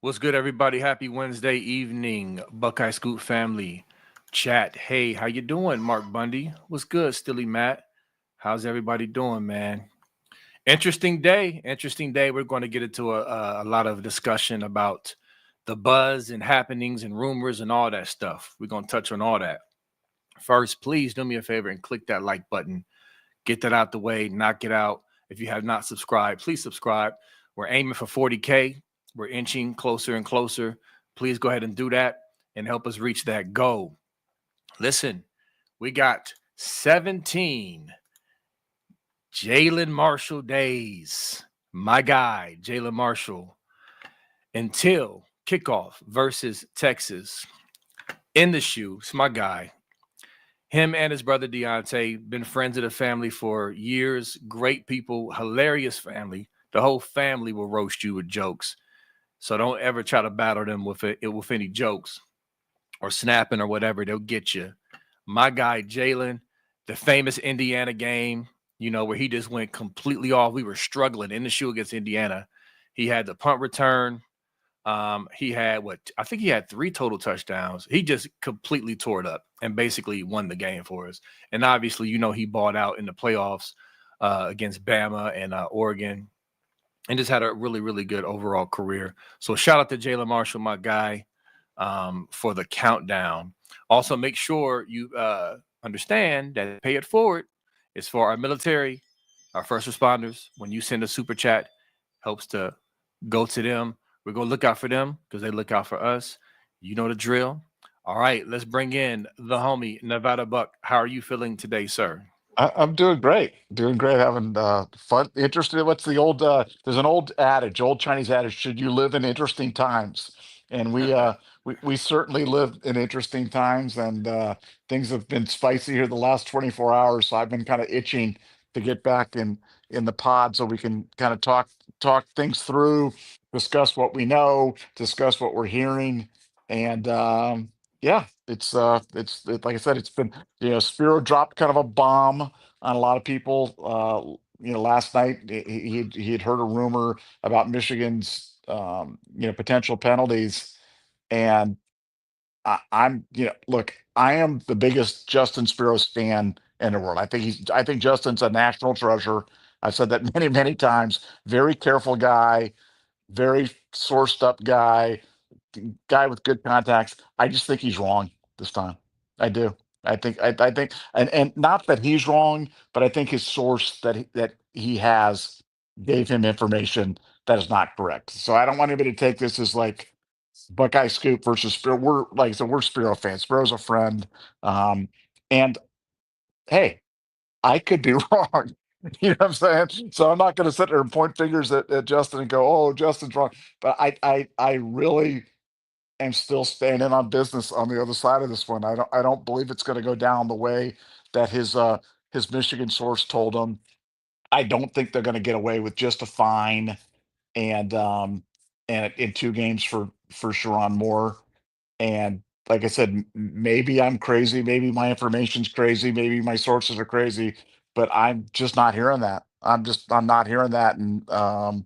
What's good, everybody? Happy Wednesday evening, Buckeye Scoop family. Chat. Hey, how you doing, Mark Bundy? What's good, Stilly Matt? How's everybody doing, man? Interesting day. Interesting day. We're going to get into a lot of discussion about the buzz and happenings and rumors and all that stuff. We're going to touch on all that. First, please do me a favor and click that like button. Get that out the way. Knock it out. If you have not subscribed, please subscribe. We're aiming for 40K. We're inching closer and closer. Please go ahead and do that and help us reach that goal. Listen, we got 17 Jalen Marshall days. My guy, Jalen Marshall, until kickoff versus Texas. In the shoe, it's my guy. Him and his brother Deontay, been friends of the family for years. Great people, hilarious family. The whole family will roast you with jokes. So don't ever try to battle them with any jokes or snapping or whatever. They'll get you. My guy, Jalen, the famous Indiana game, where he just went completely off. We were struggling in the shoe against Indiana. He had the punt return. He had I think he had 3 total touchdowns. He just completely tore it up and basically won the game for us. And obviously, he balled out in the playoffs against Bama and Oregon. And just had a really, really good overall career. So shout out to Jalen Marshall, my guy, for the countdown. Also, make sure you understand that Pay It Forward is for our military, our first responders. When you send a super chat, helps to go to them. We're going to look out for them because they look out for us. You know the drill. All right, let's bring in the homie, Nevada Buck. How are you feeling today, sir? I'm doing great. Doing great. Having fun. Interested. What's the old? There's an old adage, old Chinese adage. Should you live in interesting times? And we certainly live in interesting times, and things have been spicy here the last 24 hours. So I've been kind of itching to get back in the pod so we can kind of talk things through, discuss what we know, discuss what we're hearing, and yeah, like I said, it's been Spiro dropped kind of a bomb on a lot of people. Last night he had heard a rumor about Michigan's potential penalties, and look, I am the biggest Justin Spiro fan in the world. I think Justin's a national treasure. I've said that many times. Very careful guy, very sourced up guy with good contacts. I just think he's wrong this time. I do. I think, and not that he's wrong, but I think his source that he has gave him information that is not correct. So I don't want anybody to take this as like Buckeye Scoop versus Spiro. We're like I said, we're Spiro fans. Spiro's a friend, um, and hey, I could be wrong. You know what I'm saying? So I'm not going to sit there and point fingers at Justin and go, "Oh, Justin's wrong." But I really am still standing on business on the other side of this one. I don't believe it's going to go down the way that his Michigan source told him. I don't think they're going to get away with just a fine and in 2 games for Sharon Moore. And like I said, maybe I'm crazy, maybe my information's crazy, maybe my sources are crazy, but I'm just not hearing that. I'm not hearing that. And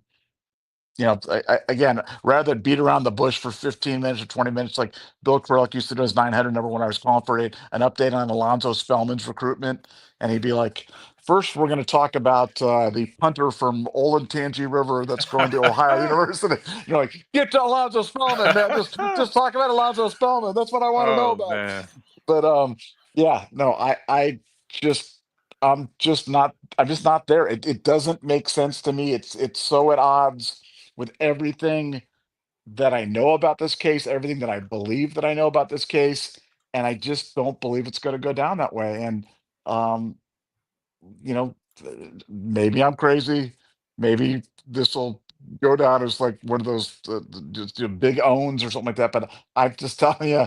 again, rather than beat around the bush for 15 minutes or 20 minutes, like Bill Kurelic used to do his 900 number when I was calling for an update on Alonzo Spellman's recruitment. And he'd be like, first, we're going to talk about the punter from Olentangy River that's going to Ohio University. Like, get to Alonzo Spellman, man. Just talk about Alonzo Spellman. That's what I want to know Oh, about. man. But yeah, no, just I'm just not there. It doesn't make sense to me. It's so at odds with everything that I know about this case, everything that I believe that I know about this case, and I just don't believe it's going to go down that way. And um, you know, maybe I'm crazy. Maybe this will go down as like one of those just, big owns or something like that. But I'm just telling you,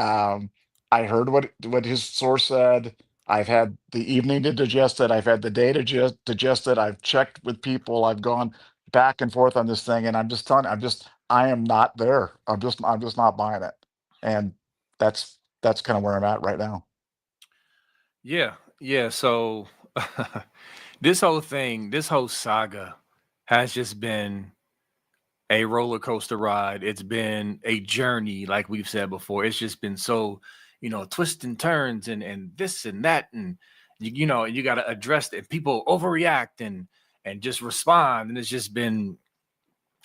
um, I heard what his source said. I've had the evening to digest it. I've had the day to digest it. I've checked with people. I've gone back and forth on this thing, and I'm just telling you, I am not there. I'm just not buying it, and that's kind of where I'm at right now. Yeah, yeah. So this whole thing, this whole saga has just been a roller coaster ride. It's been a journey, like we've said before. It's just been so, twists and turns and this and that, and you got to address it. People overreact and just respond, and it's been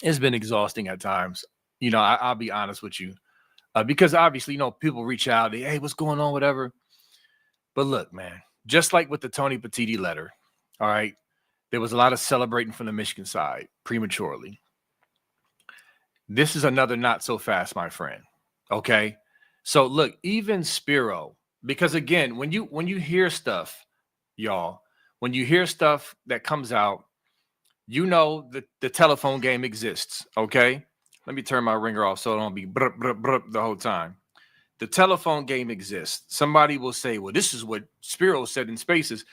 exhausting at times. I'll be honest with you, because obviously, people reach out, hey, what's going on, whatever. But look, man, just like with the Tony Petitti letter, all right, there was a lot of celebrating from the Michigan side prematurely. This is another not so fast, my friend. Okay. So look, even Spiro, because again, when you hear stuff, y'all, when you hear stuff that comes out, the telephone game exists. Okay. Let me turn my ringer off so it don't be bruh, bruh, bruh the whole time. The telephone game exists. Somebody will say, well, this is what Spiro said in Spaces.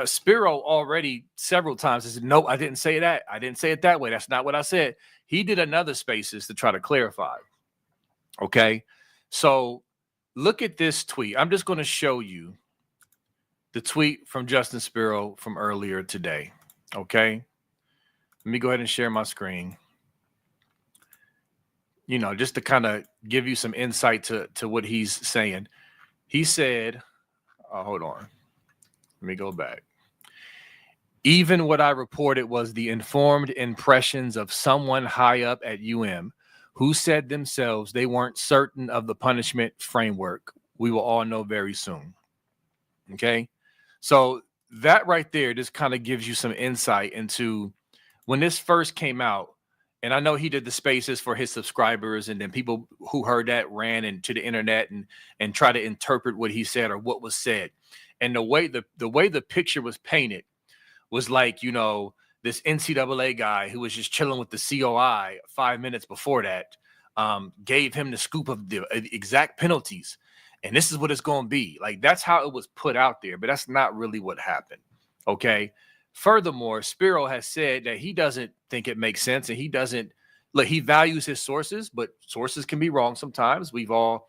Spiro already several times said, no, I didn't say that. I didn't say it that way. That's not what I said. He did another Spaces to try to clarify. Okay. So look at this tweet. I'm just going to show you the tweet from Justin Spiro from earlier today. Okay. Let me go ahead and share my screen. Just to kind of give you some insight to what he's saying. He said, hold on. Let me go back. Even what I reported was the informed impressions of someone high up at who said themselves they weren't certain of the punishment framework. We will all know very soon. Okay. So that right there just kind of gives you some insight into when this first came out. And I know he did the Spaces for his subscribers, and then people who heard that ran into the internet and try to interpret what he said or what was said. And the way the picture was painted was like, this NCAA guy who was just chilling with the COI 5 minutes before that, gave him the scoop of the exact penalties. And this is what it's going to be. Like, that's how it was put out there, but that's not really what happened. Okay. Furthermore, Spiro has said that he doesn't think it makes sense, and he values his sources, but sources can be wrong sometimes. We've all,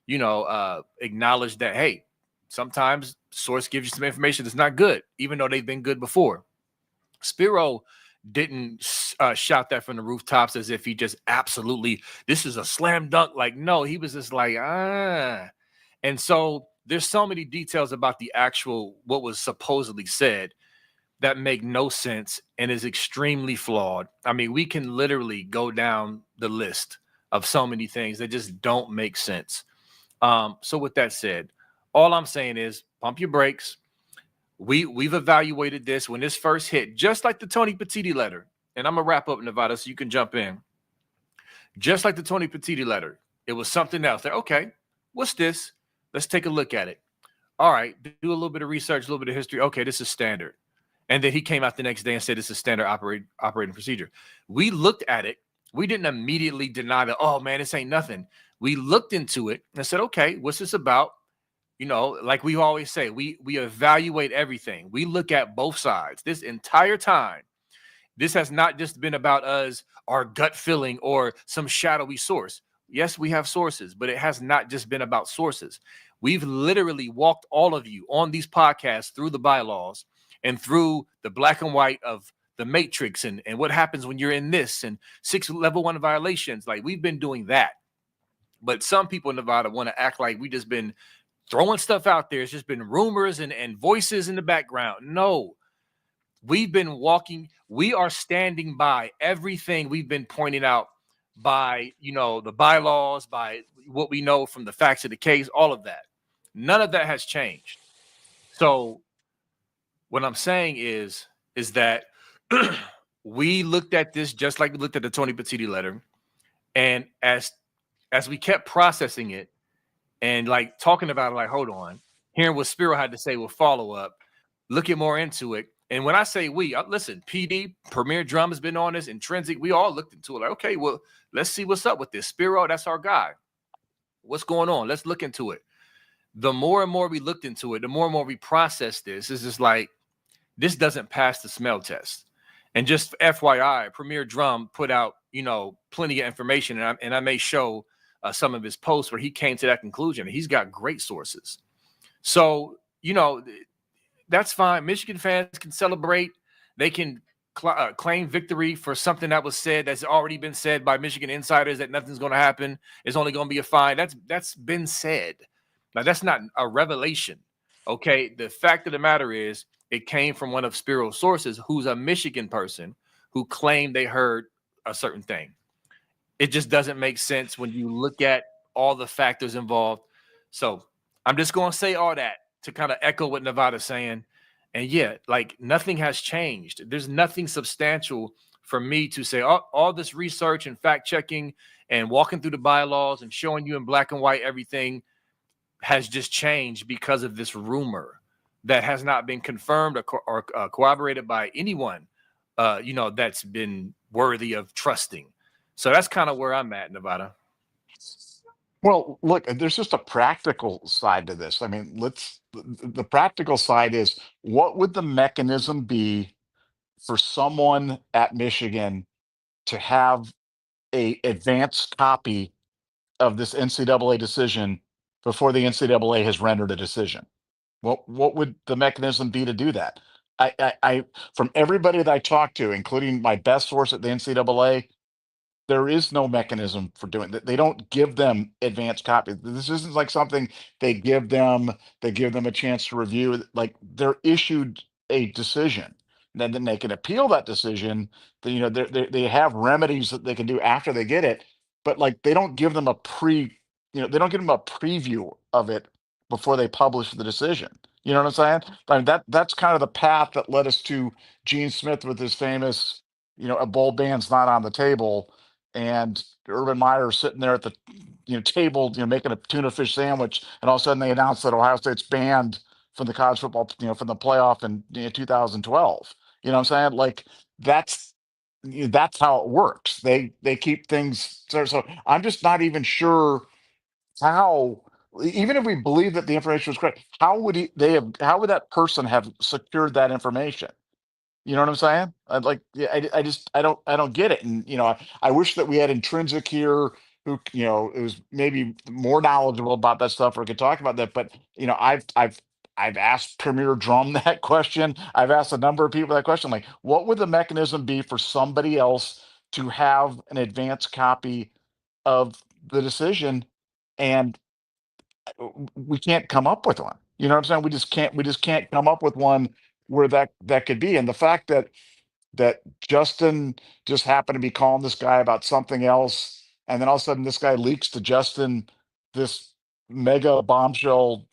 acknowledged that, hey, sometimes source gives you some information that's not good, even though they've been good before. Spiro didn't shout that from the rooftops as if he just absolutely, this is a slam dunk. Like, no, he was just like, And so there's so many details about the actual, what was supposedly said, that make no sense and is extremely flawed. I mean, we can literally go down the list of so many things that just don't make sense. So with that said, all I'm saying is pump your brakes. We've evaluated this when this first hit, just like the Tony Petitti letter. And I'm going to wrap up, Nevada, so you can jump in. Just like the Tony Petitti letter, it was something else. Okay, what's this? Let's take a look at it. All right, do a little bit of research, a little bit of history. Okay, this is standard. And then he came out the next day and said, this is standard operating procedure. We looked at it. We didn't immediately deny that, oh, man, this ain't nothing. We looked into it and said, okay, what's this about? Like we always say, we evaluate everything. We look at both sides. This entire time, this has not just been about us, our gut feeling, or some shadowy source. Yes, we have sources, but it has not just been about sources. We've literally walked all of you on these podcasts through the bylaws and through the black and white of the matrix and what happens when you're in this and 6 level 1 violations. Like, we've been doing that. But some people in Nevada want to act like we just been throwing stuff out there. It's just been rumors and voices in the background. No, we've been walking. We are standing by everything we've been pointing out by, the bylaws, by what we know from the facts of the case, all of that. None of that has changed. So what I'm saying is that we looked at this just like we looked at the Tony Petitti letter. And as we kept processing it and like talking about it, like, hold on, hearing what Spiro had to say with follow up, looking more into it. And when I say we, listen, PD, Premier Drum has been on this, Intrinsic, we all looked into it. Like, okay, well, let's see what's up with this. Spiro, that's our guy. What's going on? Let's look into it. The more and more we looked into it, the more and more we processed this. It's just like, this doesn't pass the smell test. And just FYI, Premier Drum put out, plenty of information. And I may show some of his posts where he came to that conclusion. He's got great sources. So, that's fine. Michigan fans can celebrate. They can claim victory for something that was said that's already been said by Michigan insiders that nothing's going to happen. It's only going to be a fine. That's been said. Now that's not a revelation. Okay, the fact of the matter is it came from one of Spiro's sources, who's a Michigan person who claimed they heard a certain thing. It just doesn't make sense when you look at all the factors involved. So I'm just going to say all that to kind of echo what Nevada's saying. And yeah, like nothing has changed. There's nothing substantial for me to say all this research and fact checking and walking through the bylaws and showing you in black and white everything has just changed because of this rumor that has not been confirmed or corroborated by anyone, that's been worthy of trusting. So that's kind of where I'm at, Nevada. Well, look, there's just a practical side to this. I mean, the practical side is, what would the mechanism be for someone at Michigan to have a advanced copy of this NCAA decision before the NCAA has rendered a decision? What would the mechanism be to do that? I from everybody that I talked to, including my best source at the NCAA, there is no mechanism for doing that. They don't give them advanced copies. This isn't like something they give them. They give them a chance to review it. Like, they're issued a decision, and then they can appeal that decision. They have remedies that they can do after they get it, but like, they don't give them a they don't give them a preview of it before they publish the decision. You know what I'm saying? I mean, that's kind of the path that led us to Gene Smith with his famous, a bowl ban's not on the table, and Urban Meyer sitting there at the table, making a tuna fish sandwich, and all of a sudden they announce that Ohio State's banned from the college football, from the playoff in 2012. You know what I'm saying? Like, that's that's how it works. They keep things so I'm just not even sure how, even if we believe that the information was correct, how would that person have secured that information? You know what I'm saying? I'd like, yeah, I just, I don't get it. And, I wish that we had Intrinsic here, who, it was maybe more knowledgeable about that stuff, or could talk about that. But, I've asked Premier Drum that question. I've asked a number of people that question, like, what would the mechanism be for somebody else to have an advanced copy of the decision? And we can't come up with one. You know what I'm saying? We just can't come up with one where that could be. And the fact that Justin just happened to be calling this guy about something else, and then all of a sudden this guy leaks to Justin this mega bombshell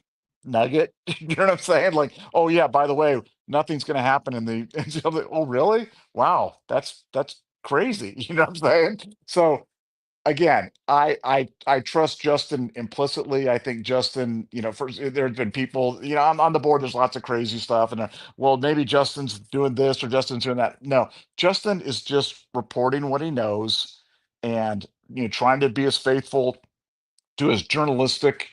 nugget. You know what I'm saying? Like, oh yeah, by the way, nothing's going to happen in the. Oh really? Wow, that's crazy. You know what I'm saying? So again, I trust Justin implicitly. I think Justin, first, there's been people, I'm on the board. There's lots of crazy stuff, and well, maybe Justin's doing this or Justin's doing that. No, Justin is just reporting what he knows, and trying to be as faithful to his journalistic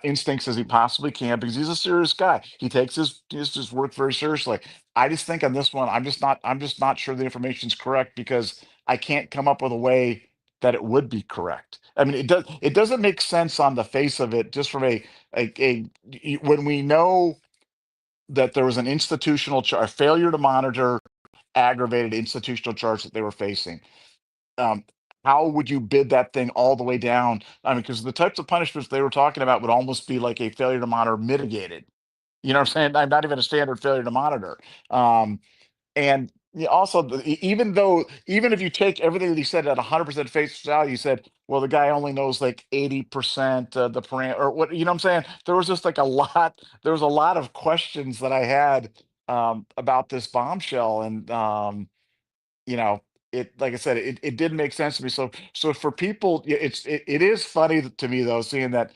instincts as he possibly can, because he's a serious guy. He takes his work very seriously. I just think on this one, I'm just not sure the information's correct, because I can't come up with a way that it would be correct. I mean, it doesn't make sense on the face of it, just from when we know that there was an a failure to monitor, aggravated institutional charge that they were facing. um, how would you bid that thing all the way down? I mean, because the types of punishments they were talking about would almost be like a failure to monitor mitigated. You know what I'm saying? I'm not even a standard failure to monitor. Um, and also, even if you take everything that he said at 100% face value, you said, well, the guy only knows like 80% the parameter, or what, you know what I'm saying? There was just like there was a lot of questions that I had about this bombshell. And, you know, like I said, it did make sense to me. So for people, it is funny to me, though, seeing that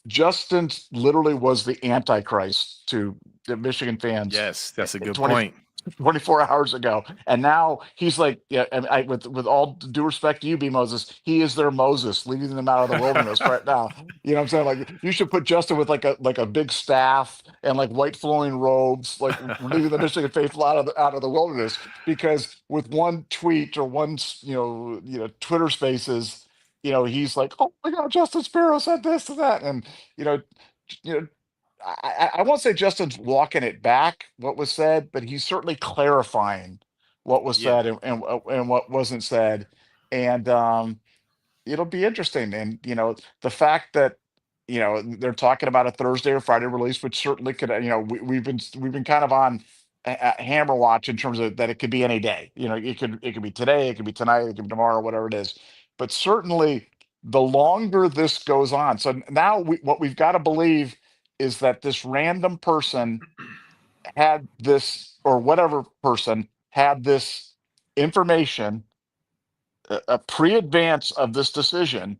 Justin literally was the antichrist to the Michigan fans Yes, that's a good 20 point. 24 hours ago, and now he's like, yeah, and with all due respect to you, B Moses, he is their Moses, leading them out of the wilderness right now. You know what I'm saying? Like, you should put Justin with like a big staff and like white flowing robes, like leading the Michigan faithful out of the wilderness, because with one tweet or one Twitter Spaces, he's like, oh my God, Justin Spiro said this and that, and you know, you know, I won't say Justin's walking it back, what was said, but he's certainly clarifying what was Yeah. said and what wasn't said. And it'll be interesting. And the fact that they're talking about a Thursday or Friday release, which certainly could, we've been kind of on hammer watch in terms of that it could be any day. It could be today, it could be tonight, it could be tomorrow, whatever it is. But certainly, the longer this goes on, so now what we've got to believe is that this random person had this, or whatever person had this information, a pre-advance of this decision,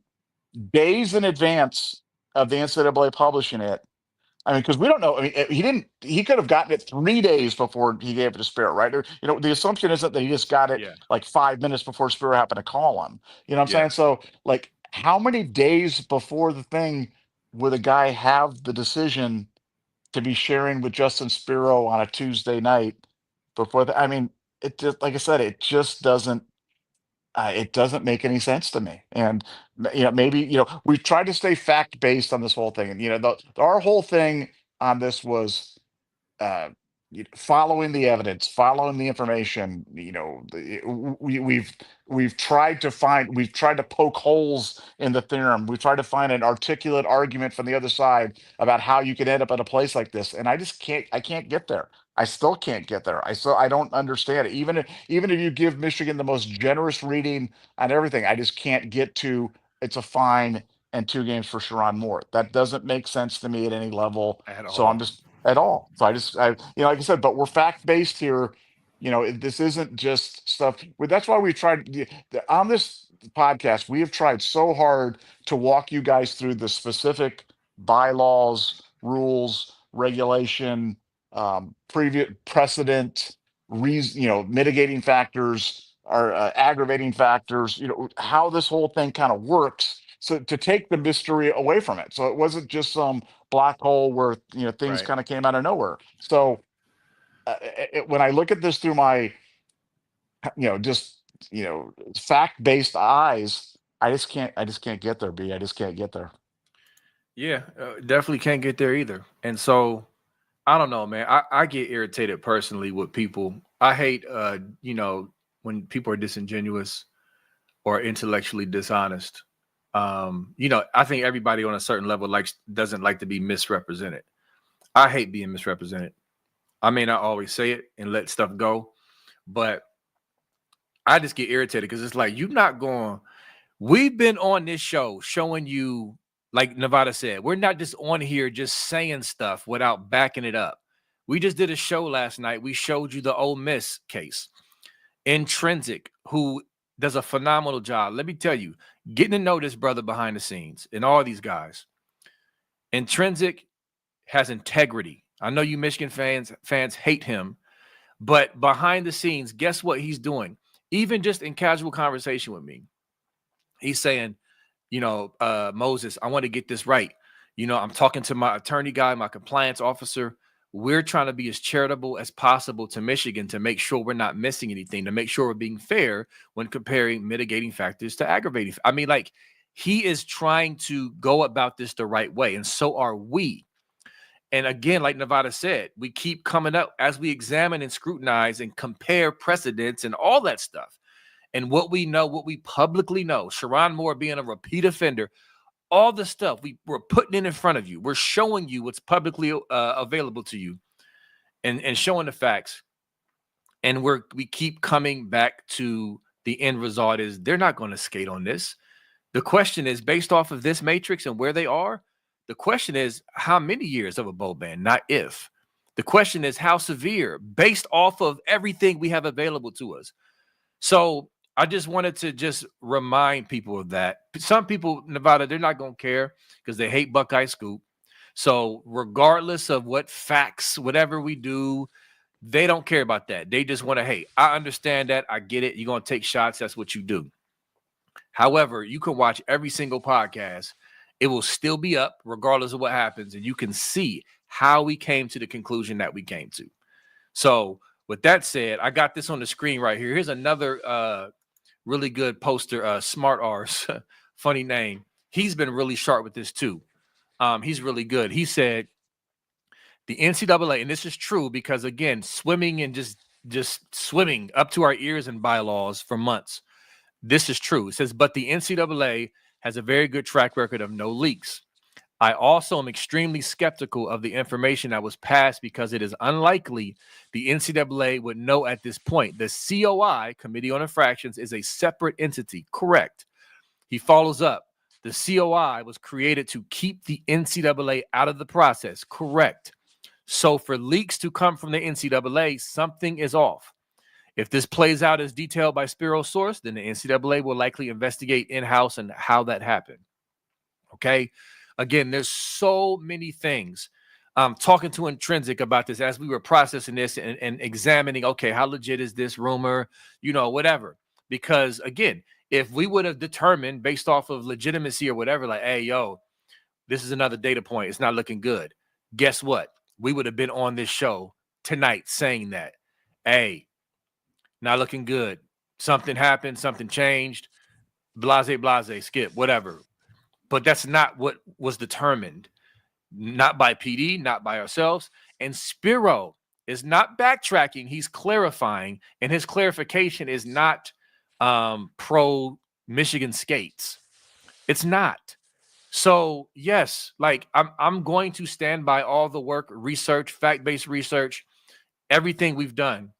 days in advance of the NCAA publishing it. I mean, because we don't know. I mean, he didn't. He could have gotten it 3 days before he gave it to Spiro, right? Or, the assumption isn't that he just got it Yeah. like 5 minutes before Spiro happened to call him. You know what I'm Yeah. saying? So, like, how many days before the thing would a guy have the decision to be sharing with Justin Spiro on a Tuesday night before I mean, it just, like I said, it doesn't make any sense to me. And maybe we've tried to stay fact based on this whole thing, and our whole thing on this was uh, following the evidence, following the information. We've tried to poke holes in the theorem. We've tried to find an articulate argument from the other side about how you could end up at a place like this, and I just can't. I can't get there. I still can't get there. I don't understand it. Even if you give Michigan the most generous reading on everything, I just can't get to it's a fine and 2 games for Sharon Moore. That doesn't make sense to me at any level. At So I'm all. just at all. So like I said, but we're fact based here. This isn't just stuff. That's why we tried on this podcast. We have tried so hard to walk you guys through the specific bylaws, rules, regulation, previous precedent, reason, mitigating factors or aggravating factors. How this whole thing kind of works. So to take the mystery away from it, so it wasn't just some black hole where things Right. kind of came out of nowhere. So when I look at this through my just fact based eyes, I just can't get there. I just can't get there. Yeah. Definitely can't get there either. And so I don't know, man. I get irritated personally with people. I hate, when people are disingenuous or intellectually dishonest. I think everybody on a certain level doesn't like to be misrepresented. I hate being misrepresented. I may not always say it and let stuff go, but I just get irritated because it's like you're not going. We've been on this show showing you, like Nevada said, we're not just on here just saying stuff without backing it up. We just did a show last night. We showed you the Ole Miss case. Intrinsic, who does a phenomenal job. Let me tell you, getting to know this brother behind the scenes and all these guys. Intrinsic has integrity. I know you Michigan fans hate him, but behind the scenes, guess what he's doing? Even just in casual conversation with me, he's saying, Moses, I want to get this right. I'm talking to my attorney guy, my compliance officer. We're trying to be as charitable as possible to Michigan to make sure we're not missing anything, to make sure we're being fair when comparing mitigating factors to aggravating. I mean, like, he is trying to go about this the right way, and so are we. And again, like Nevada said, we keep coming up as we examine and scrutinize and compare precedents and all that stuff. And what we know, what we publicly know, Sharon Moore being a repeat offender, all the stuff we're putting it in front of you. We're showing you what's publicly available to you and showing the facts. And we keep coming back to the end result is they're not going to skate on this. The question is, based off of this matrix and where they are, the question is how many years of a bowl ban, not if. The question is how severe, based off of everything we have available to us. So I just wanted to just remind people of that. Some people, Nevada, they're not going to care because they hate Buckeye Scoop. So regardless of what facts, whatever we do, they don't care about that. They just want to, hey, I understand that. I get it. You're going to take shots. That's what you do. However, you can watch every single podcast. It will still be up regardless of what happens. And you can see how we came to the conclusion that we came to. So with that said, I got this on the screen right here. Here's another really good poster, Smart R's, funny name. He's been really sharp with this too. He's really good. He said the NCAA, and this is true because, again, swimming and just just swimming up to our ears in bylaws for months. This is true. It says, but the NCAA has a very good track record of no leaks. I also am extremely skeptical of the information that was passed because it is unlikely the NCAA would know at this point. The COI, Committee on Infractions, is a separate entity. Correct. He follows up. The COI was created to keep the NCAA out of the process. Correct. So for leaks to come from the NCAA, something is off. If this plays out as detailed by Spiro's source, then the NCAA will likely investigate in-house and how that happened. Okay. Again, there's so many things. Talking to Intrinsic about this as we were processing this and examining, okay, how legit is this rumor, whatever. Because again, if we would have determined based off of legitimacy or whatever, like, hey, yo, this is another data point, it's not looking good. Guess what? We would have been on this show tonight saying that, hey, not looking good. Something happened, something changed, blase, skip, whatever. But that's not what was determined, not by PD, not by ourselves. And Spiro is not backtracking. He's clarifying, and his clarification is not pro Michigan skates. It's not. So yes, like I'm going to stand by all the work, research, fact-based research, everything we've done.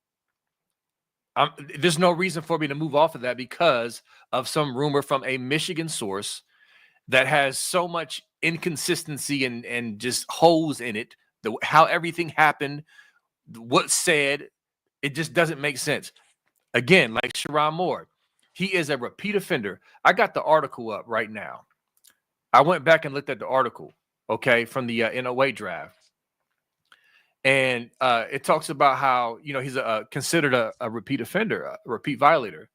There's no reason for me to move off of that because of some rumor from a Michigan source that has so much inconsistency and just holes in it, how everything happened, what's said, it just doesn't make sense. Again, like Sharon Moore, he is a repeat offender. I got the article up right now. I went back and looked at the article, okay, from the NOA draft. And it talks about how, he's considered a repeat offender, a repeat violator.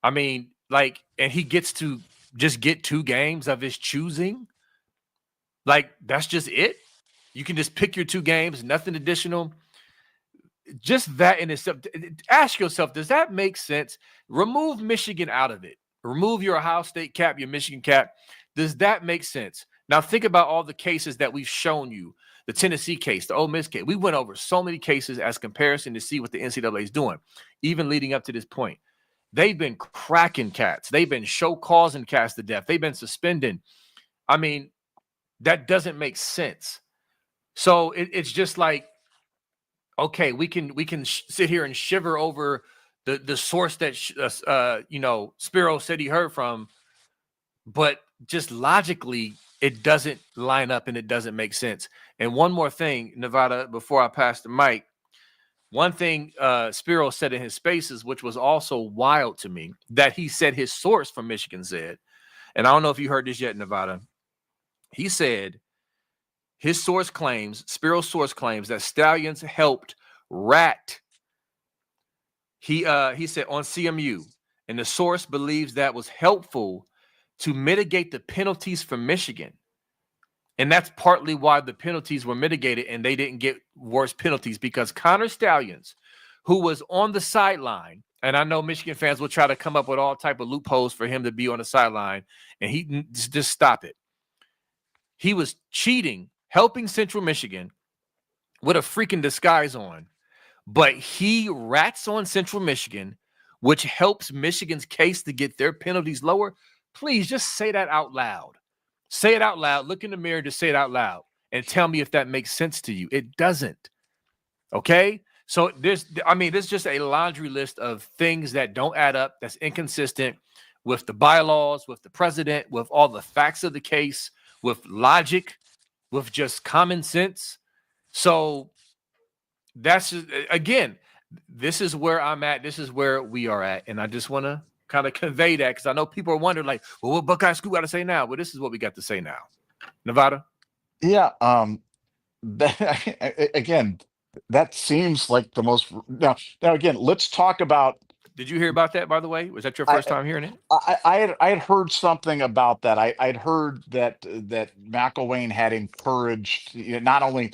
I mean, like, and he gets to just get 2 games of his choosing. Like, that's just it. You can just pick your 2 games, nothing additional. Just that in itself. Ask yourself, does that make sense? Remove Michigan out of it. Remove your Ohio State cap, your Michigan cap. Does that make sense? Now think about all the cases that we've shown you. The Tennessee case, the Ole Miss case. We went over so many cases as comparison to see what the NCAA is doing, even leading up to this point. They've been cracking cats. They've been causing cats to death. They've been suspending. I mean, that doesn't make sense. So it's just like, okay, we can sit here and shiver over the source that Spiro said he heard from, but just logically, it doesn't line up and it doesn't make sense. And one more thing, Nevada, before I pass the mic. One thing Spiro said in his spaces, which was also wild to me, that he said his source from Michigan said, and I don't know if you heard this yet, Nevada. He said his source claims, Spiro's source claims that Stallions helped rat. He said on CMU, and the source believes that was helpful to mitigate the penalties for Michigan. And that's partly why the penalties were mitigated and they didn't get worse penalties, because Connor Stallions, who was on the sideline, and I know Michigan fans will try to come up with all type of loopholes for him to be on the sideline, and he just stop it. He was cheating, helping Central Michigan with a freaking disguise on, but he rats on Central Michigan, which helps Michigan's case to get their penalties lower. Please just say that out loud. Say it out loud. Look in the mirror, just say it out loud and tell me if that makes sense to you. It doesn't. Okay? So there's just a laundry list of things that don't add up, that's inconsistent with the bylaws, with the president, with all the facts of the case, with logic, with just common sense. So that's just, again, this is where I'm at. This is where we are at. And I just want to kind of convey that, because I know people are wondering, like, well, what Buckeye Scoop got to say now? Well, this is what we got to say now. Nevada? Yeah. Again, that seems like the most. Now again, let's talk about. Did you hear about that, by the way? Was that your first time hearing it? I had heard something about that. I'd heard that McElwain had encouraged, not only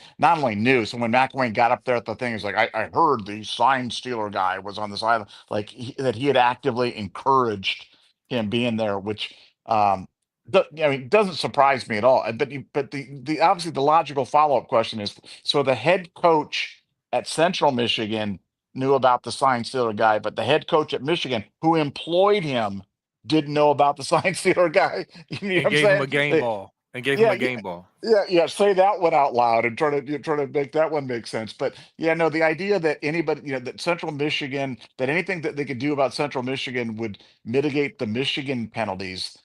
knew. So when McElwain got up there at the thing, he's like, I heard the sign stealer guy was on the side, like that he had actively encouraged him being there, which doesn't surprise me at all. But the obviously the logical follow-up question is, so the head coach at Central Michigan knew about the sign stealer guy, but the head coach at Michigan who employed him didn't know about the sign stealer guy. You know what And I'm gave him saying? a game ball. And gave him Yeah, a yeah, game ball. yeah. Say that one out loud and try to make that one make sense. But yeah, no, the idea that anybody, that Central Michigan, that anything that they could do about Central Michigan would mitigate the Michigan penalties,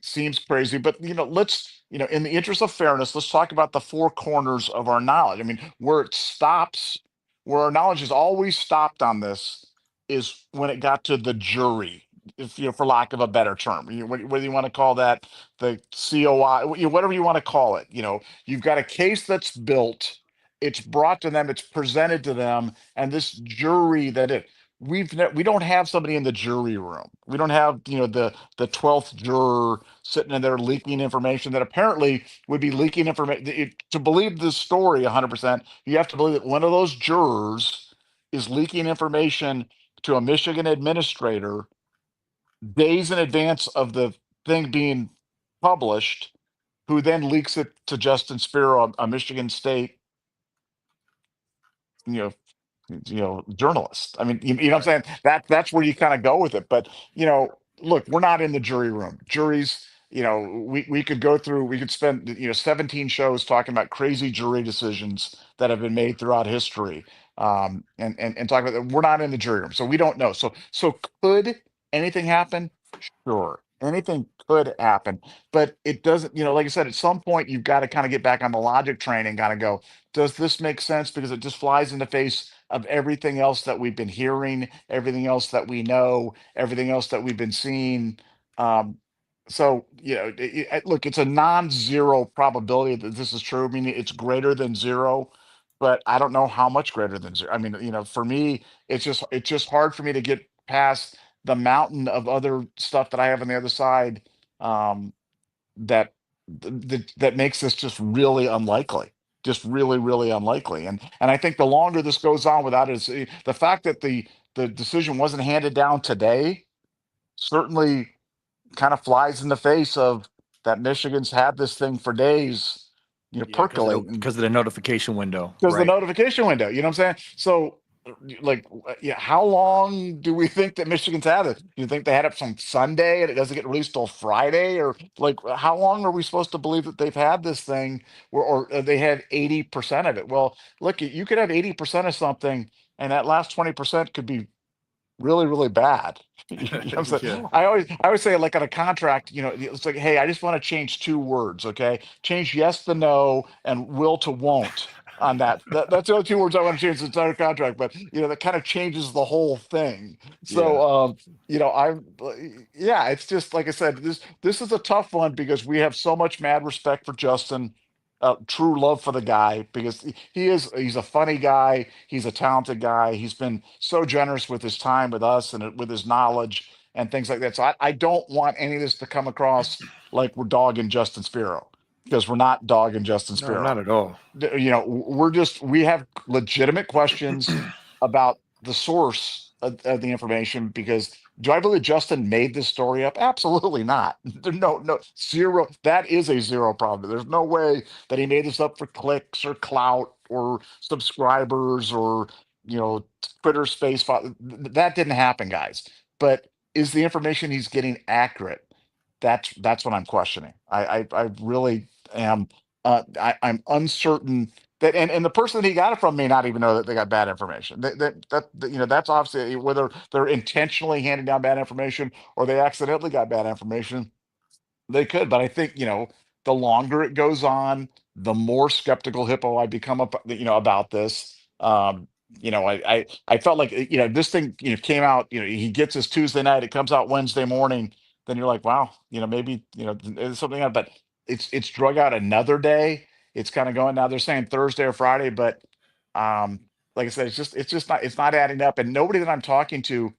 seems crazy. But let's, in the interest of fairness, let's talk about the four corners of our knowledge. I mean, where it stops, where our knowledge has always stopped on this, is when it got to the jury, if for lack of a better term, whether you want to call that the COI, whatever you want to call it. You've got a case that's built, it's brought to them, it's presented to them, and this jury we don't have somebody in the jury room. We don't have the 12th juror sitting in there leaking information that apparently would be leaking information. To believe this story 100%, you have to believe that one of those jurors is leaking information to a Michigan administrator days in advance of the thing being published, who then leaks it to Justin Spiro, a Michigan State, you know, journalist. I mean, you know what Right. I'm saying? That's where you kind of go with it. But look, we're not in the jury room. Juries, we could go through, we could spend 17 shows talking about crazy jury decisions that have been made throughout history. And talk about that. We're not in the jury room, so we don't know. So could anything happen? Sure, anything could happen, but it doesn't, like I said, at some point you've got to kind of get back on the logic train and kind of go, does this make sense? Because it just flies in the face of everything else that we've been hearing, everything else that we know, everything else that we've been seeing. So, look, it's a non-zero probability that this is true. I mean, it's greater than zero, but I don't know how much greater than zero. I mean, for me, it's just hard for me to get past the mountain of other stuff that I have on the other side, um, that that makes this just really unlikely, just really, really unlikely. And I think the longer this goes on without it, the fact that the decision wasn't handed down today certainly kind of flies in the face of that Michigan's had this thing for days, Yeah, percolating because of the notification window. because the Right. notification window, you know what I'm saying? So, like, yeah, how long do we think that Michigan's had it? Do you think they had it from Sunday and it doesn't get released till Friday, or like how long are we supposed to believe that they've had this thing, or they had 80% of it? Well, look, you could have 80% of something, and that last 20% could be really, really bad. You know what I'm Yeah. saying? I always say, like, on a contract, it's like, hey, I just want to change two words, okay? Change yes to no and will to won't on that. That's the only two words I want to change the entire contract, but that kind of changes the whole thing. Yeah. So yeah, it's just like I said, this is a tough one because we have so much mad respect for Justin. True love for the guy because he's a funny guy, he's a talented guy, he's been so generous with his time with us and with his knowledge and things like that. So I don't want any of this to come across like we're dogging Justin Spiro, because we're not dogging Justin No, not Spiro. at all. We have legitimate questions about the source of the information, because do I believe Justin made this story up? Absolutely not. There's no zero. That is a zero problem. There's no way that he made this up for clicks or clout or subscribers or you know Twitter space. That didn't happen, guys. But is the information he's getting accurate? That's what I'm questioning. I really am. I'm uncertain that, and the person that he got it from may not even know that they got bad information. That's obviously whether they're intentionally handing down bad information or they accidentally got bad information. They could, but I think the longer it goes on, the more skeptical hippo I become about this. I felt like this thing came out. He gets his Tuesday night. It comes out Wednesday morning. Then you're like, wow, maybe there's something out, but it's drug out another day. It's kind of going now. They're saying Thursday or Friday, but um, like I said, it's not adding up, and nobody that I'm talking to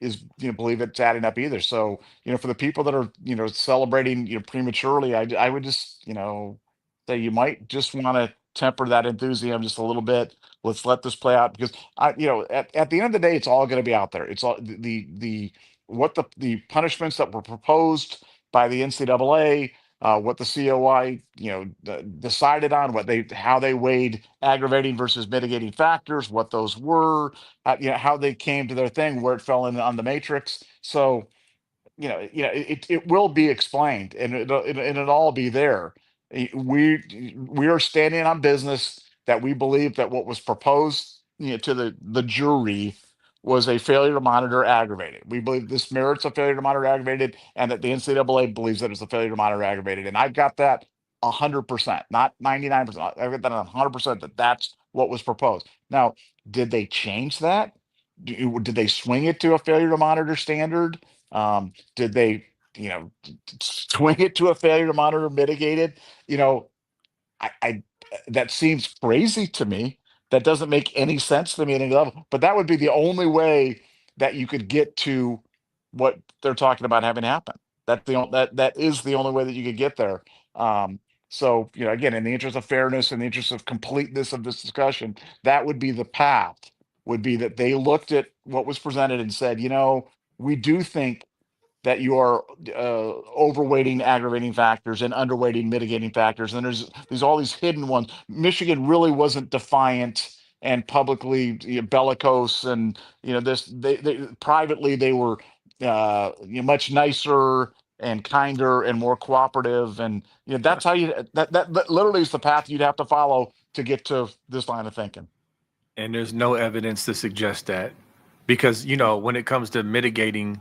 is believe it's adding up either. So for the people that are celebrating prematurely, I would just say you might just want to temper that enthusiasm just a little bit. Let's let this play out, because at the end of the day, it's all going to be out there. It's all the what the punishments that were proposed by the NCAA. what the COI, decided on, how they weighed aggravating versus mitigating factors, what those were, how they came to their thing, where it fell in on the matrix. So it will be explained, and it'll all be there. We are standing on business that we believe that what was proposed, to the jury was a failure to monitor aggravated. We believe this merits a failure to monitor aggravated, and that the NCAA believes that it's a failure to monitor aggravated. And I've got that 100%, not 99%. I've got that 100% that that's what was proposed. Now, did they change that? Did they swing it to a failure to monitor standard? Did they, swing it to a failure to monitor mitigated? You know, I that seems crazy to me. That doesn't make any sense to me at any level. But that would be the only way that you could get to what they're talking about having happen. That is the only way that you could get there. So again, in the interest of fairness, in the interest of completeness of this discussion, that would be the path. Would be that they looked at what was presented and said, we do think that you are overweighting aggravating factors and underweighting mitigating factors. And there's all these hidden ones. Michigan really wasn't defiant and publicly bellicose, and they privately they were much nicer and kinder and more cooperative. And that's how that literally is the path you'd have to follow to get to this line of thinking. And there's no evidence to suggest that, because when it comes to mitigating,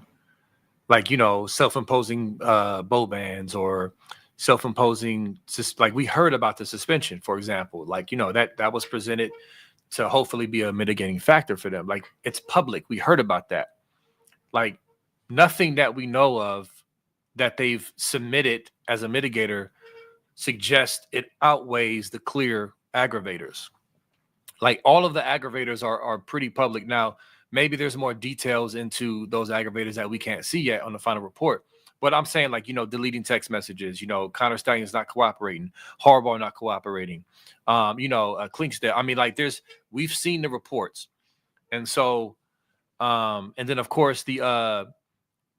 like self-imposing bow bans or self-imposing, like we heard about the suspension, for example, like that was presented to hopefully be a mitigating factor for them. Like, it's public, we heard about that. Like, nothing that we know of that they've submitted as a mitigator suggests it outweighs the clear aggravators. Like, all of the aggravators are pretty public. Now, maybe there's more details into those aggravators that we can't see yet on the final report. But I'm saying, like, deleting text messages, Connor Stallion's not cooperating, Harbaugh not cooperating, Klinkstead. I mean, like, we've seen the reports. And so, and then of course the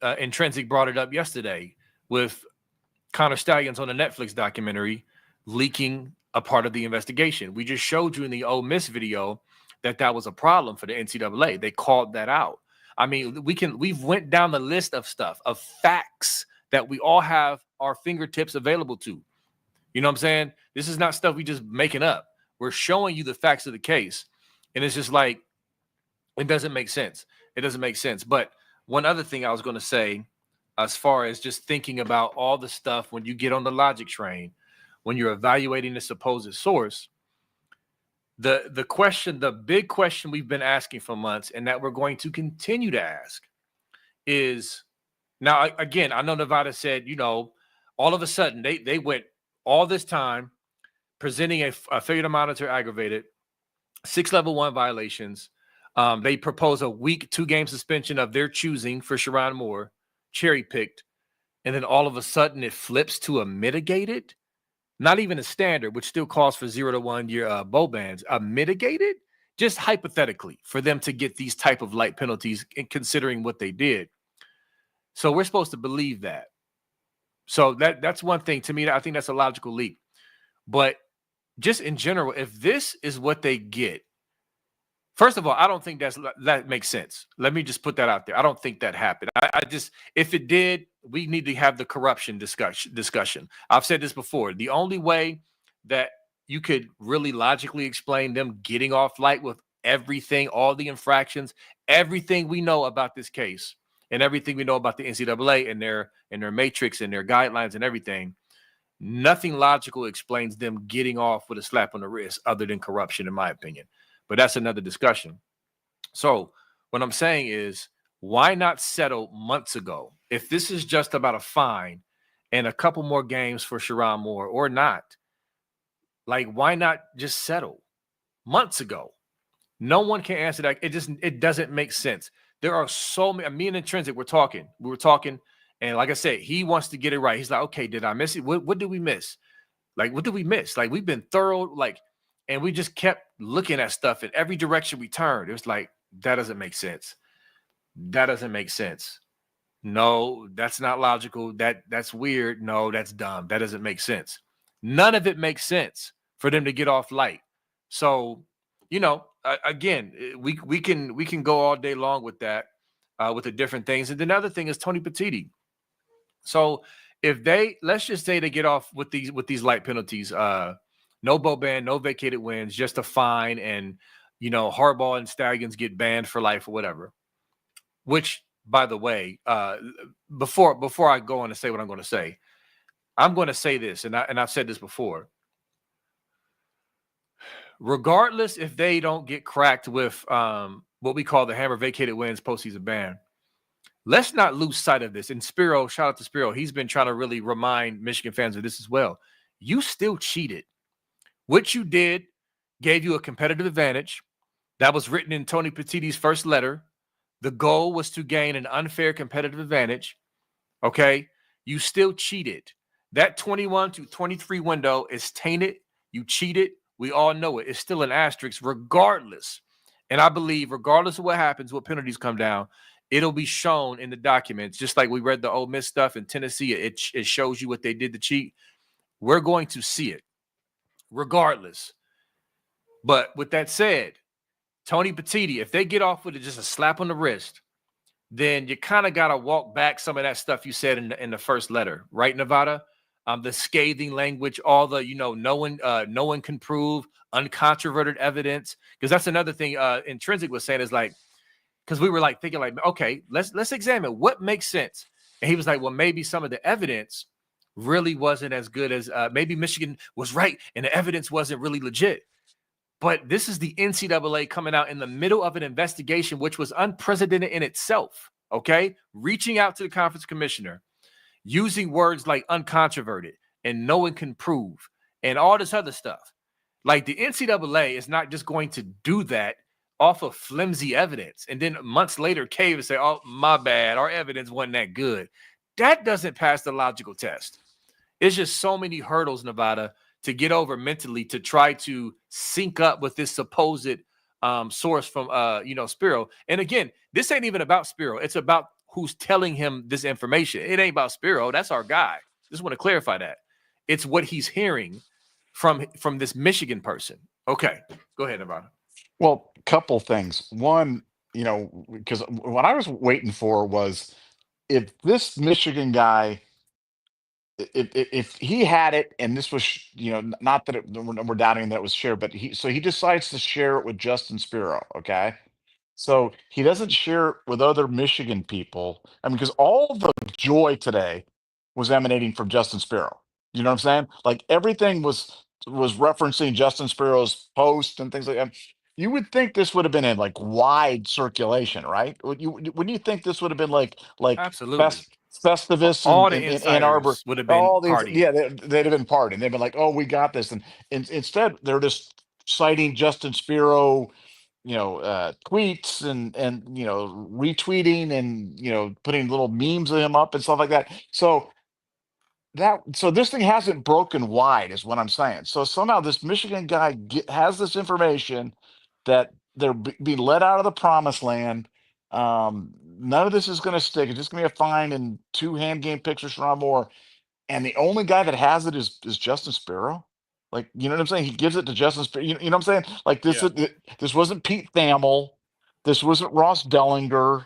Intrinsic brought it up yesterday with Connor Stallion's on the Netflix documentary leaking a part of the investigation. We just showed you in the Ole Miss video that was a problem for the NCAA. They called that out. I mean, we've went down the list of stuff, of facts that we all have our fingertips available to. You know what I'm saying? This is not stuff we just making up. We're showing you the facts of the case. And it's just like, it doesn't make sense. It doesn't make sense. But one other thing I was going to say, as far as just thinking about all the stuff when you get on the logic train, when you're evaluating the supposed source, the question, the big question we've been asking for months, and that we're going to continue to ask, is, now again, I know Nevada said, all of a sudden they went all this time presenting a failure to monitor aggravated, 6 level 1 violations. They propose a week 2-game suspension of their choosing for Sharon Moore, cherry picked, and then all of a sudden it flips to a mitigated. Not even a standard, which still calls for 0 to 1 year bow bans, a mitigated, just hypothetically, for them to get these type of light penalties, considering what they did. So we're supposed to believe that. So that's one thing to me. I think that's a logical leap. But just in general, if this is what they get, first of all, I don't think that makes sense. Let me just put that out there. I don't think that happened. I just, if it did, we need to have the corruption discussion. I've said this before. The only way that you could really logically explain them getting off light with everything, all the infractions, everything we know about this case, and everything we know about the NCAA and their matrix and their guidelines and everything, nothing logical explains them getting off with a slap on the wrist other than corruption, in my opinion. But that's another discussion. So what I'm saying is, why not settle months ago? If this is just about a fine and a couple more games for Sharon Moore or not, like, why not just settle months ago? No one can answer that. It doesn't make sense. There are so many. Me and Intrinsic, we were talking, and like I said, he wants to get it right. He's like, okay, did I miss it? What did we miss? Like, what did we miss? Like, we've been thorough, like, and we just kept looking at stuff in every direction we turned. It was like, that doesn't make sense. That doesn't make sense. No, that's not logical. That's weird. No, that's dumb. That doesn't make sense. None of it makes sense for them to get off light. So, again, we can go all day long with that, with the different things. And then the other thing is Tony Petitti. So if they, let's just say they get off with these light penalties, no bow ban, no vacated wins, just a fine, and Harbaugh and Stallions get banned for life or whatever. Which, by the way, before I go on to say what I'm going to say, I'm going to say this, and I've said this before. Regardless if they don't get cracked with what we call the hammer vacated wins postseason ban, let's not lose sight of this. And Spiro, shout out to Spiro, he's been trying to really remind Michigan fans of this as well. You still cheated. What you did gave you a competitive advantage. That was written in Tony Petitti's first letter. The goal was to gain an unfair competitive advantage. Okay? You still cheated. That 21 to 23 window is tainted. You cheated. We all know it. It's still an asterisk regardless. And I believe regardless of what happens, what penalties come down, it'll be shown in the documents. Just like we read the Ole Miss stuff in Tennessee, it shows you what they did to cheat. We're going to see it regardless. But with that said, Tony Petitti, if they get off with it just a slap on the wrist, then you kind of got to walk back some of that stuff you said in the first letter, right, Nevada? The scathing language, all the, no one can prove, uncontroverted evidence. Because that's another thing Intrinsic was saying is like, because we were like thinking like, okay, let's examine what makes sense. And he was like, well, maybe some of the evidence really wasn't as good as maybe Michigan was right and the evidence wasn't really legit. But this is the NCAA coming out in the middle of an investigation, which was unprecedented in itself, okay? Reaching out to the conference commissioner, using words like uncontroverted and no one can prove and all this other stuff. Like the NCAA is not just going to do that off of flimsy evidence and then months later cave and say, oh, my bad, our evidence wasn't that good. That doesn't pass the logical test. It's just so many hurdles, Nevada, to get over mentally to try to sync up with this supposed source from Spiro. And again, this ain't even about Spiro. It's about who's telling him this information. It ain't about Spiro. That's our guy. Just want to clarify that. It's what he's hearing from this Michigan person. Okay, go ahead, Nevada. Well, couple things. One, because what I was waiting for was if this Michigan guy, if he had it and this was, not that we're doubting that it was shared, but he decides to share it with Justin Spiro. Okay. So he doesn't share it with other Michigan people. I mean, because all the joy today was emanating from Justin Spiro. You know what I'm saying? Like everything was referencing Justin Spiro's post and things like that. You would think this would have been in like wide circulation, right? Wouldn't you think this would have been like Absolutely. Festivus All the in Ann Arbor? insiders would have been All these, partying. yeah, they'd have been partying. They'd been like, oh, we got this, and instead they're just citing Justin Spiro, tweets and retweeting and putting little memes of him up and stuff like that. So this thing hasn't broken wide, is what I'm saying. So somehow this Michigan guy has this information that they're being let out of the promised land. None of this is going to stick. It's just going to be a fine and two hand game pictures from more. And the only guy that has it is Justin Spiro. Like, you know what I'm saying? He gives it to Justin Spiro. You know what I'm saying? Like Yeah. this wasn't Pete Thamel. This wasn't Ross Dellinger.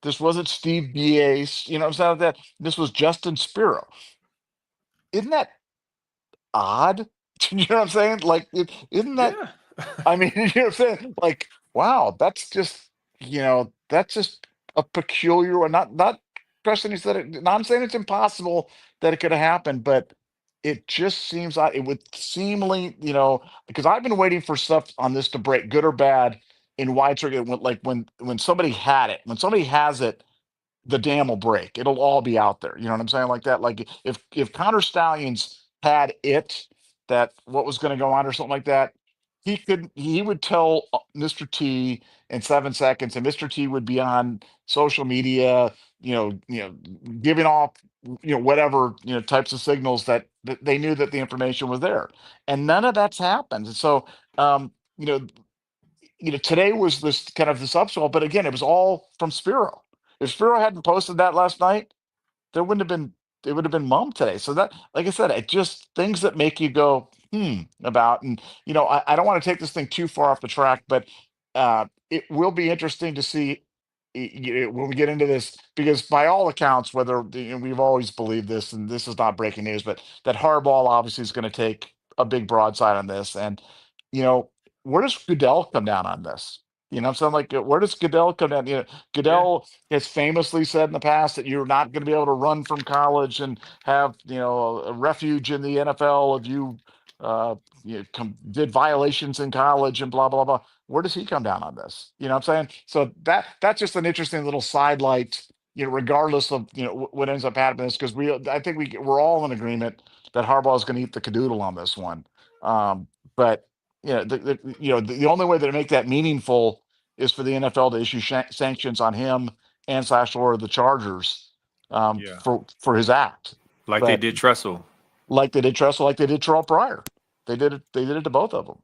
This wasn't Steve Bias. You know what I'm saying? That this was Justin Spiro. Isn't that odd? You know what I'm saying? Like, isn't that? Yeah. I mean, you know what I'm saying? Like, wow, that's just a peculiar one. Not questioning that not I'm saying it's impossible that it could have happened, but it just seems like it would seemingly, because I've been waiting for stuff on this to break, good or bad, in wide circuit. When somebody had it, when somebody has it, the dam will break. It'll all be out there. You know what I'm saying? Like that. Like if Connor Stallions had it, that what was going to go on or something like that, he would tell Mr. T in 7 seconds, and Mr. T would be on social media, giving off, whatever, types of signals that they knew that the information was there, and none of that's happened. And so, today was this kind of this upswell, but again, it was all from Spiro. If Spiro hadn't posted that last night, there wouldn't have been it would have been mum today. So that, like I said, it just things that make you go about. And I don't want to take this thing too far off the track, but it will be interesting to see when we get into this, because by all accounts, we've always believed this, and this is not breaking news, but that Harbaugh obviously is going to take a big broadside on this. And you know, where does Goodell come down on this? I'm saying, like, where does Goodell come down? Yeah. Goodell has famously said in the past that you're not going to be able to run from college and have a refuge in the NFL if did violations in college and blah blah blah. Where does he come down on this? You know what I'm saying? So that's just an interesting little sidelight. Regardless of what ends up happening, is because I think we're all in agreement that Harbaugh is going to eat the cadoodle on this one. But the only way that to make that meaningful is for the NFL to issue sanctions on him and slash or the Chargers Yeah. for his act. Like they But did Tressel. like they did Tressel, like they did Terrell Pryor, they did it. They did it to both of them.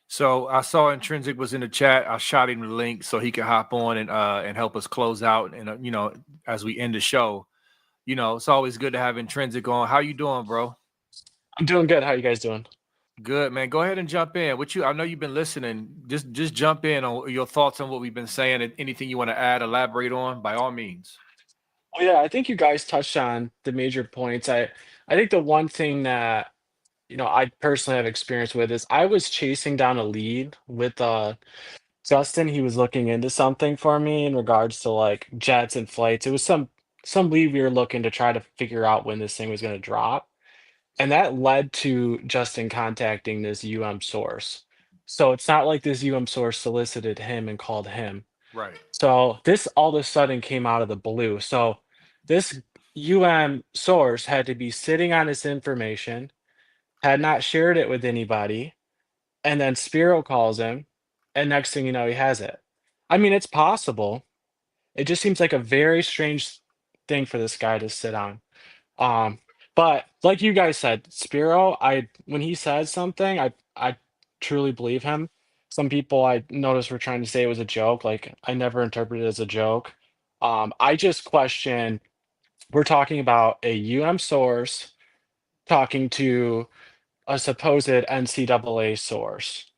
So I saw Intrinsic was in the chat. I shot him the link so he could hop on and help us close out. And as we end the show, it's always good to have Intrinsic on. How you doing, bro? I'm doing good. How you guys doing? Good, man. Go ahead and jump in. I know you've been listening. Just jump in on your thoughts on what we've been saying, and anything you want to add, elaborate on, by all means. Well, yeah, I think you guys touched on the major points. I think the one thing that I personally have experience with is I was chasing down a lead with Justin. He was looking into something for me in regards to like jets and flights. It was some lead we were looking to try to figure out when this thing was going to drop. And that led to Justin contacting this source. So it's not like this source solicited him and called him. Right. So this all of a sudden came out of the blue. So this source had to be sitting on this information, had not shared it with anybody, and then Spiro calls him, and next thing you know, he has it. I mean, it's possible. It just seems like a very strange thing for this guy to sit on. Um, but like you guys said, Spiro, when he says something, I truly believe him. Some people I noticed were trying to say it was a joke. Like I never interpreted it as a joke. I just question. We're talking about a source talking to a supposed NCAA source,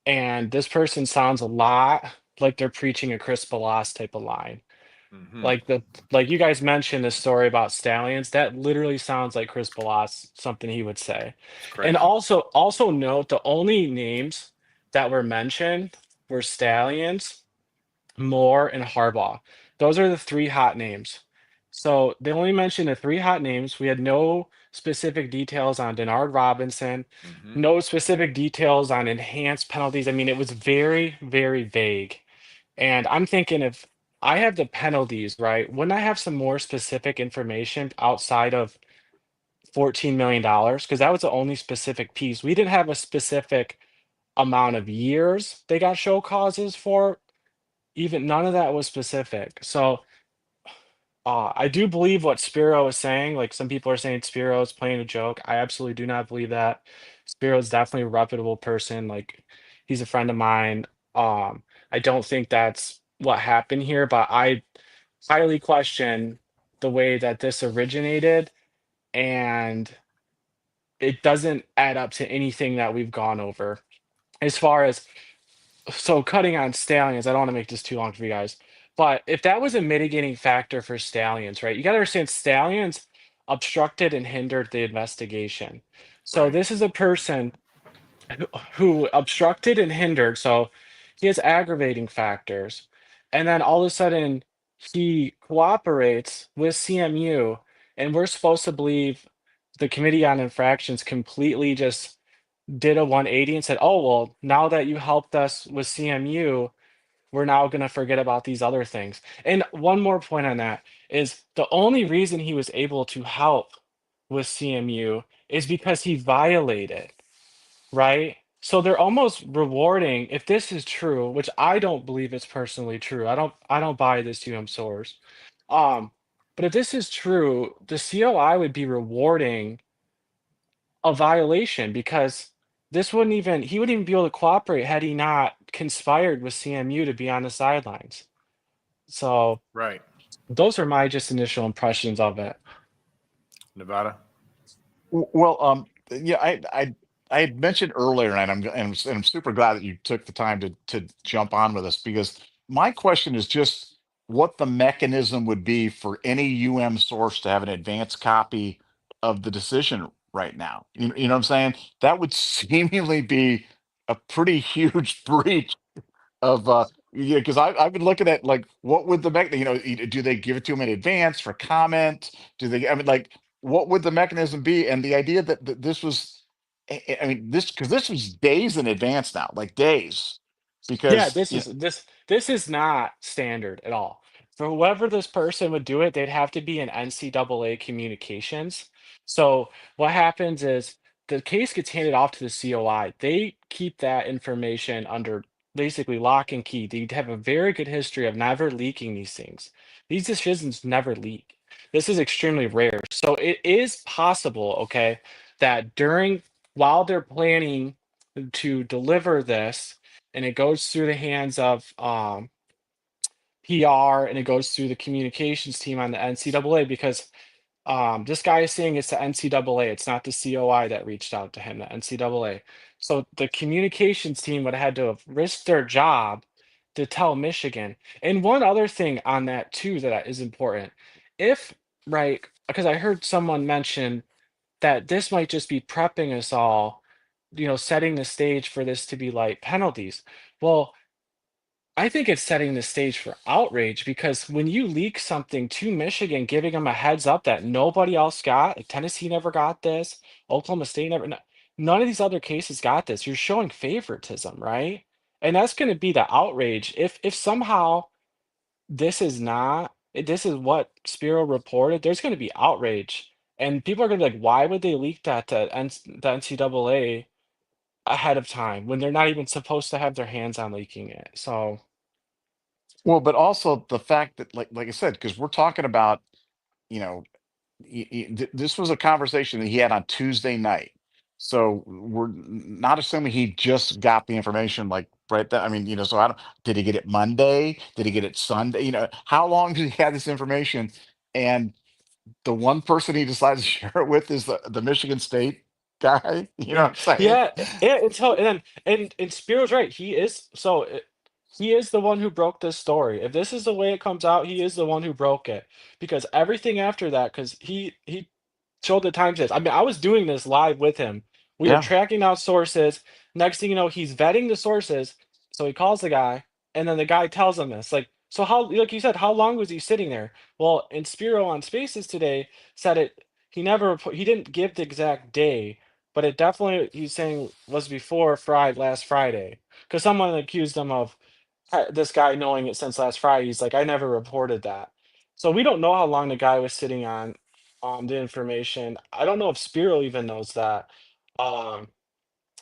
and this person sounds a lot like they're preaching a Chris Balas type of line. Mm-hmm. Like you guys mentioned this story about stallions, that literally sounds like Chris Balas, something he would say. It's And crazy. also note the only names that were mentioned were Stallions, Moore, and Harbaugh. Those are the three hot names. So they only mentioned the three hot names. We had no specific details on Denard Robinson, Mm-hmm. no specific details on enhanced penalties. I mean, it was very, very vague. And I'm thinking, if I have the penalties, right, wouldn't I have some more specific information outside of $14 million? Because that was the only specific piece. We didn't have a specific amount of years they got show causes for. Even none of that was specific. So I do believe what Spiro is saying. Like some people are saying Spiro is playing a joke. I absolutely do not believe that. Spiro is definitely a reputable person. Like he's a friend of mine. I don't think that's what happened here, but I highly question the way that this originated, and it doesn't add up to anything that we've gone over. As far as cutting on Stallions, I don't want to make this too long for you guys, but if that was a mitigating factor for Stallions, right? You got to understand Stallions obstructed and hindered the investigation. So Right. this is a person who obstructed and hindered. So he has aggravating factors. And then all of a sudden he cooperates with CMU. And we're supposed to believe the Committee on Infractions completely just did a 180 and said, oh, well, now that you helped us with CMU, we're now going to forget about these other things. And one more point on that is the only reason he was able to help with CMU is because he violated, right? So they're almost rewarding, if this is true, which I don't believe it's personally true. I don't buy this source. Um, but if this is true, the COI would be rewarding a violation because he wouldn't even be able to cooperate had he not conspired with CMU to be on the sidelines. So Right. those are my just initial impressions of it. Nevada. Well, yeah, I had mentioned earlier, and I'm super glad that you took the time to jump on with us, because my question is just what the mechanism would be for any source to have an advanced copy of the decision right now. You know what I'm saying? That would seemingly be a pretty huge breach of yeah, because I've been looking at, like, what would the do they give it to them in advance for comment? Do they, I mean, like, what would the mechanism be? And the idea that this was, I mean, this, because this was days in advance now, like days, Yeah, because this is not standard at all. For whoever this person would do it, they'd have to be in NCAA communications. So what happens is the case gets handed off to the COI. They keep that information under basically lock and key. They have a very good history of never leaking these things. These decisions never leak. This is extremely rare. So it is possible, okay, that while they're planning to deliver this, and it goes through the hands of PR, and it goes through the communications team on the NCAA, because this guy is saying it's the NCAA, it's not the COI that reached out to him, the NCAA. So the communications team would have had to have risked their job to tell Michigan. And one other thing on that too that is important, if right, because I heard someone mention that this might just be prepping us all, setting the stage for this to be like penalties. Well, I think it's setting the stage for outrage, because when you leak something to Michigan, giving them a heads up that nobody else got, like Tennessee never got this, Oklahoma State never, none of these other cases got this. You're showing favoritism, right? And that's going to be the outrage. If somehow this is what Spiro reported, there's going to be outrage, and people are going to be like, why would they leak that to the NCAA ahead of time when they're not even supposed to have their hands on leaking it? So. well, but also the fact that, like I said, because we're talking about, you know this was a conversation that he had on Tuesday night. So we're not assuming he just got the information like right then. I mean, so I don't, did he get it Monday? Did he get it Sunday? How long did he have this information? And the one person he decides to share it with is the Michigan State guy. You know Yeah, what I'm saying? yeah, and so and Spiro's right. He is the one who broke this story. If this is the way it comes out, he is the one who broke it, because everything after that, because he showed the timestamps. I mean, I was doing this live with him. We were Yeah. tracking down sources. Next thing you know, he's vetting the sources. So he calls the guy, and then the guy tells him this. Like, so how, like you said, how long was he sitting there? Well, and Spiro on Spaces today said it. He didn't give the exact day, but it definitely, he's saying, was before Friday, last Friday, because someone accused him of this guy knowing it since last Friday. He's like, I never reported that. So we don't know how long the guy was sitting on the information. I don't know if Spiro even knows that. Um,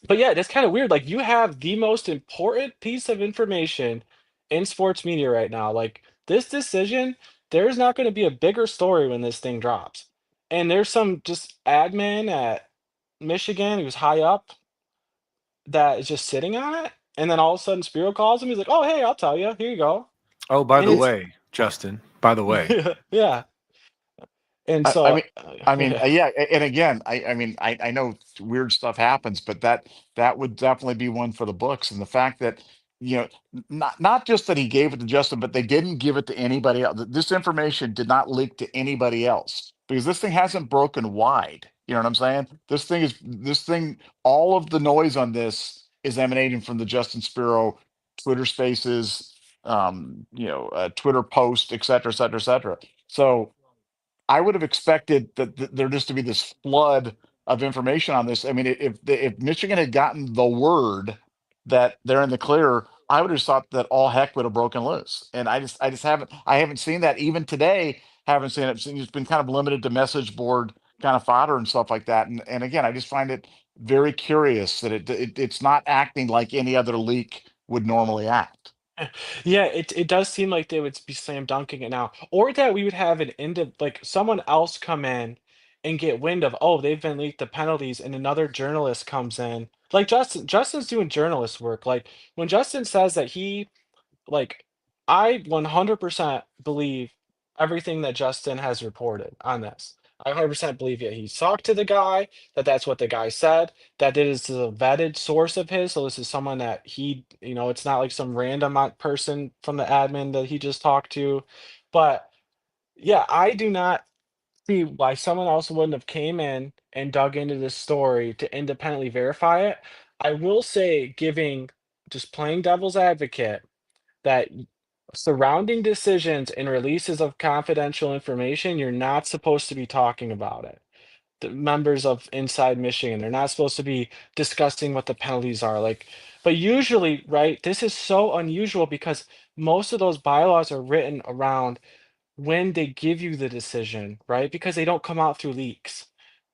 but yeah, that's kind of weird. Like, you have the most important piece of information in sports media right now. Like, this decision, there's not going to be a bigger story when this thing drops. And there's some just admin at Michigan who's high up that is just sitting on it. And then all of a sudden Spiro calls him. He's like, "Oh, hey, I'll tell you. Here you go." Oh, by And the it's way, Justin, by the way, yeah. And I, I so mean, I mean, yeah. yeah, and again, I mean, I know weird stuff happens, but that would definitely be one for the books. And the fact that, not just that he gave it to Justin, but they didn't give it to anybody else. This information did not leak to anybody else, because this thing hasn't broken wide. You know what I'm saying? This thing, all of the noise on this is emanating from the Justin Spiro Twitter Spaces, Twitter post, et cetera, et cetera, et cetera. So I would have expected that there just to be this flood of information on this. I mean, if Michigan had gotten the word that they're in the clear, I would have thought that all heck would have broken loose. And I just haven't seen that even today. Haven't seen it. It's been kind of limited to message board kind of fodder and stuff like that. And again, I just find it very curious that it's not acting like any other leak would normally act. Yeah, it does seem like they would be slam dunking it now, or that we would have an end of, like, someone else come in and get wind of, oh, they've been leaked the penalties, and another journalist comes in. Like Justin's doing journalist work. Like, when Justin says that he, like, I 100% believe everything that Justin has reported on this. I 100% believe it. He talked to the guy, that's what the guy said, that it is a vetted source of his. So this is someone that he, it's not like some random person from the admin that he just talked to. But yeah, I do not see why someone else wouldn't have came in and dug into this story to independently verify it. I will say, just playing devil's advocate, that surrounding decisions and releases of confidential information, you're not supposed to be talking about it. The members of Inside Michigan, they're not supposed to be discussing what the penalties are like. But usually, right, this is so unusual because most of those bylaws are written around when they give you the decision, right? Because they don't come out through leaks.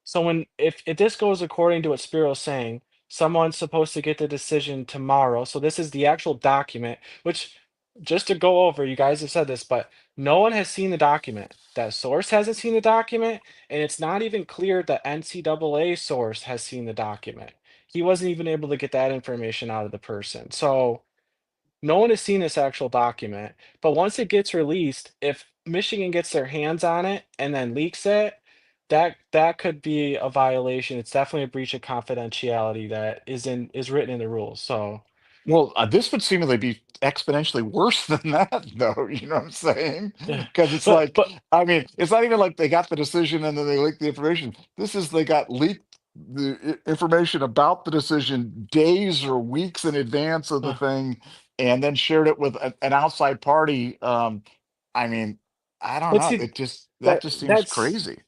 So if this goes according to what Spiro's saying, someone's supposed to get the decision tomorrow. So this is the actual document, which, just to go over, you guys have said this, but no one has seen the document. That source hasn't seen the document, and it's not even clear the NCAA source has seen the document. He wasn't even able to get that information out of the person. So no one has seen this actual document, but once it gets released, if Michigan gets their hands on it and then leaks it, that could be a violation. It's definitely a breach of confidentiality that is written in the rules. So Well, this would seemingly be exponentially worse than that, though. You know what I'm saying? yeah, Because it's but like, I mean, it's not even like they got the decision and then they leaked the information. This is they got leaked the information about the decision days or weeks in advance of the uh, thing, and then shared it with an outside party. I mean, I don't but know. see, It just that that just seems that's crazy.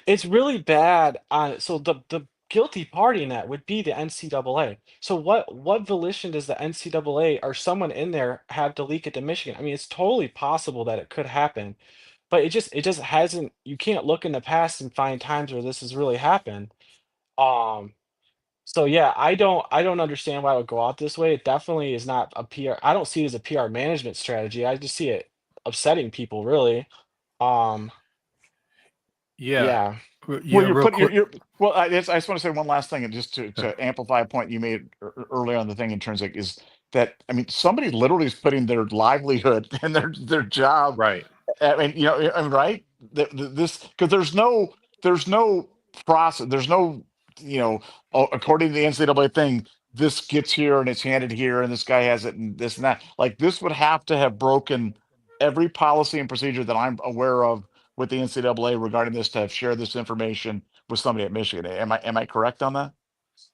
it's really bad. So the guilty party in that would be the NCAA. So what volition does the NCAA or someone in there have to leak it to Michigan? I mean, it's totally possible that it could happen, but it just hasn't. You can't look in the past and find times where this has really happened. Um, so yeah, I don't understand why it would go out this way. It definitely is not a PR. I don't see it as a PR management strategy. I just see it upsetting people, really. Um, Yeah. yeah. Well, Yeah, you're real putting quick. well. I just want to say one last thing, and just to amplify a point you made earlier on the thing, Intrinsic, is that I mean somebody literally is putting their livelihood and their job. Right. I mean, I mean, right? This because there's no process. There's no according to the NCAA thing, this gets here and it's handed here, and this guy has it, and this and that. Like this would have to have broken every policy and procedure that I'm aware of with the NCAA regarding this to have shared this information with somebody at Michigan. Am I correct on that?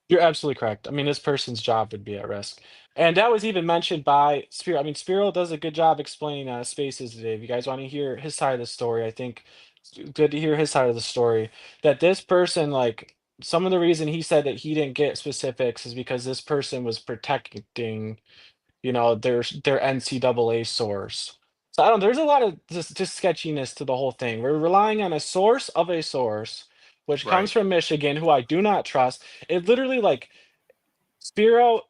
You're absolutely correct. I mean, this person's job would be at risk. And that was even mentioned by Spiro. I mean, Spiro does a good job explaining spaces today. If you guys want to hear his side of the story, I think it's good to hear his side of the story. That this person, like, some of the reason he said that he didn't get specifics is because this person was protecting, their NCAA source. So I don't. There's a lot of just sketchiness to the whole thing. We're relying on a source of a source, which comes Right. from Michigan, who I do not trust. It literally, like, Spiro,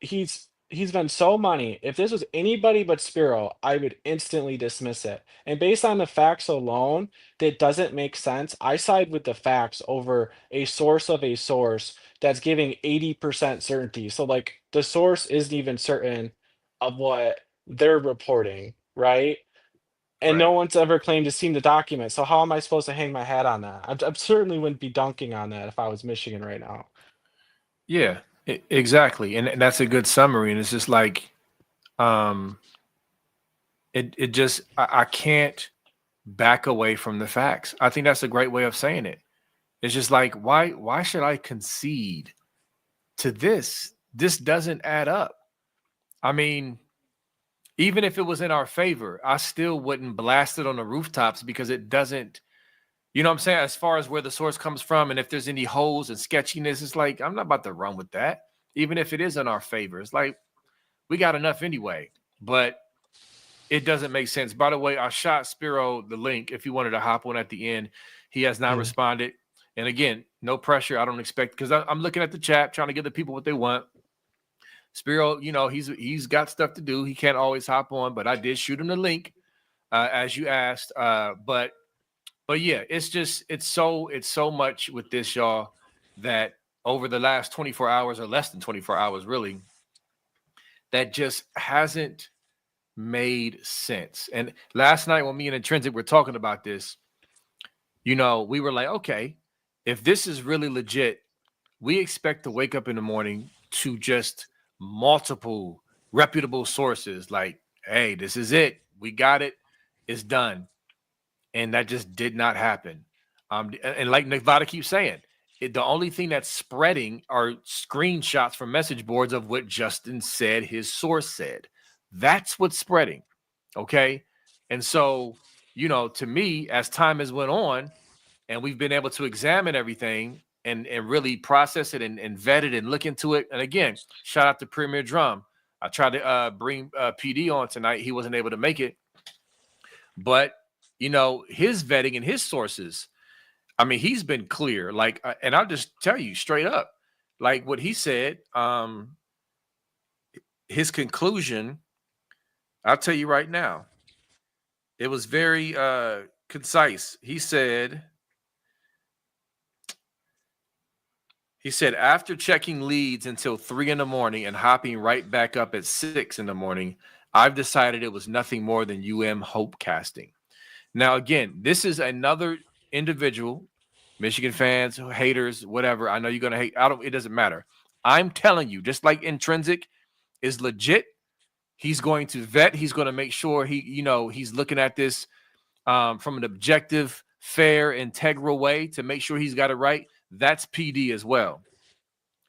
he's been so money. If this was anybody but Spiro, I would instantly dismiss it. And based on the facts alone, that doesn't make sense. I side with the facts over a source of a source that's giving 80% certainty. So like the source isn't even certain of what they're reporting, right? And no Right. one's ever claimed to seen the document. So how am I supposed to hang my hat on that? I certainly wouldn't be dunking on that if I was Michigan right now. Yeah, exactly. And that's a good summary. And it's just like, um, it just, I can't back away from the facts. I think that's a great way of saying it. It's just like, why should I concede to this? This doesn't add up. I mean, even if it was in our favor, I still wouldn't blast it on the rooftops because it doesn't, you know what I'm saying? As far as where the source comes from and if there's any holes and sketchiness, it's like, I'm not about to run with that. Even if it is in our favor, it's like, we got enough anyway. But it doesn't make sense. By the way, I shot Spiro the link if he wanted to hop on at the end. He has not Mhm. responded. And again, no pressure. I don't expect because I'm looking at the chat, trying to give the people what they want. Spiro, he's got stuff to do. He can't always hop on, but I did shoot him the link as you asked. But yeah, it's so much with this, y'all, that over the last 24 hours or less than 24 hours, really, that just hasn't made sense. And last night when me and Intrinsic were talking about this, we were like, okay, if this is really legit, we expect to wake up in the morning to just multiple reputable sources like, hey, this is it. We got it. It's done. And that just did not happen. And like Nevada keeps saying, the only thing that's spreading are screenshots from message boards of what Justin said his source said. That's what's spreading. Okay. And so, to me, as time has went on and we've been able to examine everything and really process it and vet it and look into it. And again, shout out to Premier Drum. I tried to bring PD on tonight. He wasn't able to make it. But, his vetting and his sources, I mean, he's been clear. Like, and I'll just tell you straight up, like what he said, his conclusion, I'll tell you right now, it was very concise. He said, after checking leads until 3 a.m. and hopping right back up at 6 a.m, I've decided it was nothing more than hope casting. Now, again, this is another individual, Michigan fans, haters, whatever. I know you're going to hate. It doesn't matter. I'm telling you, just like Intrinsic is legit, he's going to vet. He's going to make sure he's looking at this from an objective, fair, integral way to make sure he's got it right. That's PD as well.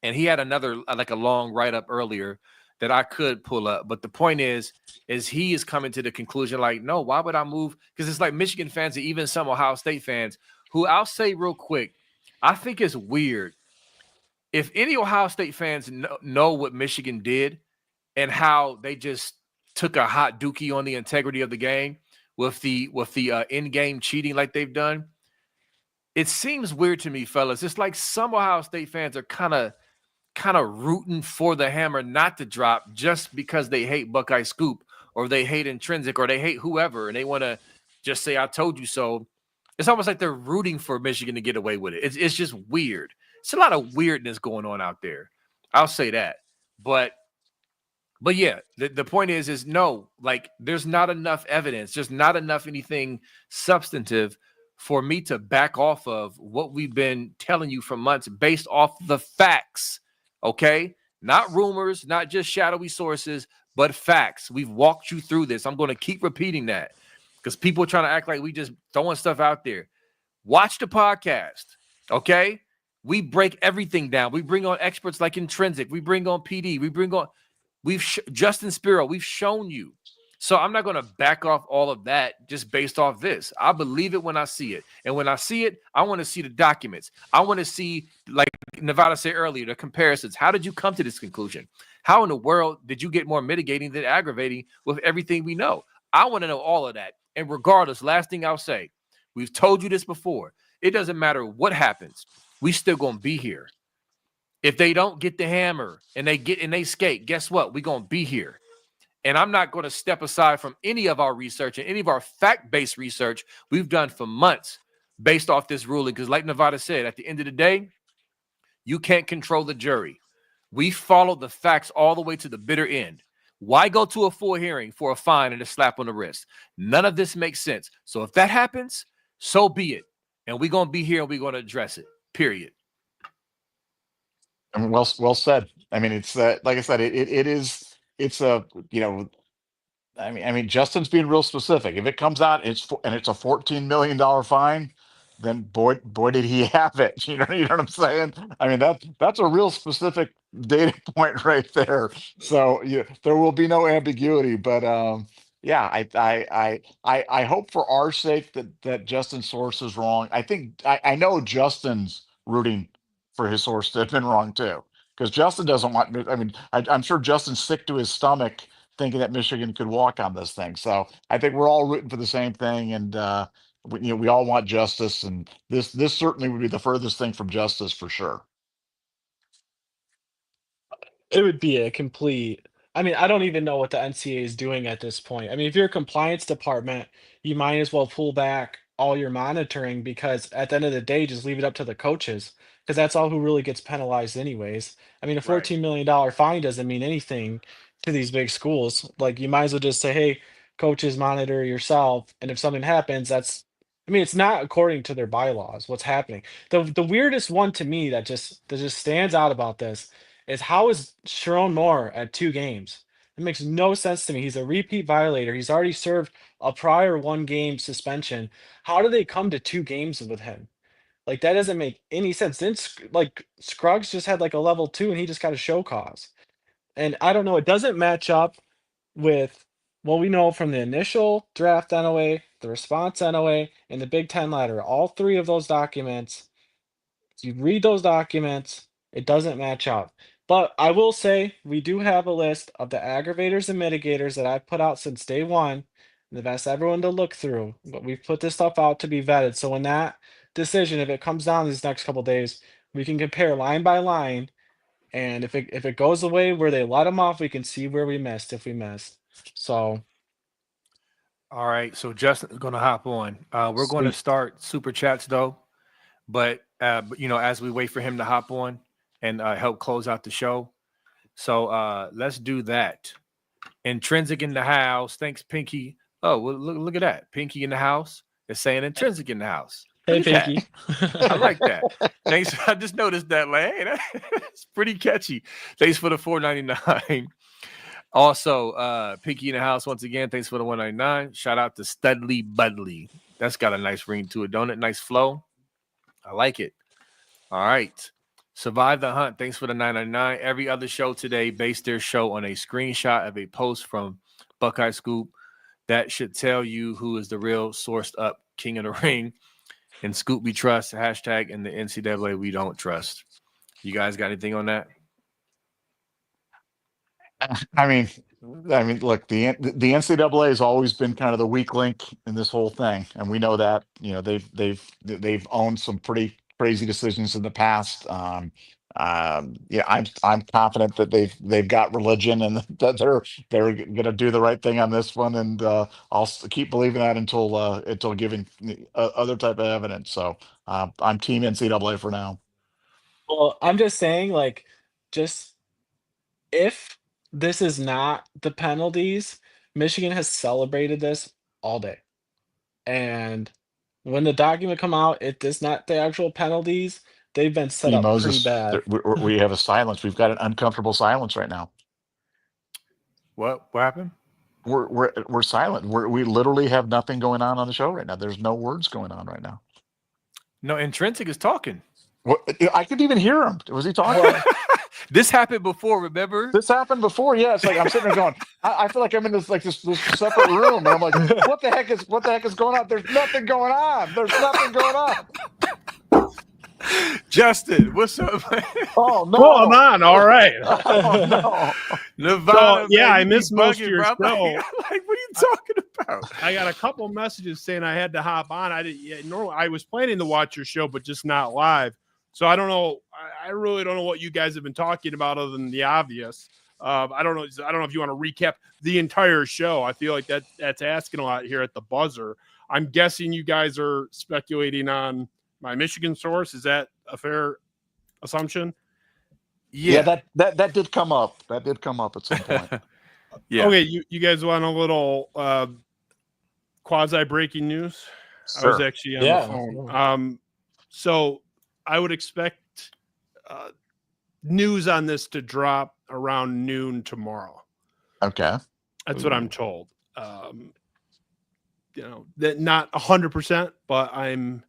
And he had another, like a long write-up earlier that I could pull up. But the point is he is coming to the conclusion, like, no, why would I move? Because it's like Michigan fans and even some Ohio State fans who, I'll say real quick, I think it's weird. If any Ohio State fans know what Michigan did and how they just took a hot dookie on the integrity of the game with the in-game cheating like they've done, it seems weird to me, fellas. It's like some Ohio State fans are kind of rooting for the hammer not to drop just because they hate Buckeye Scoop or they hate Intrinsic or they hate whoever and they want to just say, I told you so. It's almost like they're rooting for Michigan to get away with it. It's just weird. It's a lot of weirdness going on out there. I'll say that. But yeah, the point is no, like there's not enough evidence, just not enough anything substantive for me to back off of what we've been telling you for months based off the facts. Okay, not rumors, not just shadowy sources, but facts. We've walked you through this. I'm going to keep repeating that because people are trying to act like we just throwing stuff out there. Watch the podcast. Okay, we break everything down. We bring on experts like Intrinsic. We bring on PD. We bring on Justin Spiro. We've shown you. So I'm not going to back off all of that just based off this. I believe it when I see it. And when I see it, I want to see the documents. I want to see, like Nevada said earlier, the comparisons. How did you come to this conclusion? How in the world did you get more mitigating than aggravating with everything we know? I want to know all of that. And regardless, last thing I'll say, we've told you this before. It doesn't matter what happens. We still going to be here. If they don't get the hammer and they skate, guess what? We're going to be here. And I'm not going to step aside from any of our research and any of our fact-based research we've done for months based off this ruling. Because like Nevada said, at the end of the day, you can't control the jury. We followed the facts all the way to the bitter end. Why go to a full hearing for a fine and a slap on the wrist? None of this makes sense. So if that happens, so be it. And we're going to be here and we're going to address it, period. I mean, well said. I mean, it's like I said, it's a, I mean, Justin's being real specific. If it comes out, it's a $14 million fine, then boy, did he have it. You know what I'm saying? I mean, that's a real specific data point right there. So there will be no ambiguity. But yeah, I hope for our sake that Justin's source is wrong. I know Justin's rooting for his source to have been wrong too, because Justin doesn't want. I mean, I'm sure Justin's sick to his stomach thinking that Michigan could walk on this thing. So I think we're all rooting for the same thing, and we all want justice, and this certainly would be the furthest thing from justice for sure. It would be a complete. I mean, I don't even know what the NCAA is doing at this point. I mean, if you're a compliance department, you might as well pull back all your monitoring because at the end of the day, just leave it up to the coaches because that's all who really gets penalized anyways. I mean, a Right. $14 million fine doesn't mean anything to these big schools. Like, you might as well just say, hey, coaches, monitor yourself. And if something happens, I mean, it's not according to their bylaws what's happening. The weirdest one to me that just stands out about this is, how is Sharon Moore at 2 games? It makes no sense to me. He's a repeat violator. He's already served a prior 1 game suspension. How do they come to 2 games with him? Like, that doesn't make any sense. Then like Scruggs just had like a level 2 and he just got a show cause. And I don't know, it doesn't match up with what we know from the initial draft NOA, the response NOA, and the Big Ten letter. All 3 of those documents, you read those documents, it doesn't match up. But I will say, we do have a list of the aggravators and mitigators that I've put out since day one. And I've asked everyone to look through, but we've put this stuff out to be vetted. So when that decision, if it comes down these next couple days, we can compare line by line, and if it goes the way where they let him off, we can see where we missed if we missed. So All right, so Justin's going to hop on. We're going to sweet. start super chats though, but as we wait for him to hop on and help close out the show. So let's do that. Intrinsic in the house. Thanks, Pinky. Oh, well, look at that. Pinky in the house is saying Intrinsic in the house. Hey, Look at Pinky. that. I like that. Thanks. I just noticed that. Like, hey, that's pretty catchy. Thanks for the $4.99. Also, Pinky in the house once again. Thanks for the $1.99. Shout out to Studley Budley. That's got a nice ring to it, don't it? Nice flow. I like it. All right. Survive the Hunt. Thanks for the $9.99. Every other show today based their show on a screenshot of a post from Buckeye Scoop. That should tell you who is the real sourced up king of the ring. And Scoop we trust, hashtag, and the NCAA we don't trust. You guys got anything on that? I mean, look, the NCAA has always been kind of the weak link in this whole thing, and we know that. They've owned some pretty crazy decisions in the past. Yeah, I'm confident that they've got religion and that they're going to do the right thing on this one, and I'll keep believing that until given other type of evidence. So I'm team NCAA for now. Well, I'm just saying, like, just if this is not the penalties, Michigan has celebrated this all day. And when the document come out, it is not the actual penalties. They've been set See, up pretty Moses, bad. we have a silence. We've got an uncomfortable silence right now. What happened? We're silent. We literally have nothing going on the show right now. There's no words going on right now. No, Intrinsic is talking. What, I could even hear him. Was he talking? Well, This happened before, remember? This happened before. Yeah, it's like I'm sitting there going, I feel like I'm in this separate room, and I'm like, what the heck is going on? There's nothing going on. There's nothing going on. Justin, what's up? Oh no! Oh, I'm on. All right. Oh no! Nevada, So, yeah, man, I you missed be most bugging, of your bro. show. Like, what are you talking about? I got a couple messages saying I had to hop on. Normally I was planning to watch your show, but just not live. So I don't know. I really don't know what you guys have been talking about other than the obvious. I don't know. I don't know if you want to recap the entire show. I feel like that's asking a lot here at the buzzer. I'm guessing you guys are speculating on my Michigan source. Is that a fair assumption? Yeah, that did come up. That did come up at some point. Yeah. Okay, you guys want a little quasi breaking news? Sure. I was actually on the phone. So I would expect news on this to drop around noon tomorrow. Okay. That's what I'm told. That not 100%, but I'm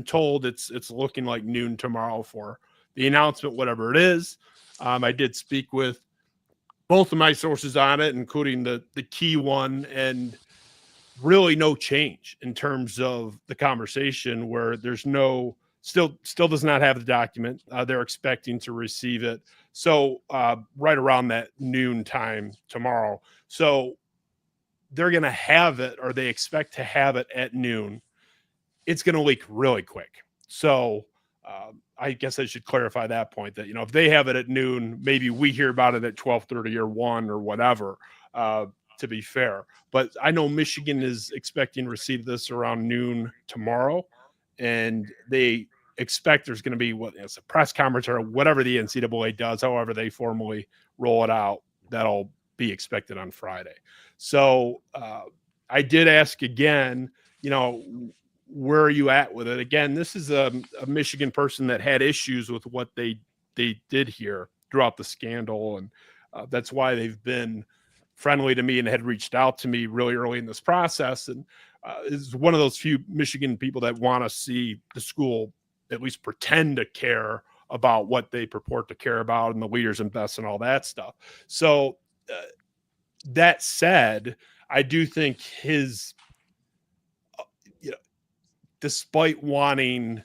told it's looking like noon tomorrow for the announcement, whatever it is. I did speak with both of my sources on it, including the key one, and really no change in terms of the conversation, where there's still does not have the document. They're expecting to receive it. So right around that noon time tomorrow. So they're going to have it, or they expect to have it at noon. It's going to leak really quick. So I guess I should clarify that point, that, if they have it at noon, maybe we hear about it at 12:30 or 1 or whatever, to be fair. But I know Michigan is expecting to receive this around noon tomorrow, and they expect there's going to be it's a press conference or whatever the NCAA does, however they formally roll it out. That'll be expected on Friday. So I did ask again, where are you at with it? Again, this is a Michigan person that had issues with what they did here throughout the scandal. And that's why they've been friendly to me and had reached out to me really early in this process. And is one of those few Michigan people that want to see the school at least pretend to care about what they purport to care about and the leaders invest and all that stuff. So that said, I do think his, despite wanting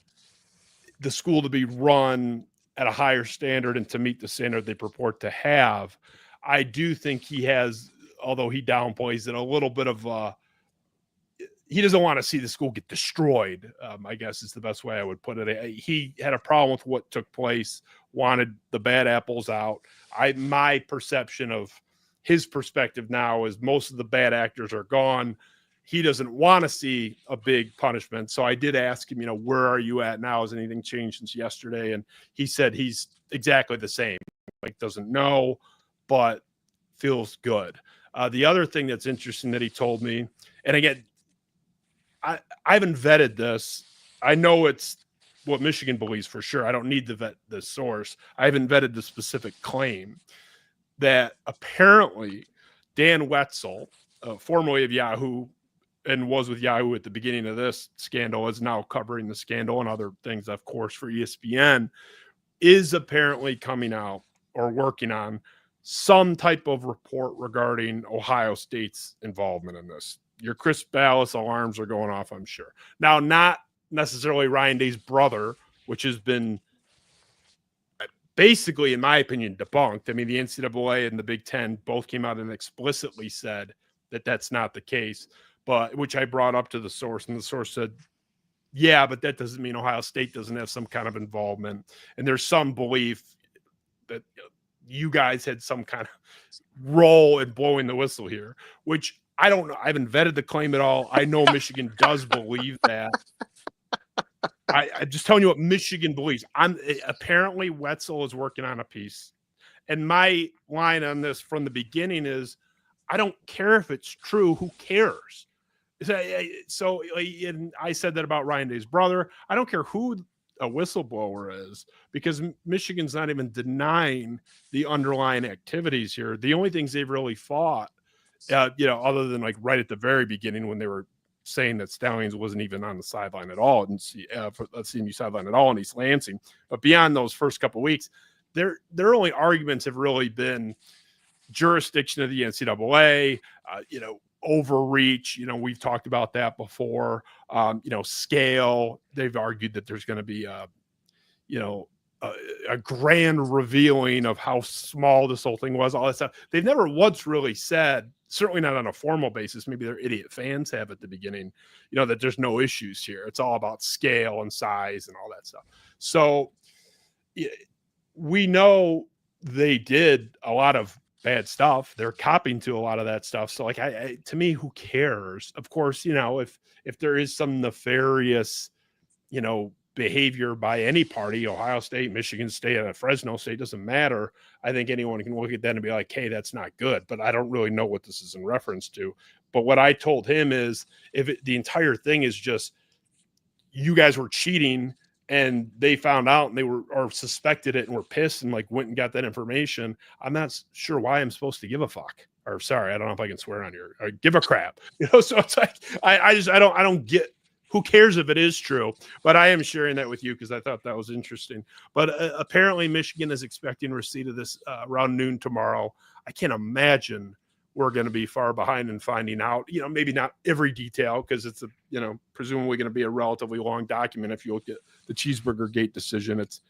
the school to be run at a higher standard and to meet the standard they purport to have, I do think he has, although he downplays it, a little bit of he doesn't want to see the school get destroyed, I guess is the best way I would put it. He had a problem with what took place, wanted the bad apples out. My perception of his perspective now is most of the bad actors are gone. He doesn't want to see a big punishment. So I did ask him, where are you at now? Has anything changed since yesterday? And he said he's exactly the same. Like, doesn't know, but feels good. The other thing that's interesting that he told me, and again, I haven't vetted this. I know it's what Michigan believes for sure. I don't need to vet the source. I haven't vetted the specific claim that apparently Dan Wetzel, formerly of Yahoo, and was with Yahoo at the beginning of this scandal, is now covering the scandal and other things, of course, for ESPN, is apparently coming out or working on some type of report regarding Ohio State's involvement in this. Your Chris Ballas alarms are going off, I'm sure. Now, not necessarily Ryan Day's brother, which has been basically, in my opinion, debunked. I mean, the NCAA and the Big Ten both came out and explicitly said that that's not the case, but which I brought up to the source, and the source said, yeah, but that doesn't mean Ohio State doesn't have some kind of involvement. And there's some belief that you guys had some kind of role in blowing the whistle here, which I don't know. I haven't vetted the claim at all. I know Michigan does believe that. I'm just telling you what Michigan believes. Apparently Wetzel is working on a piece. And my line on this from the beginning is, I don't care if it's true. Who cares? So and I said that about Ryan Day's brother. I don't care who a whistleblower is, because Michigan's not even denying the underlying activities here. The only things they've really fought, other than like right at the very beginning when they were saying that Stalions wasn't even on the sideline at all, and for the CMU sideline at all in East Lansing. But beyond those first couple of weeks, their only arguments have really been jurisdiction of the NCAA, overreach. We've talked about that before. Scale. They've argued that there's going to be a grand revealing of how small this whole thing was, all that stuff. They've never once really said, certainly not on a formal basis, maybe their idiot fans have at the beginning, that there's no issues here. It's all about scale and size and all that stuff. So we know they did a lot of bad stuff. They're copying to a lot of that stuff. So to me, who cares? Of course, if there is some nefarious, behavior by any party, Ohio State, Michigan State, Fresno State, doesn't matter. I think anyone can look at that and be like, hey, that's not good. But I don't really know what this is in reference to. But what I told him is, the entire thing is just, you guys were cheating and they found out and they were, or suspected it and were pissed and went and got that information, I'm not sure why I'm supposed to give a fuck. Or sorry, I don't know if I can swear on here. Or give a crap. So it's like, I don't get. Who cares if it is true? But I am sharing that with you because I thought that was interesting. But apparently Michigan is expecting receipt of this around noon tomorrow. I can't imagine we're going to be far behind in finding out, maybe not every detail, because it's presumably going to be a relatively long document. If you look at the Cheeseburger Gate decision, it's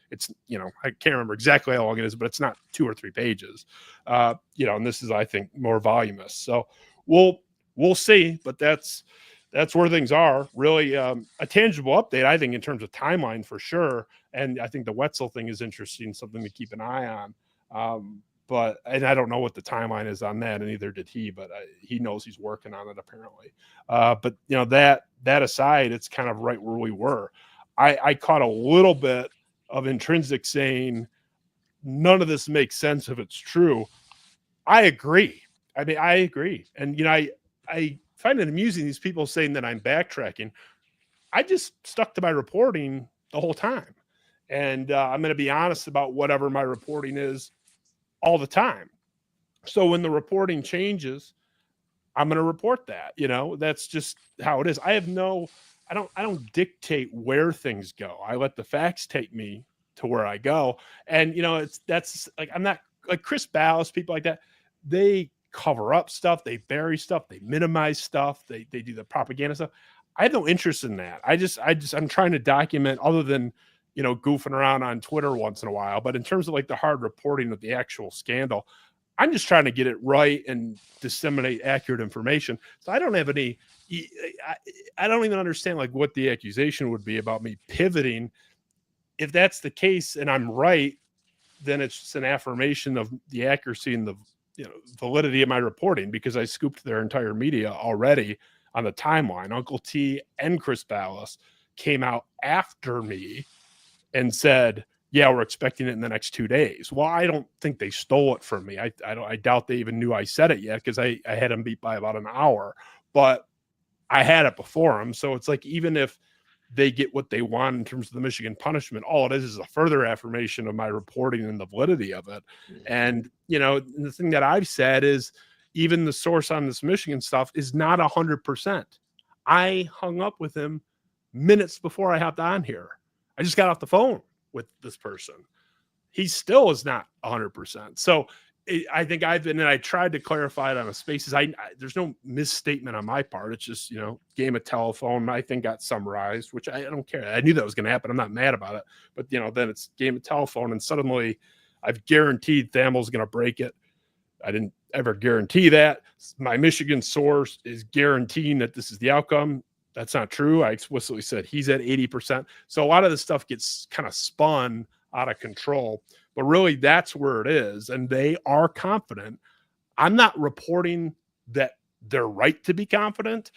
I can't remember exactly how long it is, but it's not 2 or 3 pages. And this is, I think, more voluminous. So we'll see, but that's where things are. Really a tangible update, I think, in terms of timeline for sure. And I think the Wetzel thing is interesting, something to keep an eye on. And I don't know what the timeline is on that, and neither did he, but he knows he's working on it apparently. But that aside, it's kind of right where we were. I caught a little bit of Intrinsic saying none of this makes sense if it's true. I agree. I mean, I agree. And, I find it amusing, these people saying that I'm backtracking. I just stuck to my reporting the whole time. And I'm going to be honest about whatever my reporting is all the time. So when the reporting changes, I'm going to report that. That's just how it is. I don't dictate where things go. I let the facts take me to where I go. And, that's like, I'm not like Chris Ballas, people like that. They cover up stuff. They bury stuff. They minimize stuff. They do the propaganda stuff. I have no interest in that. I'm trying to document, other than, goofing around on Twitter once in a while. But in terms of like the hard reporting of the actual scandal, I'm just trying to get it right and disseminate accurate information. So I don't have any, I don't even understand like what the accusation would be about me pivoting. If that's the case and I'm right, then it's just an affirmation of the accuracy and the validity of my reporting, because I scooped their entire media already on the timeline. Uncle T and Chris Ballas came out after me and said, yeah, we're expecting it in the next 2 days. Well, I don't think they stole it from me. I doubt they even knew I said it yet, because I had them beat by about an hour, but I had it before them. So it's like, even if they get what they want in terms of the Michigan punishment, all it is a further affirmation of my reporting and the validity of it. And, the thing that I've said is, even the source on this Michigan stuff is not 100%. I hung up with him minutes before I hopped on here. I just got off the phone with this person. He still is not 100%. So I think I tried to clarify it on a Spaces. There's no misstatement on my part. It's just, game of telephone, I think, got summarized, which I don't care. I knew that was going to happen. I'm not mad about it. But, then it's game of telephone, and suddenly I've guaranteed Thamel's going to break it. I didn't ever guarantee that. My Michigan source is guaranteeing that this is the outcome. That's not true. I explicitly said he's at 80%. So a lot of this stuff gets kind of spun out of control, but really that's where it is. And they are confident. I'm not reporting that they're right to be confident.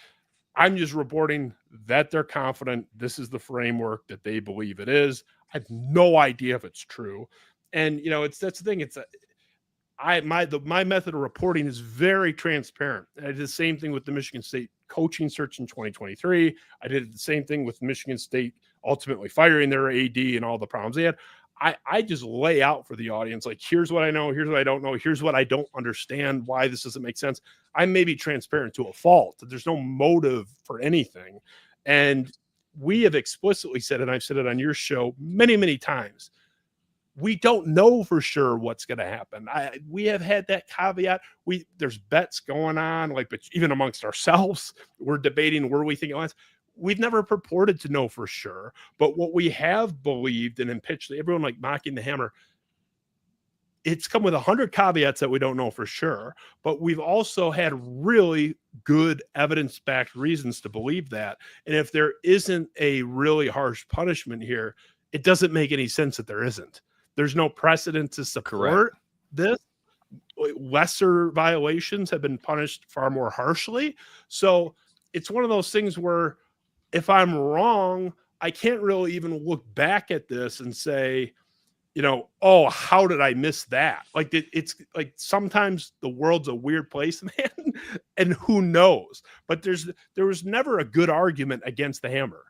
I'm just reporting that they're confident. This is the framework that they believe it is. I have no idea if it's true. And, that's the thing. My method of reporting is very transparent. I did the same thing with the Michigan State coaching search in 2023. I did the same thing with Michigan State ultimately firing their AD and all the problems they had. I just lay out for the audience, like, here's what I know, here's what I don't know, here's what I don't understand, why this doesn't make sense. I may be transparent to a fault. There's no motive for anything. And we have explicitly said, and I've said it on your show many, many times, we don't know for sure what's going to happen. We have had that caveat. There's bets going on, but even amongst ourselves, we're debating where we think it was. We've never purported to know for sure, but what we have believed and pitched, everyone like mocking the hammer, it's come with 100 caveats that we don't know for sure, but we've also had really good evidence-backed reasons to believe that. And if there isn't a really harsh punishment here, it doesn't make any sense that there isn't. There's no precedent to support this. Lesser violations have been punished far more harshly. So it's one of those things where if I'm wrong, I can't really even look back at this and say, oh, how did I miss that? Like, it's like sometimes the world's a weird place, man, and who knows? But there was never a good argument against the hammer.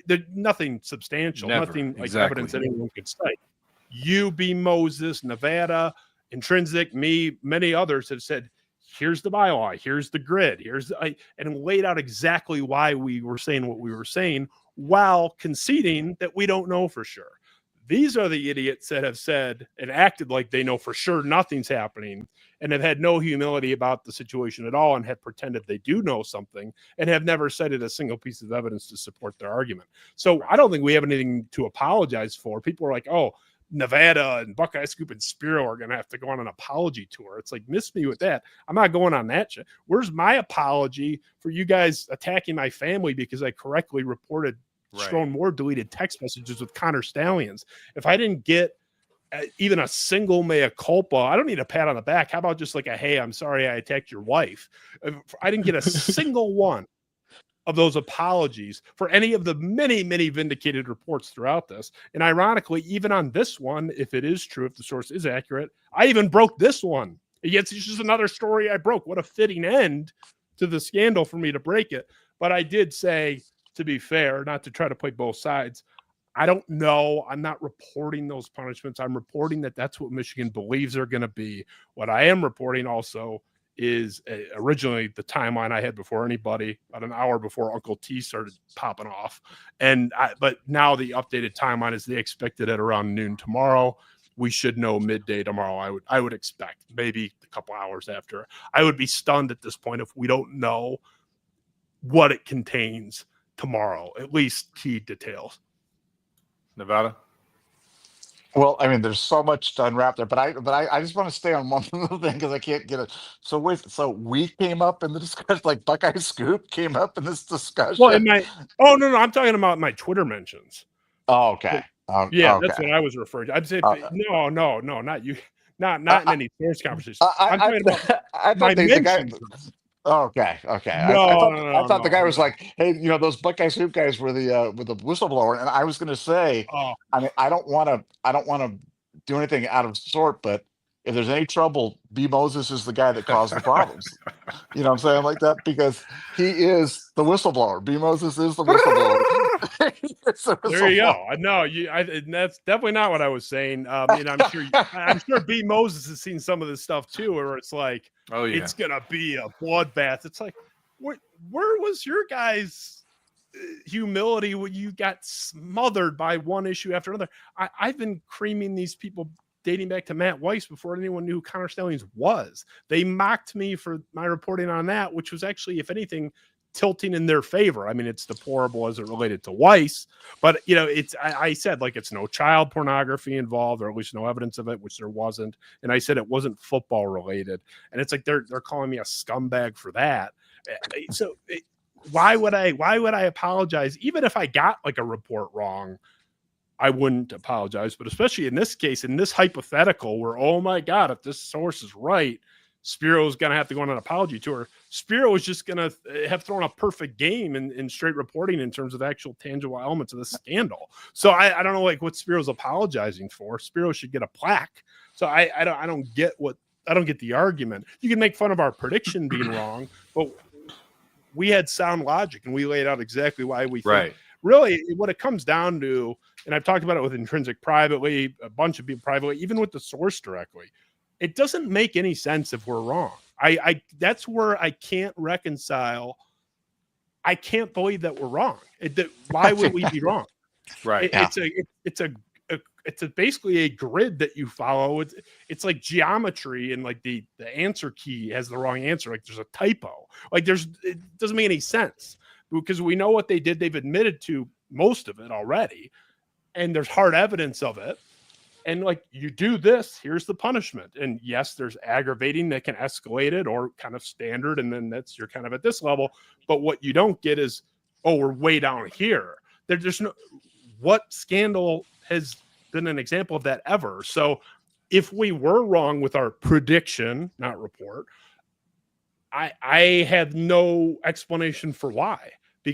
There's nothing substantial, nothing like evidence that anyone could cite. UB Moses, Nevada, Intrinsic, me, many others have said, here's the bylaw, here's the grid, and laid out exactly why we were saying what we were saying, while conceding that we don't know for sure. These are the idiots that have said and acted like they know for sure nothing's happening, and have had no humility about the situation at all, and have pretended they do know something, and have never cited a single piece of evidence to support their argument. So I don't think we have anything to apologize for. People are like, oh, Nevada and Buckeye Scoop and Spiro are going to have to go on an apology tour. It's like, miss me with that. I'm not going on that shit. Where's my apology for you guys attacking my family because I correctly reported Strone Moore deleted text messages with Connor Stallions? If I didn't get even a single mea culpa, I don't need a pat on the back. How about just like a, hey, I'm sorry I attacked your wife? If I didn't get a single one of those apologies for any of the many, many vindicated reports throughout this. And ironically, even on this one, if it is true, if the source is accurate, I even broke this one It's just another story I broke. What a fitting end to the scandal for me to break it. But I did say, to be fair, not to try to play both sides, I don't know. I'm not reporting those punishments. I'm reporting that that's what Michigan believes they're going to be. What I am reporting also is originally the timeline I had before anybody, about an hour before Uncle T started popping off. But now the updated timeline is they expected it around noon tomorrow. We should know midday tomorrow. I would expect, maybe a couple hours after. I would be stunned at this point if we don't know what it contains tomorrow, at least key details. Nevada. Well, I mean, there's so much to unwrap there, but I just want to stay on one little thing because I can't get it. So we came up in the discussion, like Buckeye Scoop came up in this discussion. Well, no, I'm talking about my Twitter mentions. Oh, okay. Yeah, okay. That's what I was referring to. I'd say no, not you, not in any source conversation. I'm talking about my mentions. Okay. I thought the guy was like, hey, those Buckeye Soup guys were with the whistleblower, and I was going to say, I mean, I don't want to do anything out of sort, but if there's any trouble, B. Moses is the guy that caused the problems. You know what I'm saying, like that, because he is the whistleblower. B. Moses is the whistleblower. There you go. No, that's definitely not what I was saying. And I'm sure B. Moses has seen some of this stuff too, where it's like, oh yeah, it's gonna be a bloodbath. It's like, where was your guys' humility when you got smothered by one issue after another? I've been creaming these people dating back to Matt Weiss before anyone knew who Connor Stallings was. They mocked me for my reporting on that, which was actually, if anything, tilting in their favor. I mean, it's deplorable as it related to Weiss, but I said, like, it's no child pornography involved, or at least no evidence of it, which there wasn't. And I said it wasn't football related. And it's like they're calling me a scumbag for that. So why would I apologize? Even if I got like a report wrong, I wouldn't apologize. But especially in this case, in this hypothetical where, oh my God, if this source is right, Spiro's going to have to go on an apology tour. Spiro is just going to have thrown a perfect game in straight reporting in terms of actual tangible elements of the scandal. So I don't know, like, what Spiro's apologizing for. Spiro should get a plaque. So I don't get the argument. You can make fun of our prediction being wrong, but we had sound logic and we laid out exactly why we think. Really, what it comes down to, and I've talked about it with Intrinsic privately, a bunch of people privately, even with the source directly, it doesn't make any sense if we're wrong. That's where I can't reconcile. I can't believe that we're wrong. Why would we be wrong? Right. It's basically a grid that you follow. It's like geometry, and like the answer key has the wrong answer. Like there's a typo. Like it doesn't make any sense, because we know what they did. They've admitted to most of it already, and there's hard evidence of it. And like, you do this, here's the punishment. And yes, there's aggravating that can escalate it, or kind of standard, and then you're kind of at this level. But what you don't get is, oh, we're way down here. There's no, what scandal has been an example of that ever? So if we were wrong with our prediction, not report, I have no explanation for why.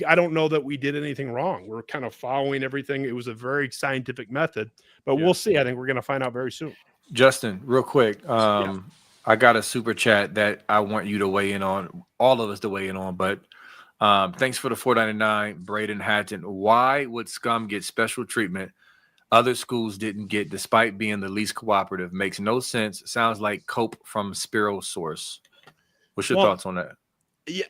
I don't know that we did anything wrong. We're kind of following everything. It was a very scientific method, but we'll see. I think we're going to find out very soon. Justin, real quick. I got a super chat that I want you to weigh in on, all of us to weigh in on, but thanks for the $4.99, Braden Hatton. Why would Scum get special treatment other schools didn't get, despite being the least cooperative? Makes no sense. Sounds like cope from Spiro source. What's your thoughts on that? Yeah,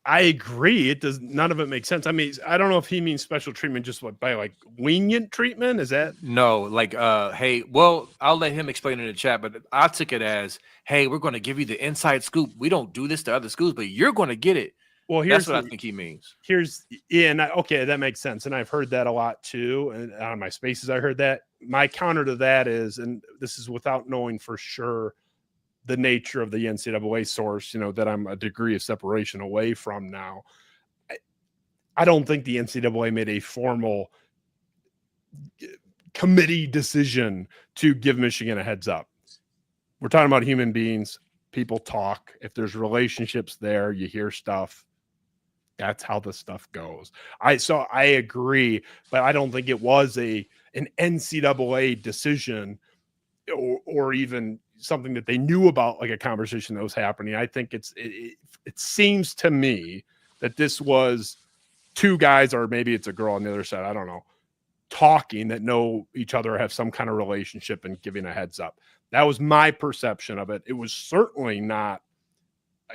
I agree. None of it makes sense. I mean, I don't know if he means special treatment just by like lenient treatment. Is that? No, like, hey, well, I'll let him explain in the chat, but I took it as, hey, we're going to give you the inside scoop. We don't do this to other schools, but you're going to get it. Well, that's what I think he means. Okay, that makes sense. And I've heard that a lot too. And on my spaces, I heard that. My counter to that is, and this is without knowing for sure the nature of the NCAA source, that I'm a degree of separation away from now. I don't think the NCAA made a formal committee decision to give Michigan a heads up. We're talking about human beings. People talk. If there's relationships there, you hear stuff. That's how the stuff goes. I agree, but I don't think it was an NCAA decision or even something that they knew about, like a conversation that was happening. I think it seems to me that this was two guys, or maybe it's a girl on the other side, I don't know, talking that know each other, have some kind of relationship, and giving a heads up. That was my perception of it. It was certainly not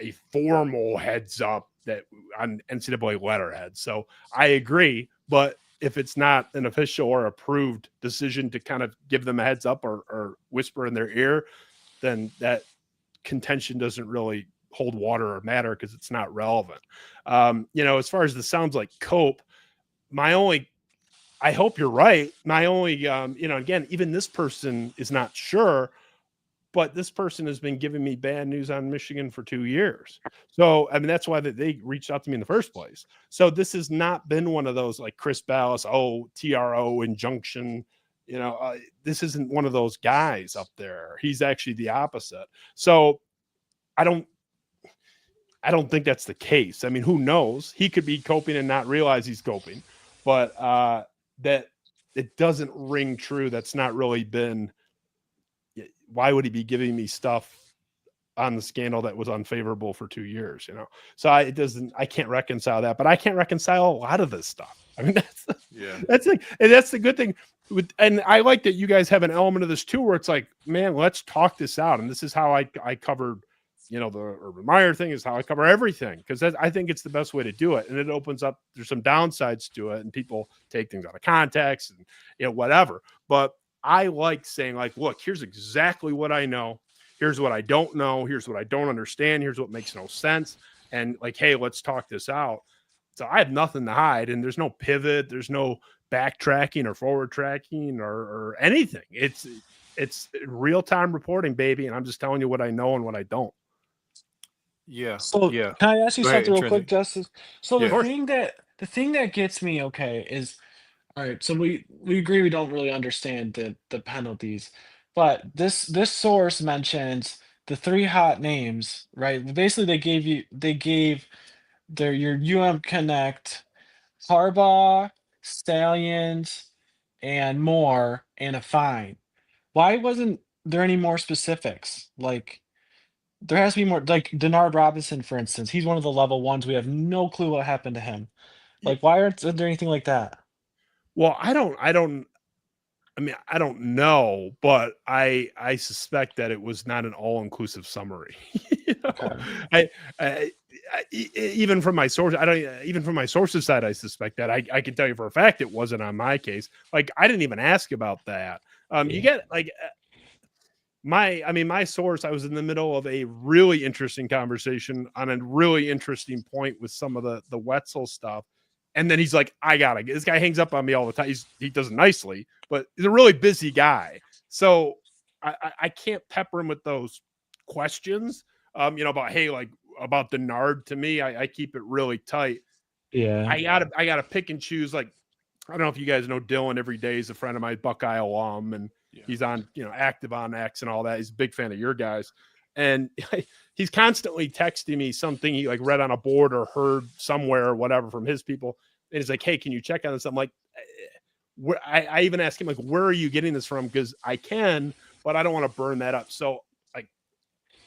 a formal heads up that on NCAA letterhead. So I agree, but if it's not an official or approved decision to kind of give them a heads up or whisper in their ear, then that contention doesn't really hold water or matter because it's not relevant. As far as the sounds like cope, I hope you're right. My only, again, even this person is not sure, but this person has been giving me bad news on Michigan for 2 years. So, I mean, that's why they reached out to me in the first place. So this has not been one of those like Chris Ballas, TRO injunction. This isn't one of those guys up there. He's actually the opposite. So I don't think that's the case. I mean, who knows? He could be coping and not realize he's coping, but that it doesn't ring true. That's not really been. Why would he be giving me stuff on the scandal that was unfavorable for 2 years? So I can't reconcile that, but I can't reconcile a lot of this stuff. I mean, that's the good thing. And I like that you guys have an element of this too, where it's like, man, let's talk this out. And this is how I covered, the Urban Meyer thing is how I cover everything. Because I think it's the best way to do it. And it opens up, there's some downsides to it and people take things out of context and, whatever. But I like saying, like, look, here's exactly what I know. Here's what I don't know. Here's what I don't understand. Here's what makes no sense. And like, hey, let's talk this out. So I have nothing to hide, and there's no pivot. There's no backtracking or forward tracking or anything. It's real-time reporting, baby. And I'm just telling you what I know and what I don't. Yeah. So Yeah. can I ask you Go ahead, something real quick, Intrinsic. Justice? So Yeah. the thing that gets me, okay, is all right. So we agree we don't really understand the penalties, but this source mentions the three hot names, right? Basically, they gave your Connect, Harbaugh, Stallions, and more, and a fine. Why wasn't there any more specifics? Like, there has to be more. Like Denard Robinson, for instance, he's one of the level ones. We have no clue what happened to him. Like, why aren't there anything like that? Well, I don't know, but I suspect that it was not an all-inclusive summary. Okay. Even from my source, even from my sources side, I suspect that. I can tell you for a fact it wasn't on my case. Like, I didn't even ask about that. You get like my source, I was in the middle of a really interesting conversation on a really interesting point with some of the Wetzel stuff. And then he's like, this guy hangs up on me all the time. He does it nicely, but he's a really busy guy. So I can't pepper him with those questions, about, hey, like about Denard. To me, I keep it really tight. Yeah. I gotta pick and choose. Like, I don't know if you guys know Dylan. Every day is a friend of mine, Buckeye alum, and he's on, active on X and all that. He's a big fan of your guys. And he's constantly texting me something he like read on a board or heard somewhere or whatever from his people. And he's like, hey, can you check on this? I'm like, I even asked him, like, where are you getting this from? Because I can, but I don't want to burn that up. So, like,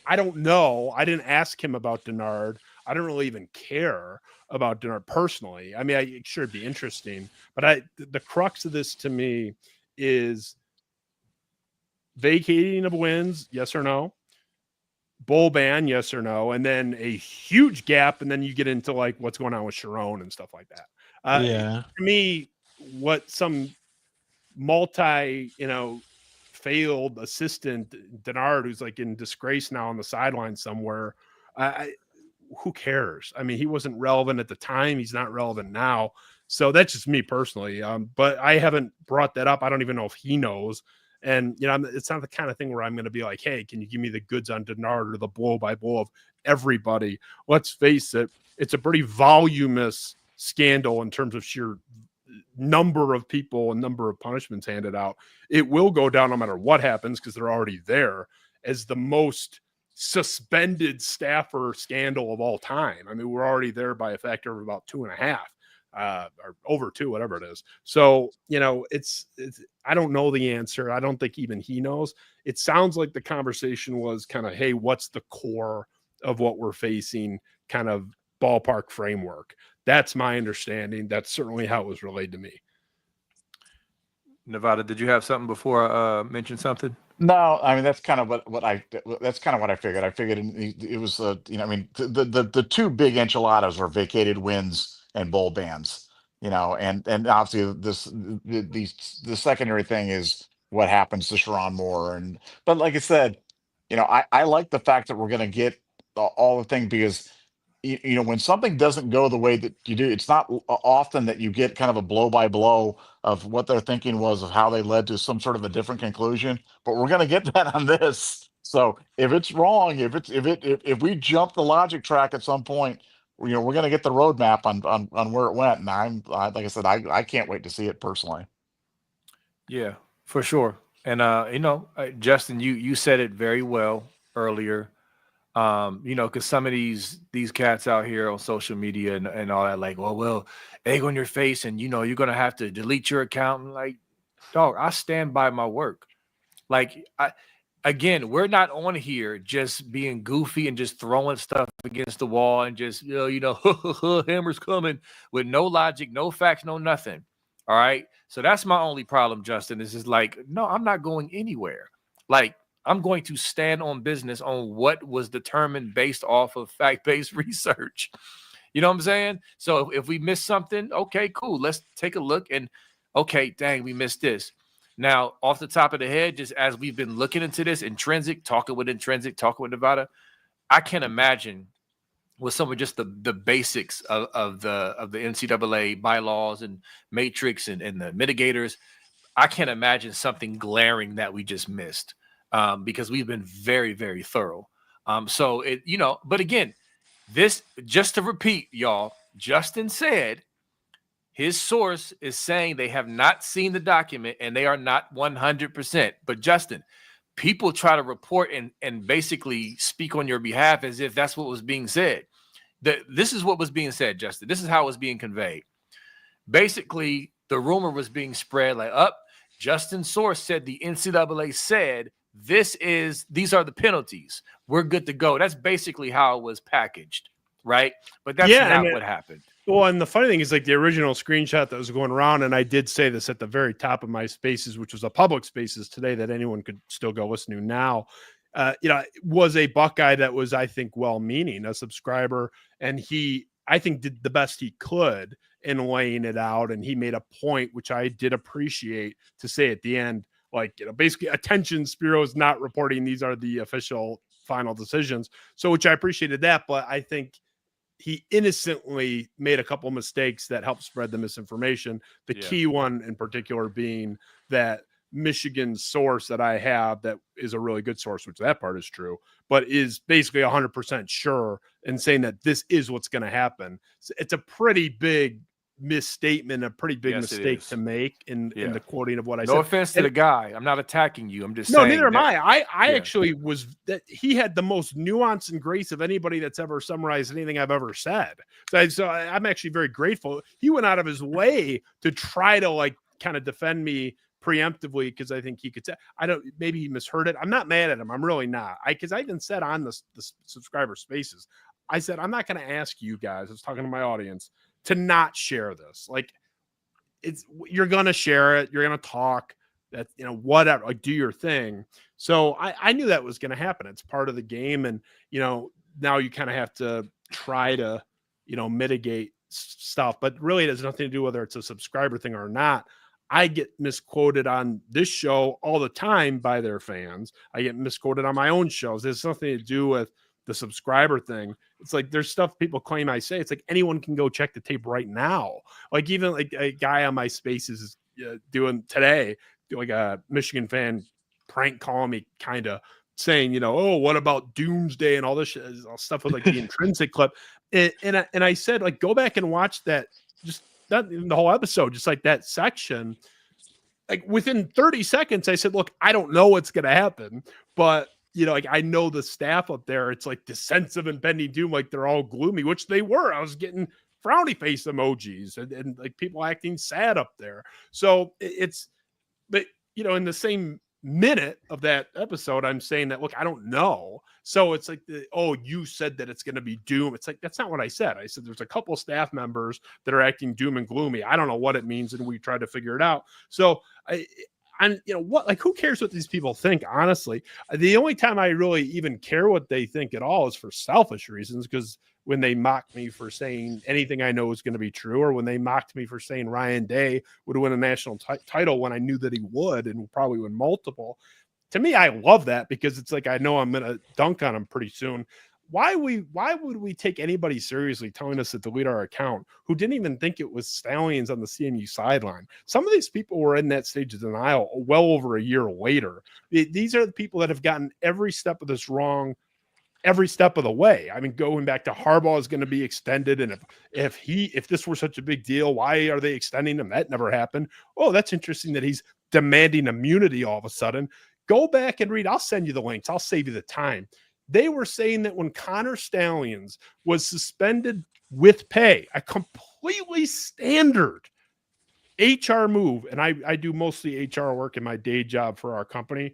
I don't know. I didn't ask him about Denard. I don't really even care about Denard personally. I mean, it sure it'd be interesting. But the crux of this to me is vacating of wins, yes or no? Bowl ban, yes or no? And then a huge gap, and then you get into like what's going on with Sharon and stuff like that. To me, what some failed assistant Denard, who's like in disgrace now on the sideline somewhere, who cares? I mean, he wasn't relevant at the time. He's not relevant now. So that's just me personally. But I haven't brought that up. I don't even know if he knows. And, it's not the kind of thing where I'm going to be like, hey, can you give me the goods on Denard or the blow by blow of everybody? Let's face it. It's a pretty voluminous scandal in terms of sheer number of people and number of punishments handed out. It will go down no matter what happens because they're already there as the most suspended staffer scandal of all time. I mean, we're already there by a factor of about 2.5. or over 2, whatever it is. So, it's I don't know the answer. I don't think even he knows. It sounds like the conversation was kind of, hey, what's the core of what we're facing, kind of ballpark framework. That's my understanding. That's certainly how it was relayed to me. Nevada, did you have something before I mentioned something? No, I mean that's kind of what I figured. I figured it was the 2 big enchiladas were vacated wins and bowl bans. And obviously the secondary thing is what happens to Sharon Moore. But like I said, I like the fact that we're going to get all the thing, because when something doesn't go the way that you do, it's not often that you get kind of a blow by blow of what their thinking was of how they led to some sort of a different conclusion. But we're going to get that on this. So if it's wrong, if we jump the logic track at some point, we're going to get the roadmap on where it went. And like I said, I can't wait to see it personally. Yeah, for sure. And Justin, you said it very well earlier. Because some of these cats out here on social media and all that, like, well, egg on your face, and you're gonna have to delete your account. And like, dog, I stand by my work. Like, again, we're not on here just being goofy and just throwing stuff against the wall and just hammer's coming with no logic, no facts, no nothing. All right. So that's my only problem, Justin. Is just like, no, I'm not going anywhere. Like, I'm going to stand on business on what was determined based off of fact-based research. You know what I'm saying? So if we missed something, okay, cool. Let's take a look and, okay, dang, we missed this. Now, off the top of the head, just as we've been looking into this, talking with Nevada, I can't imagine with some of just the basics of the NCAA bylaws and matrix and the mitigators. I can't imagine something glaring that we just missed. Because we've been very, very thorough. But again, this, just to repeat, y'all, Justin said his source is saying they have not seen the document and they are not 100%. But Justin, people try to report and basically speak on your behalf as if that's what was being said. This is what was being said, Justin. This is how it was being conveyed. Basically, the rumor was being spread like, Justin's source said the NCAA said these are the penalties. We're good to go. That's basically how it was packaged, right? But that's not what happened. Well, and the funny thing is, like, the original screenshot that was going around, and I did say this at the very top of my spaces, which was a public spaces today that anyone could still go listen to now, was a Buckeye that was, I think, well-meaning, a subscriber, and he, I think, did the best he could in laying it out, and he made a point, which I did appreciate, to say at the end, like, basically, attention, Spiro is not reporting. These are the official final decisions. So, which I appreciated that, but I think he innocently made a couple mistakes that helped spread the misinformation. The key one in particular being that Michigan source that I have that is a really good source, which that part is true, but is basically 100% sure and saying that this is what's going to happen. It's a pretty big misstatement, a pretty big mistake to make in the quoting of what I said. No offense to the guy. I'm not attacking you. I'm just saying. No, neither am I. I actually was that he had the most nuance and grace of anybody that's ever summarized anything I've ever said. So I'm actually very grateful. He went out of his way to try to like kind of defend me preemptively because I think he could say, maybe he misheard it. I'm not mad at him. I'm really not. Because I even said on the subscriber spaces, I said, I'm not going to ask you guys, I was talking to my audience, to not share this. Like, you're going to share it. You're going to talk that, whatever, like, do your thing. So I knew that was going to happen. It's part of the game. And, now you kind of have to try to, mitigate stuff, but really it has nothing to do whether it's a subscriber thing or not. I get misquoted on this show all the time by their fans. I get misquoted on my own shows. There's nothing to do with the subscriber thing. It's like there's stuff people claim I say. It's like anyone can go check the tape right now. Like even like a guy on my spaces is doing today, like a Michigan fan prank calling me, kind of saying, oh, what about Doomsday and all this stuff with like the Intrinsic clip. And I said, like, go back and watch that, just not even the whole episode, just like that section. Like within 30 seconds, I said, look, I don't know what's going to happen, but like I know the staff up there, it's like the sense of impending doom, like they're all gloomy, which they were. I was getting frowny face emojis and like people acting sad up there. So but in the same minute of that episode, I'm saying that, look, I don't know. So it's like, you said that it's going to be doom. It's like, that's not what I said. I said there's a couple staff members that are acting doom and gloomy. I don't know what it means, and we tried to figure it out. So who cares what these people think? Honestly, the only time I really even care what they think at all is for selfish reasons, because when they mocked me for saying anything I know is going to be true, or when they mocked me for saying Ryan Day would win a national title when I knew that he would and probably win multiple. To me, I love that, because it's like, I know I'm going to dunk on him pretty soon. Why would we take anybody seriously telling us to delete our account who didn't even think it was Stallions on the CMU sideline? Some of these people were in that stage of denial well over a year later. These are the people that have gotten every step of this wrong every step of the way. I mean, going back to Harbaugh is going to be extended. And if this were such a big deal, why are they extending him? That never happened. Oh, that's interesting that he's demanding immunity all of a sudden. Go back and read. I'll send you the links. I'll save you the time. They were saying that when Connor Stallions was suspended with pay, a completely standard HR move, and I do mostly HR work in my day job for our company,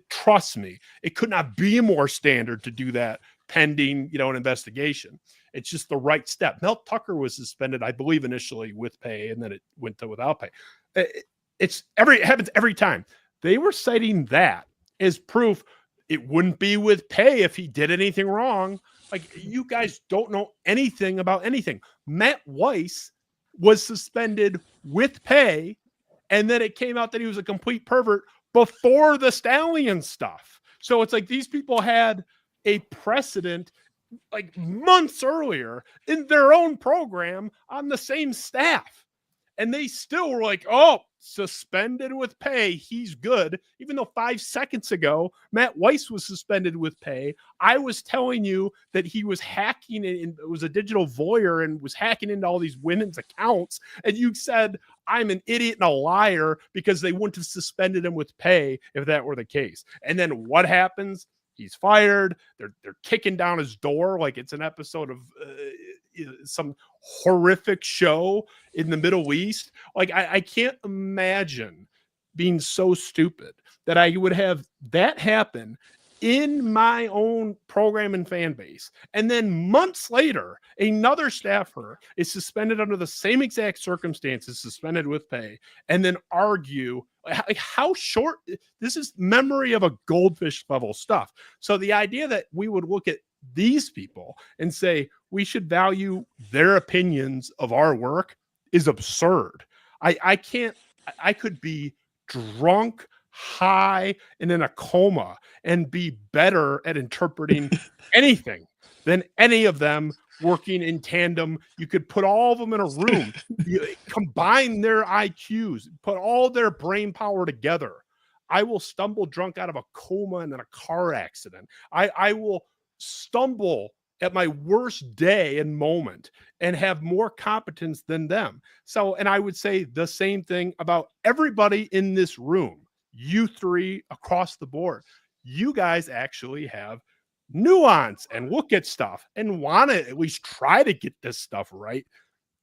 trust me, it could not be more standard to do that pending, an investigation. It's just the right step. Mel Tucker was suspended, I believe, initially with pay, and then it went to without pay. It happens every time. They were citing that as proof it wouldn't be with pay if he did anything wrong. Like, you guys don't know anything about anything. Matt Weiss was suspended with pay, and then it came out that he was a complete pervert before the Stallion stuff. So it's like these people had a precedent like months earlier in their own program on the same staff. And they still were like, oh, suspended with pay, he's good. Even though 5 seconds ago, Matt Weiss was suspended with pay. I was telling you that he was hacking and was a digital voyeur and was hacking into all these women's accounts. And you said, I'm an idiot and a liar because they wouldn't have suspended him with pay if that were the case. And then what happens? He's fired. They're kicking down his door like it's an episode of some horrific show in the Middle East. Like, I can't imagine being so stupid that I would have that happen in my own program and fan base. And then months later, another staffer is suspended under the same exact circumstances, suspended with pay, and then argue like how short this is. Memory of a goldfish level stuff. So the idea that we would look at these people and say we should value their opinions of our work is absurd. I could be drunk, high, and in a coma and be better at interpreting anything than any of them working in tandem. You could put all of them in a room, combine their IQs, put all their brain power together. I will stumble drunk out of a coma and in a car accident. I will stumble at my worst day and moment and have more competence than them. So, and I would say the same thing about everybody in this room. You three across the board, you guys actually have nuance and look at stuff and want to at least try to get this stuff right.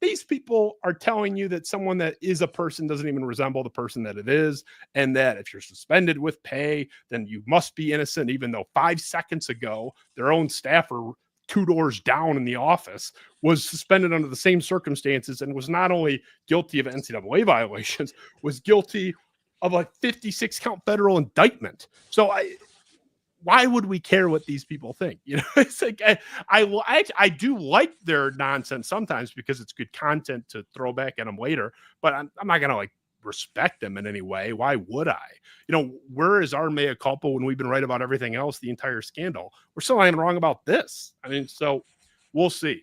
These people are telling you that someone that is a person doesn't even resemble the person that it is, and that if you're suspended with pay, then you must be innocent, even though 5 seconds ago, their own staffer 2 doors down in the office was suspended under the same circumstances and was not only guilty of NCAA violations, was guilty of a 56 count federal indictment. So why would we care what these people think? It's like I do like their nonsense sometimes because it's good content to throw back at them later, but I'm not going to like respect them in any way. Why would I? Where is our mea culpa when we've been right about everything else, the entire scandal? We're still not even wrong about this. I mean, so we'll see.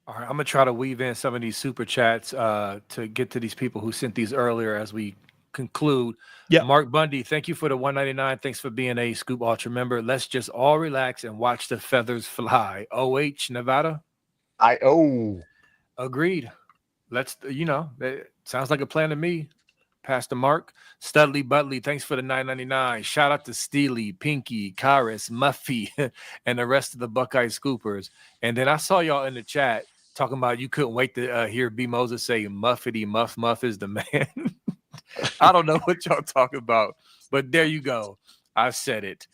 All right, I'm going to try to weave in some of these super chats to get to these people who sent these earlier as we conclude. Yeah. Mark Bundy, thank you for the 199. Thanks for being a Scoop Ultra member. Let's just all relax and watch the feathers fly. OH, Nevada? Agreed. Let's, it sounds like a plan to me. Pastor Mark. Studley Butley, thanks for the $9.99. Shout out to Steely, Pinky, Karis, Muffy, and the rest of the Buckeye Scoopers. And then I saw y'all in the chat talking about you couldn't wait to hear B. Moses say Muffity Muff Muff is the man. I don't know what y'all talking about, but there you go. I said it.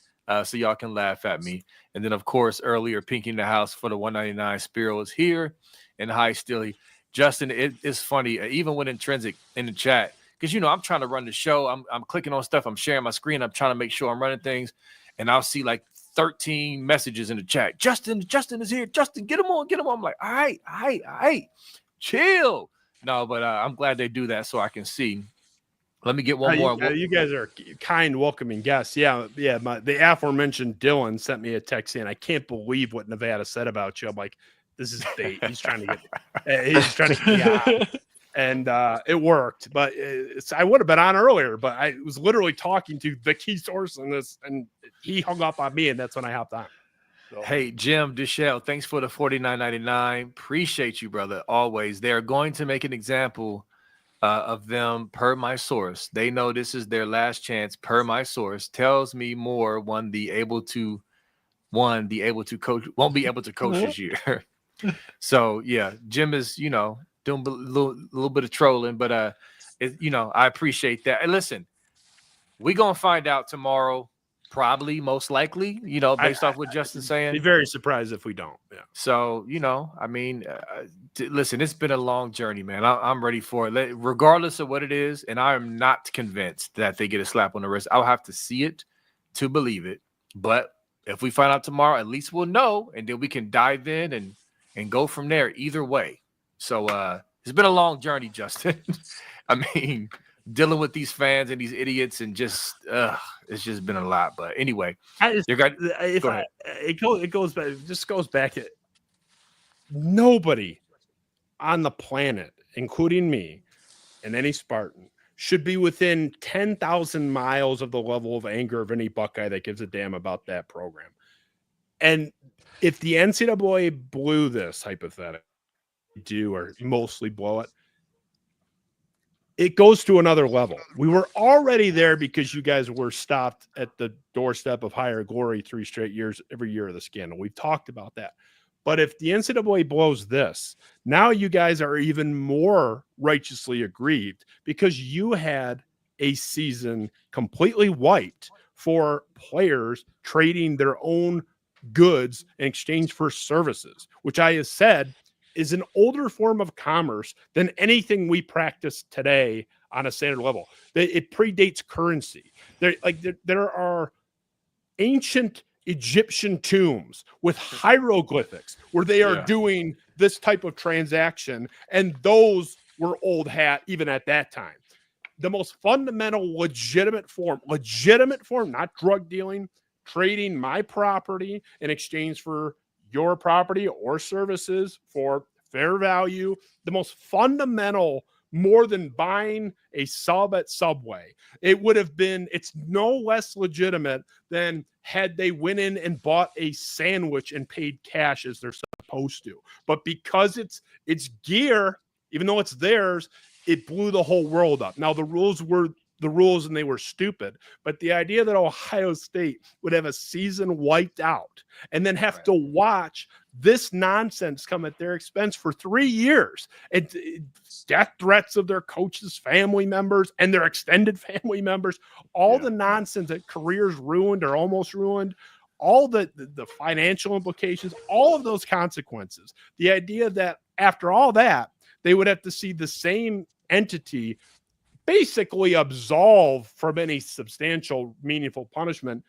So y'all can laugh at me. And then, of course, earlier, Pinky in the house for the $1.99. Spiro is here. And hi, Steely. Justin, it's funny, even with Intrinsic in the chat, because, I'm trying to run the show. I'm clicking on stuff. I'm sharing my screen. I'm trying to make sure I'm running things. And I'll see like 13 messages in the chat. Justin is here. Justin, get him on. I'm like, all right, chill. No, but I'm glad they do that so I can see. Let me get one more. You guys are kind, welcoming guests. Yeah. The aforementioned Dylan sent me a text saying, I can't believe what Nevada said about you. I'm like, this is bait. He's trying to get me on. And it worked. But I would have been on earlier, but I was literally talking to the key source in this, and he hung up on me, and that's when I hopped on. So. Hey, Jim Deshelle, thanks for the $49.99. Appreciate you, brother. Always. They are going to make an example of them per my source. They know this is their last chance per my source. Tells me more. Won't be able to coach this year. So yeah, Jim is doing a little bit of trolling, but I appreciate that. And listen, we're gonna find out tomorrow. Probably, most likely, based off what Justin's saying. Be very surprised if we don't. Yeah. So, listen, it's been a long journey, man. I'm ready for it, regardless of what it is. And I am not convinced that they get a slap on the wrist. I'll have to see it to believe it. But if we find out tomorrow, at least we'll know, and then we can dive in and go from there. Either way. So it's been a long journey, Justin. I mean, dealing with these fans and these idiots, and just it's just been a lot. But anyway, it goes back to nobody on the planet, including me and any Spartan, should be within 10,000 miles of the level of anger of any Buckeye that gives a damn about that program. And if the NCAA blew this, hypothetically, do or mostly blow it, it goes to another level. We were already there because you guys were stopped at the doorstep of higher glory 3 straight years, every year of the scandal. We've talked about that. But if the NCAA blows this, now you guys are even more righteously aggrieved because you had a season completely wiped for players trading their own goods in exchange for services, which I have said is an older form of commerce than anything we practice today on a standard level. It predates currency. There are ancient Egyptian tombs with hieroglyphics where they are doing this type of transaction, and those were old hat even at that time. The most fundamental legitimate form, not drug dealing, trading my property in exchange for your property or services for fair value, the most fundamental, more than buying a sub at Subway. It's no less legitimate than had they went in and bought a sandwich and paid cash as they're supposed to. But because it's gear, even though it's theirs, it blew the whole world up. Now, the rules were the rules and they were stupid, but the idea that Ohio State would have a season wiped out and then have to watch this nonsense come at their expense for 3 years, and death threats of their coaches' family members and their extended family members, all the nonsense that careers ruined or almost ruined, all the financial implications, all of those consequences, the idea that after all that, they would have to see the same entity basically absolve from any substantial, meaningful punishment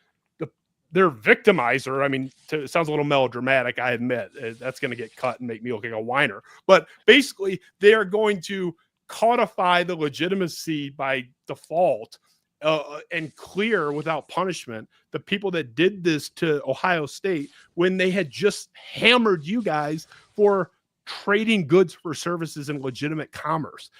their victimizer. I mean, it sounds a little melodramatic, I admit. That's going to get cut and make me look like a whiner. But basically, they are going to codify the legitimacy by default and clear without punishment the people that did this to Ohio State when they had just hammered you guys for trading goods for services in legitimate commerce.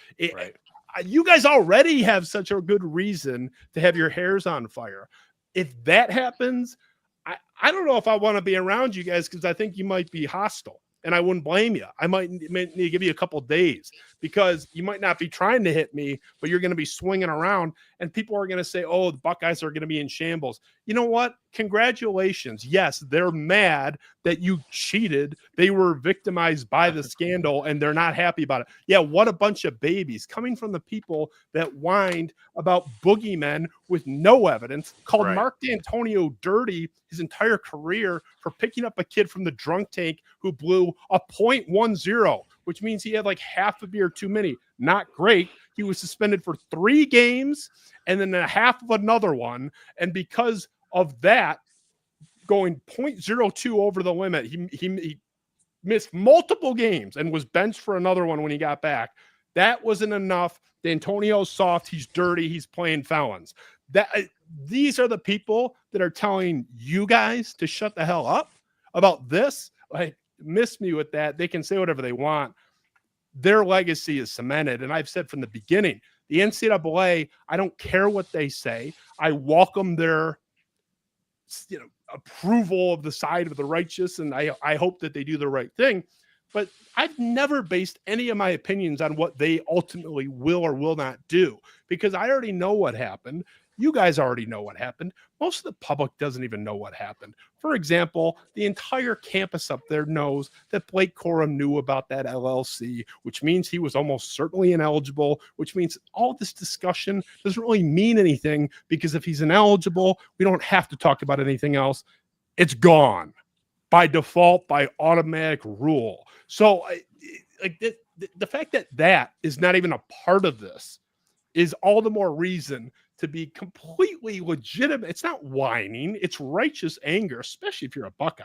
You guys already have such a good reason to have your hairs on fire. If that happens, I don't know if I want to be around you guys because I think you might be hostile. and I wouldn't blame you. I might need to give you a couple days because you might not be trying to hit me, but you're going to be swinging around and people are going to say, oh, the Buckeyes are going to be in shambles. You know what? Congratulations. Yes, they're mad that you cheated. They were victimized by the scandal and they're not happy about it. Yeah, what a bunch of babies coming from the people that whined about boogeymen with no evidence, called Mark D'Antonio dirty his entire career for picking up a kid from the drunk tank who blew a .10, which means he had like half a beer too many. Not great. He was suspended for 3 games and then a half of another one. And because of that, going .02 over the limit, he missed multiple games and was benched for another one when he got back. That wasn't enough. D'Antonio's soft. He's dirty. He's playing felons. These are the people that are telling you guys to shut the hell up about this. Like, miss me with that. They can say whatever they want. Their legacy is cemented. And I've said from the beginning, the NCAA, I don't care what they say. I welcome their approval of the side of the righteous, and I hope that they do the right thing. But I've never based any of my opinions on what they ultimately will or will not do, because I already know what happened. You guys already know what happened. Most of the public doesn't even know what happened. For example, the entire campus up there knows that Blake Corum knew about that LLC, which means he was almost certainly ineligible, which means all this discussion doesn't really mean anything, because if he's ineligible, we don't have to talk about anything else. It's gone by default, by automatic rule. So the fact that that is not even a part of this is all the more reason to be completely legitimate. It's not whining. It's righteous anger, especially if you're a Buckeye.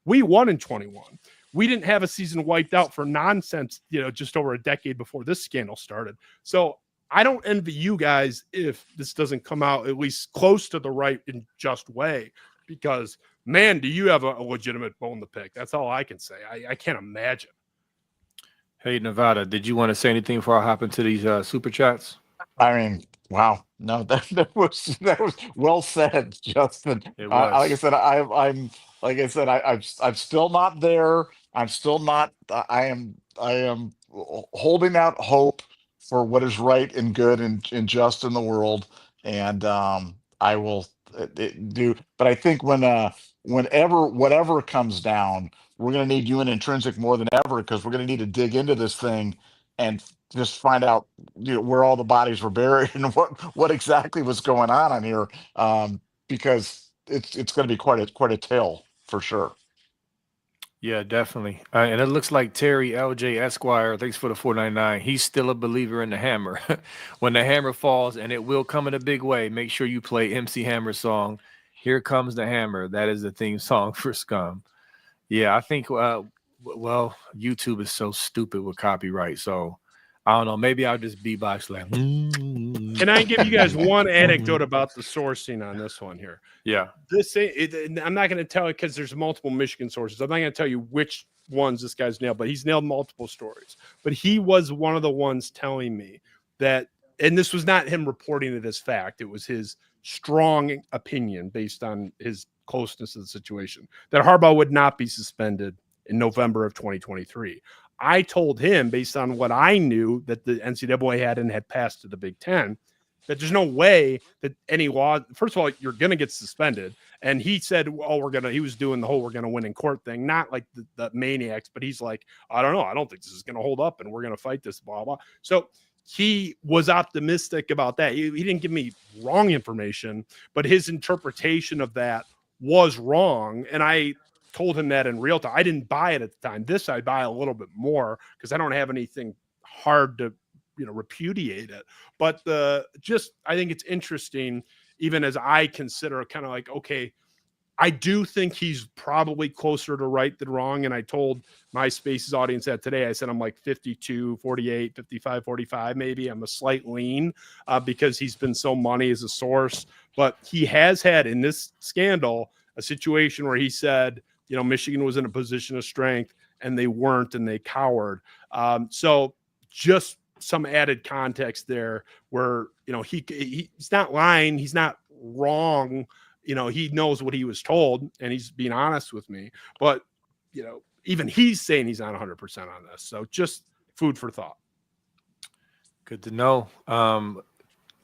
We won in 21. We didn't have a season wiped out for nonsense, just over a decade before this scandal started. So I don't envy you guys if this doesn't come out at least close to the right and just way, because, man, do you have a legitimate bone to pick? That's all I can say. I can't imagine. Hey, Nevada, did you want to say anything before I hop into these super chats? I mean, wow. No, that was well said, Justin. It was. Like I said, I'm still not there. I'm still not. I am holding out hope for what is right and good and just in the world, and I will do. But I think whatever comes down, we're going to need you in Intrinsic more than ever, because we're going to need to dig into this thing and just find out where all the bodies were buried and what exactly was going on here, because it's going to be quite a tale for sure. Yeah, definitely. And it looks like Terry LJ Esquire, thanks for the 499. He's still a believer in the hammer. When the hammer falls, and it will come in a big way, make sure you play MC Hammer's song, Here Comes the Hammer. That is the theme song for Scum. Yeah, I think, well, YouTube is so stupid with copyright. So I don't know. Maybe I'll just beatbox like. Can I give you guys one anecdote about the sourcing on this one here? Yeah. I'm not going to tell you because there's multiple Michigan sources. I'm not going to tell you which ones this guy's nailed, but he's nailed multiple stories. But he was one of the ones telling me that, and this was not him reporting it as fact, it was his strong opinion based on his closeness to the situation, that Harbaugh would not be suspended in November of 2023. I told him, based on what I knew that the NCAA had passed to the Big Ten, that there's no way that any law, first of all, you're going to get suspended. And he said, he was doing the whole we're going to win in court thing, not like the maniacs, but he's like, I don't know. I don't think this is going to hold up and we're going to fight this, blah, blah. So he was optimistic about that. He didn't give me wrong information, but his interpretation of that was wrong. And I told him that in real time. I didn't buy it at the time. This I buy a little bit more because I don't have anything hard to repudiate it. But I think it's interesting, even as I consider kind of like, okay, I do think he's probably closer to right than wrong. And I told my Spaces audience that today. I said I'm like 52, 48, 55, 45, maybe. I'm a slight lean because he's been so money as a source. But he has had in this scandal a situation where he said, Michigan was in a position of strength and they weren't, and they cowered. So just some added context there where, he's not lying. He's not wrong. He knows what he was told and he's being honest with me, but even he's saying he's not 100% on this. So just food for thought. Good to know.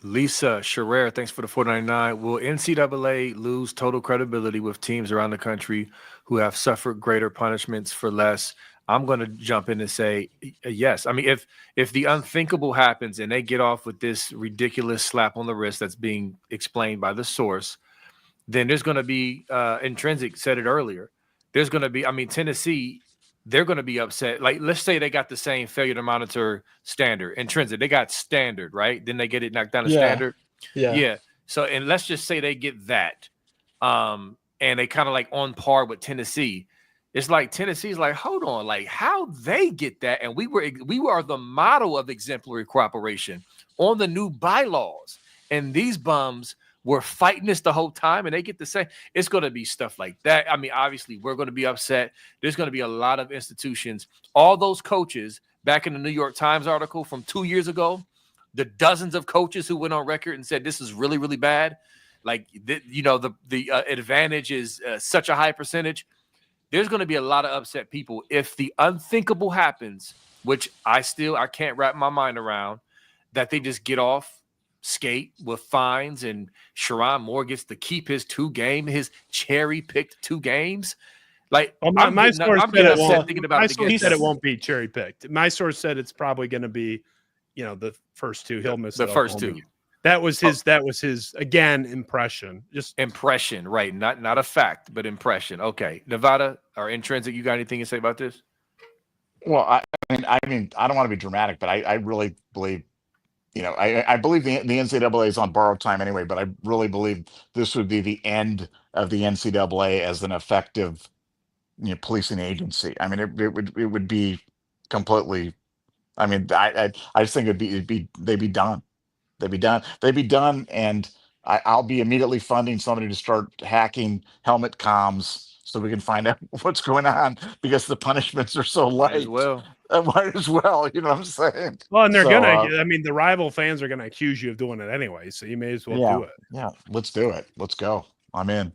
Lisa Scherer, thanks for the $4.99. Will NCAA lose total credibility with teams around the country who have suffered greater punishments for less? I'm going to jump in and say yes. I mean, if the unthinkable happens and they get off with this ridiculous slap on the wrist that's being explained by the source, then there's going to be Intrinsic said it earlier. There's going to be, I mean, Tennessee, they're going to be upset. Like, let's say they got the same failure to monitor standard. Intrinsic, they got standard, right? Then they get it knocked down to standard. Yeah. So, and let's just say they get that. And they kind of like on par with Tennessee. It's like Tennessee's like, hold on, like how they get that? And we were the model of exemplary cooperation on the new bylaws. And these bums were fighting this the whole time, and they get to say it's going to be stuff like that. I mean, obviously, we're going to be upset. There's going to be a lot of institutions. All those coaches back in the New York Times article from 2 years ago, the dozens of coaches who went on record and said this is really, really bad. Like, the advantage is such a high percentage. There's going to be a lot of upset people if the unthinkable happens, which I can't wrap my mind around, that they just get off skate with fines and Sharon Moore gets to keep his his cherry-picked 2 games. Like, my source said it won't be cherry-picked. My source said it's probably going to be, the first 2. He'll miss the first 2. That was his again impression. Just impression, right? Not a fact, but impression. Okay, Nevada or Intrinsic, you got anything to say about this? Well, I mean, I don't want to be dramatic, but I really believe, I believe the NCAA is on borrowed time anyway, but I really believe this would be the end of the NCAA as an effective, policing agency. I mean, it would be completely. I mean, I just think they'd be done. They'd be done, and I'll be immediately funding somebody to start hacking helmet comms so we can find out what's going on because the punishments are so light. Might as well, you know what I'm saying? Well, and they're the rival fans are gonna accuse you of doing it anyway, so you may as well do it. Yeah, let's do it. Let's go. I'm in.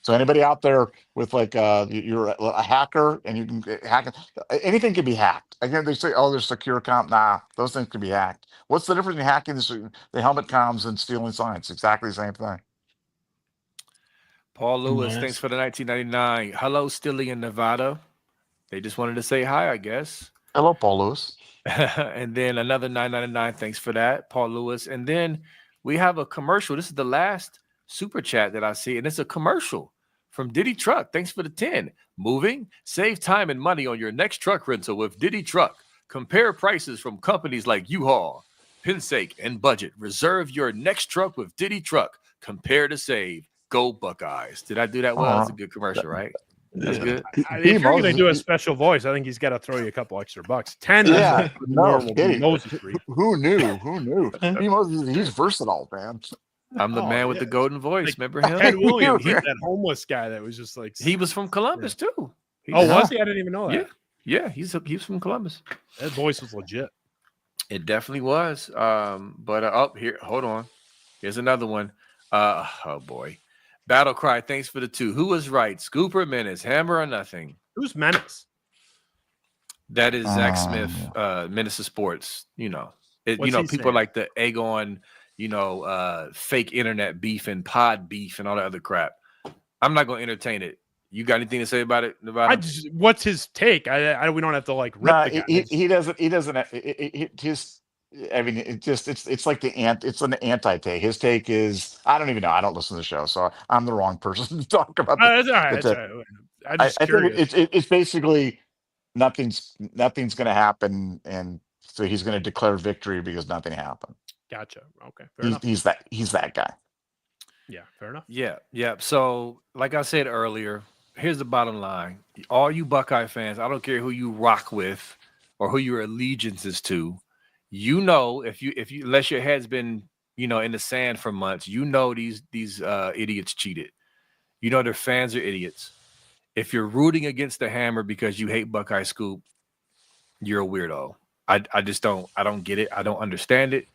So anybody out there with like you're a hacker and you can hack anything can be hacked. Again, they say, oh, there's secure comp. Nah, those things can be hacked. What's the difference in hacking the helmet comms and stealing signs? Exactly the same thing. Paul Lewis, thanks for the 1999. Hello, Stilly in Nevada. They just wanted to say hi, I guess. Hello, Paul Lewis. And then another 999. Thanks for that, Paul Lewis. And then we have a commercial. This is the last super chat that I see, and it's a commercial from Diddy Truck. Thanks for the 10. Moving? Save time and money on your next truck rental with Diddy Truck. Compare prices from companies like U-Haul, Penske, and Budget. Reserve your next truck with Diddy Truck. Compare to save. Go Buckeyes. Did I do that well? That's a good commercial, right? That's good. If you're going to do a special voice, I think he's got to throw you a couple extra bucks. 10 yeah, Who knew? He's versatile, man. I'm the man with the golden voice. Remember him? Ted Williams, that homeless guy that was just like... He was from Columbus, too. Was he? I didn't even know that. Yeah, he's from Columbus. That voice was legit. It definitely was. Here, hold on. Here's another one. Oh, boy. Battle Cry, thanks for the 2. Who was right? Scoop or Menace? Hammer or nothing? Who's Menace? That is Zach Smith, Menace of Sports. People saying? Like the egg on, fake internet beef and pod beef and all that other crap. I'm not going to entertain it. You got anything to say about it, Nevada? What's his take? We don't have to like rip the guy. He doesn't. It's like it's an anti-take. His take is I don't even know. I don't listen to the show, so I'm the wrong person to talk about. That's all right. I think it's basically nothing's going to happen, and so he's going to declare victory because nothing happened. Gotcha. Okay. He's that guy. Yeah. Fair enough. Yeah. So, like I said earlier, here's the bottom line: all you Buckeye fans, I don't care who you rock with or who your allegiance is to. If you unless your head's been in the sand for months, these idiots cheated. Their fans are idiots. If you're rooting against the Hammer because you hate Buckeye Scoop, you're a weirdo. I just don't get it. I don't understand it.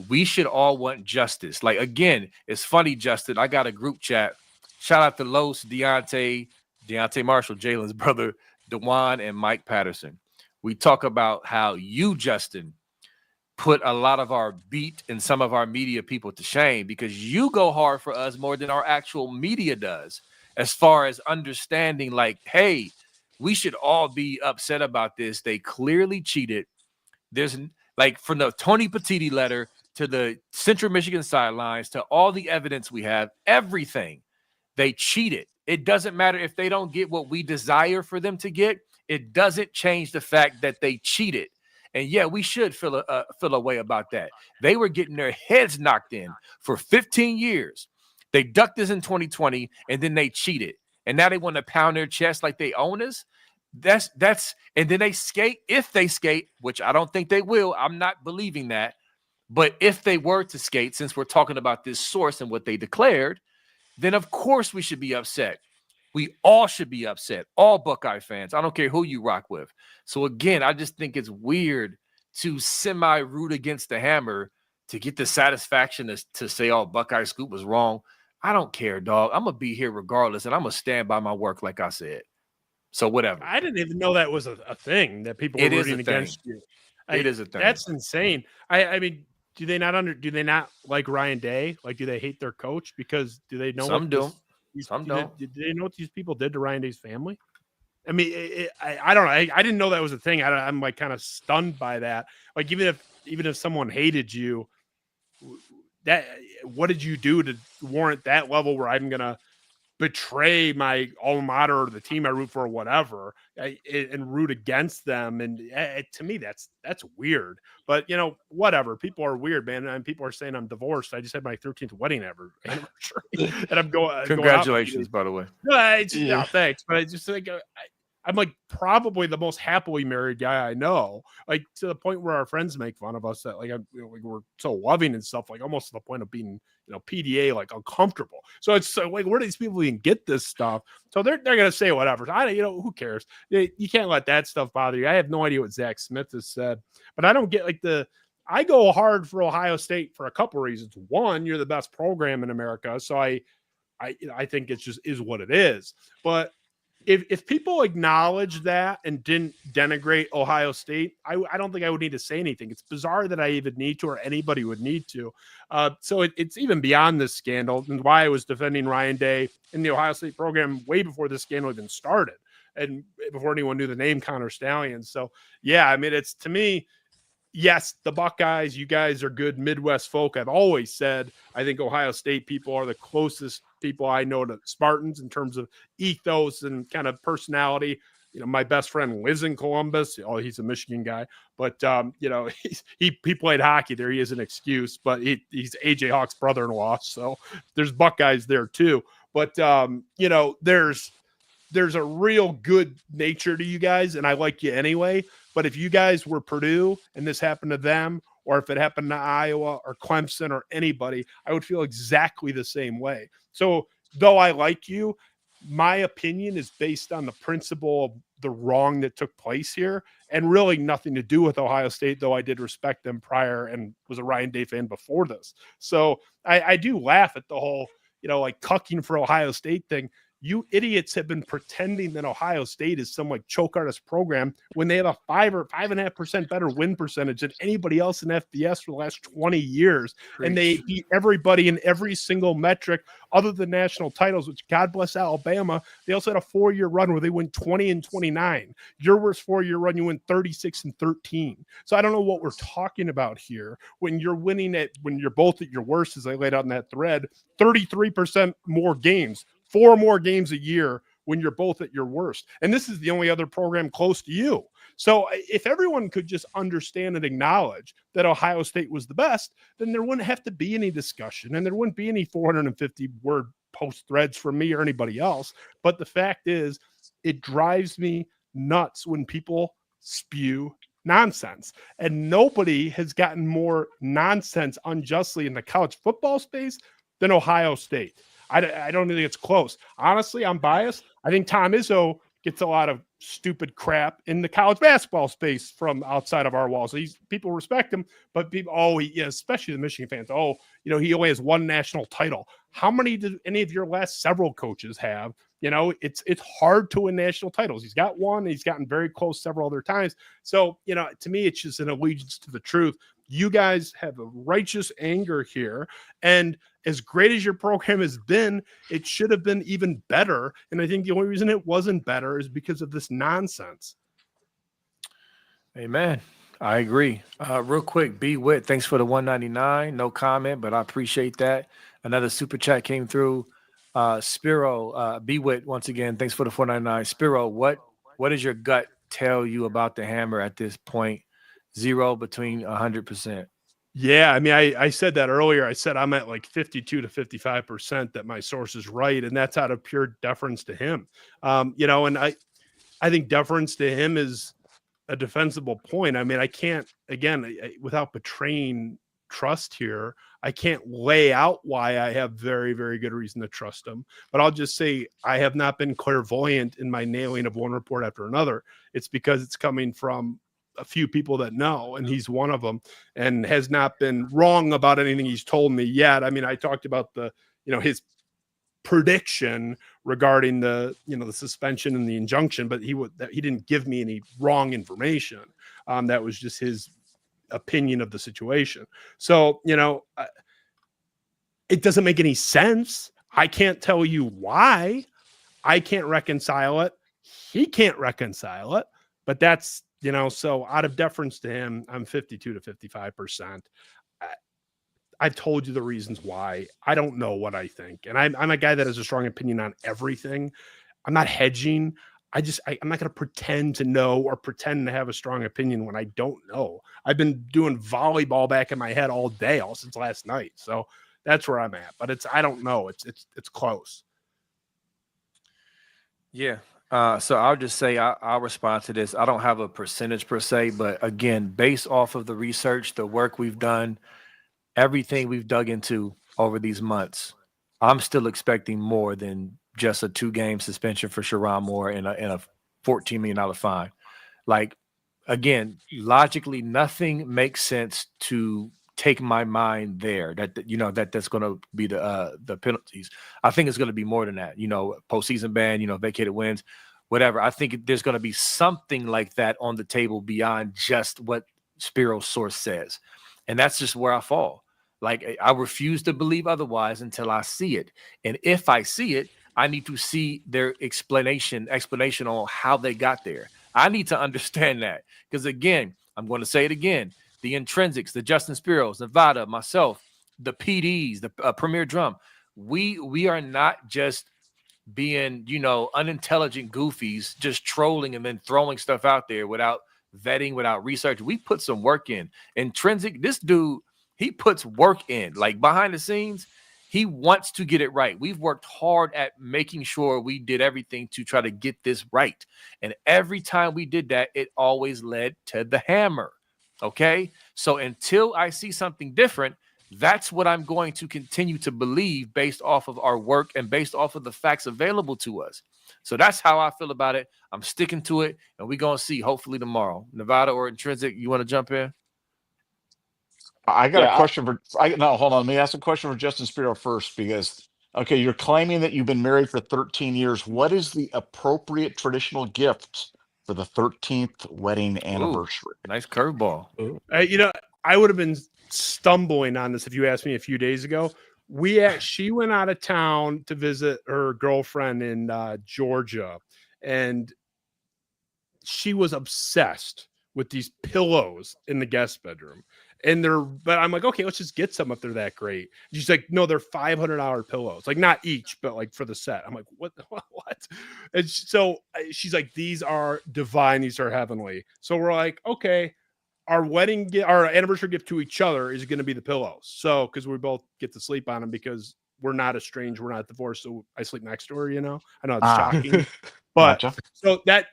We should all want justice. Like, again, it's funny, Justin. I got a group chat. Shout out to Los, Deontay Marshall, Jalen's brother, DeJuan and Mike Patterson. We talk about how you, Justin, put a lot of our beat and some of our media people to shame because you go hard for us more than our actual media does, as far as understanding, like, hey, we should all be upset about this. They clearly cheated. There's like from the Tony Petitti letter to the Central Michigan sidelines to all the evidence we have, everything, they cheated. It doesn't matter if they don't get what we desire for them to get. It doesn't change the fact that they cheated. And yeah, we should feel a way about that. They were getting their heads knocked in for 15 years. They ducked us in 2020, and then they cheated. And now they want to pound their chest like they own us. That's and then they skate, if they skate, which I don't think they will. I'm not believing that. But if they were to skate, since we're talking about this source and what they declared, then of course we should be upset. We all should be upset, all Buckeye fans. I don't care who you rock with. So again, I just think it's weird to semi-root against the Hammer to get the satisfaction to say, oh, Buckeye Scoop was wrong. I don't care, dog. I'm going to be here regardless, and I'm going to stand by my work like I said. So whatever. I didn't even know that was a thing, that people were rooting against you. It is a thing. That's insane. I mean, do they not like Ryan Day? Like, do they hate their coach? Because do they know Some do. Some don't. Did they know what these people did to Ryan Day's family? I mean, I don't know. I didn't know that was a thing. I'm like kind of stunned by that. Like, even if someone hated you, that what did you do to warrant that level where I'm gonna betray my alma mater or the team I root for or whatever, and root against them? And to me, that's weird. But whatever. People are weird, man. And people are saying I'm divorced. I just had my 13th wedding anniversary, and I'm going. Congratulations, by the way. No, thanks. But I just think I'm like probably the most happily married guy I know. Like, to the point where our friends make fun of us that like we're so loving and stuff. Like, almost to the point of being PDA like uncomfortable. So it's like, where do these people even get this stuff? So they're gonna say whatever. Who cares? You can't let that stuff bother you. I have no idea what Zach Smith has said, but I don't get like I go hard for Ohio State for a couple of reasons. One, you're the best program in America, so I think it just is what it is. But if people acknowledge that and didn't denigrate Ohio State, I don't think I would need to say anything. It's bizarre that I even need to, or anybody would need to. So it's even beyond this scandal, and why I was defending Ryan Day in the Ohio State program way before this scandal even started, and before anyone knew the name Connor Stallions. So yeah, I mean, it's, to me, yes, the Buckeyes, you guys are good Midwest folk. I've always said I think Ohio State people are the closest people I know to Spartans in terms of ethos and kind of personality. My best friend lives in Columbus. Oh, he's a Michigan guy, but he played hockey there. He is an excuse, but he's AJ Hawk's brother-in-law. So there's Buckeyes there too. But there's a real good nature to you guys, and I like you anyway. But if you guys were Purdue and this happened to them, or if it happened to Iowa or Clemson or anybody, I would feel exactly the same way. So though I like you, my opinion is based on the principle of the wrong that took place here, and really nothing to do with Ohio State, though I did respect them prior and was a Ryan Day fan before this. So I do laugh at the whole, like cucking for Ohio State thing. You idiots have been pretending that Ohio State is some like choke artist program when they have a 5 or 5.5% better win percentage than anybody else in FBS for the last 20 years. Preach. And they beat everybody in every single metric other than national titles, which, God bless Alabama. They also had a 4-year run where they went 20-29. Your worst 4-year run, you went 36-13. So I don't know what we're talking about here. When you're winning when you're both at your worst, as I laid out in that thread, 33% more games. 4 more games a year when you're both at your worst. And this is the only other program close to you. So if everyone could just understand and acknowledge that Ohio State was the best, then there wouldn't have to be any discussion, and there wouldn't be any 450-word post threads from me or anybody else. But the fact is, it drives me nuts when people spew nonsense. And nobody has gotten more nonsense unjustly in the college football space than Ohio State. I don't think it's close. Honestly, I'm biased. I think Tom Izzo gets a lot of stupid crap in the college basketball space from outside of our walls. People respect him, but people, especially the Michigan fans. Oh, he only has one national title. How many did any of your last several coaches have? It's hard to win national titles. He's got one. He's gotten very close several other times. So, to me, it's just an allegiance to the truth. You guys have a righteous anger here. And as great as your program has been, it should have been even better. And I think the only reason it wasn't better is because of this nonsense. Amen. I agree. Real quick, B Wit, thanks for the 199. No comment, but I appreciate that. Another super chat came through. Spiro, B Wit, once again, thanks for the 499. Spiro, what does your gut tell you about the hammer at this point? 0 between 100%. Yeah, I mean, I said that earlier. I said I'm at like 52 to 55% that my source is right, and that's out of pure deference to him. And I think deference to him is a defensible point. I mean, I can't, again, without betraying trust here, I can't lay out why I have very, very good reason to trust him. But I'll just say I have not been clairvoyant in my nailing of one report after another. It's because it's coming from a few people that know, and he's one of them, and has not been wrong about anything he's told me yet. I mean, I talked about his prediction regarding the suspension and the injunction, but he didn't give me any wrong information. That was just his opinion of the situation. So, it doesn't make any sense. I can't tell you why. I can't reconcile it. He can't reconcile it, but that's, so out of deference to him, I'm 52 to 55%. I've told you the reasons why. I don't know what I think. And I'm a guy that has a strong opinion on everything. I'm not hedging. I'm not going to pretend to know or pretend to have a strong opinion when I don't know. I've been doing volleyball back in my head all day, since last night. So that's where I'm at, but I don't know. It's close. Yeah. So I'll just say I'll respond to this. I don't have a percentage per se, but again, based off of the research, the work we've done, everything we've dug into over these months, I'm still expecting more than just a 2-game suspension for Sharon Moore and a $14 million fine. Like, again, logically, nothing makes sense to take my mind there that's going to be the penalties. I think it's going to be more than that, postseason ban, vacated wins, whatever. I think there's going to be something like that on the table beyond just what Spiro's source says. And that's just where I fall. Like, I refuse to believe otherwise until I see it. And if I see it, I need to see their explanation on how they got there. I need to understand that. Because again, I'm going to say it again. The Intrinsics, the Justin Spiros, Nevada, myself, the PDs, the Premier Drum, we are not just being, unintelligent goofies, just trolling and then throwing stuff out there without vetting, without research. We put some work in. Intrinsic, this dude, he puts work in, like behind the scenes. He wants to get it right. We've worked hard at making sure we did everything to try to get this right. And every time we did that, it always led to the hammer. Okay, so until I see something different, that's what I'm going to continue to believe based off of our work and based off of the facts available to us. So that's how I feel about it. I'm sticking to it, and we're going to see hopefully tomorrow. Nevada or Intrinsic, you want to jump in? I got a question no, hold on. Let me ask a question for Justin Spiro first, because, okay, you're claiming that you've been married for 13 years. What is the appropriate traditional gift for the 13th wedding anniversary? Ooh, nice curveball. I would have been stumbling on this if you asked me a few days ago. She went out of town to visit her girlfriend in Georgia, and she was obsessed with these pillows in the guest bedroom. But I'm like, okay, let's just get some if they're that great. And she's like, no, they're $500 pillows, like not each, but like for the set. I'm like, what? And so she's like, these are divine, these are heavenly. So we're like, okay, our anniversary gift to each other is going to be the pillows. So because we both get to sleep on them because we're not estranged, we're not divorced, so I sleep next to her. I know it's shocking, but Gotcha. So that.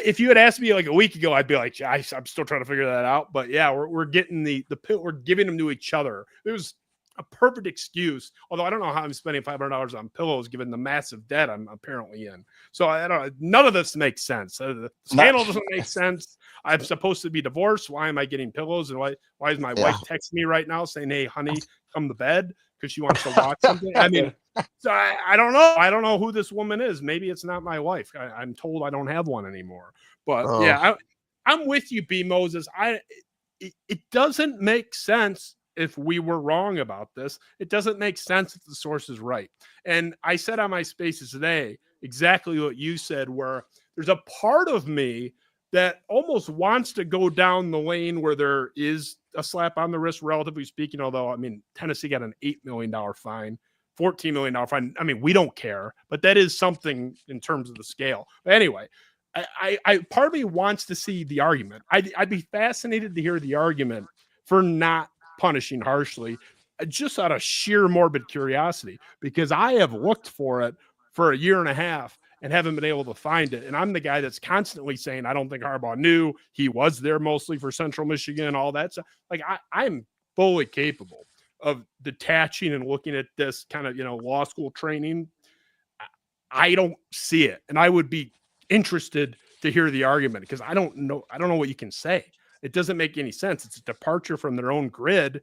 If you had asked me like a week ago, I'd be like, I'm still trying to figure that out. But yeah, we're getting we're giving them to each other. It was a perfect excuse. Although I don't know how I'm spending $500 on pillows given the massive debt I'm apparently in. So I don't. None of this makes sense. The scandal doesn't make sense. I'm supposed to be divorced. Why am I getting pillows? And why is my wife texting me right now saying, "Hey, honey, come to bed," because she wants to watch something? I mean, so I don't know. I don't know who this woman is. Maybe it's not my wife. I'm told I don't have one anymore. But yeah, I'm with you, B. Moses. It doesn't make sense if we were wrong about this. It doesn't make sense if the source is right. And I said on my spaces today exactly what you said, where there's a part of me that almost wants to go down the lane where there is a slap on the wrist, relatively speaking. Although, I mean, Tennessee got an $8 million fine, $14 million fine. I mean, we don't care, but that is something in terms of the scale. But anyway, I part of me wants to see the argument. I'd be fascinated to hear the argument for not punishing harshly, just out of sheer morbid curiosity, because I have looked for it for a year and a half and haven't been able to find it. And I'm the guy that's constantly saying, I don't think Harbaugh knew. He was there mostly for Central Michigan, all that stuff. Like I'm fully capable of detaching and looking at this kind of, law school training. I don't see it. And I would be interested to hear the argument, because I don't know what you can say. It doesn't make any sense. It's a departure from their own grid.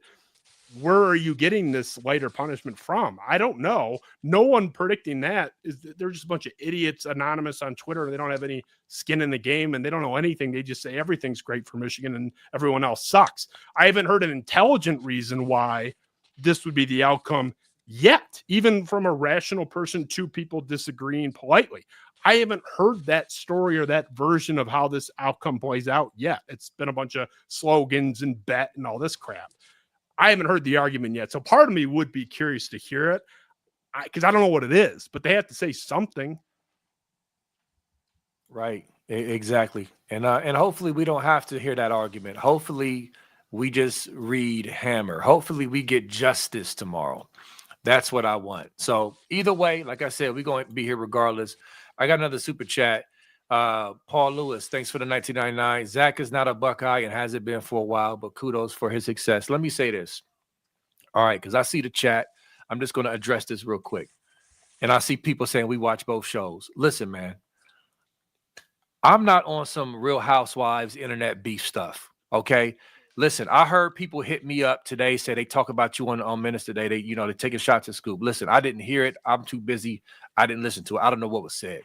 Where are you getting this lighter punishment from? I don't know. No one predicting that. They're just a bunch of idiots anonymous on Twitter. They don't have any skin in the game and they don't know anything. They just say everything's great for Michigan and everyone else sucks. I haven't heard an intelligent reason why this would be the outcome yet, even from a rational person, two people disagreeing politely. I haven't heard that story or that version of how this outcome plays out yet. It's been a bunch of slogans and bet and all this crap. I haven't heard the argument yet. So part of me would be curious to hear it, because I don't know what it is, but they have to say something. Right. Exactly. And hopefully we don't have to hear that argument. Hopefully we just read Hammer. Hopefully we get justice tomorrow. That's what I want. So either way, like I said, we're going to be here regardless. I got another super chat. Paul Lewis, thanks for the 1999. Zach is not a Buckeye and hasn't been for a while, but kudos for his success. Let me say this. All right, because I see the chat. I'm just going to address this real quick. And I see people saying we watch both shows. Listen, man, I'm not on some Real Housewives internet beef stuff, okay? Listen, I heard people hit me up today, say they talk about you on Minutes today. They're taking shots at Scoop. Listen, I didn't hear it. I'm too busy. I didn't listen to it. I don't know what was said.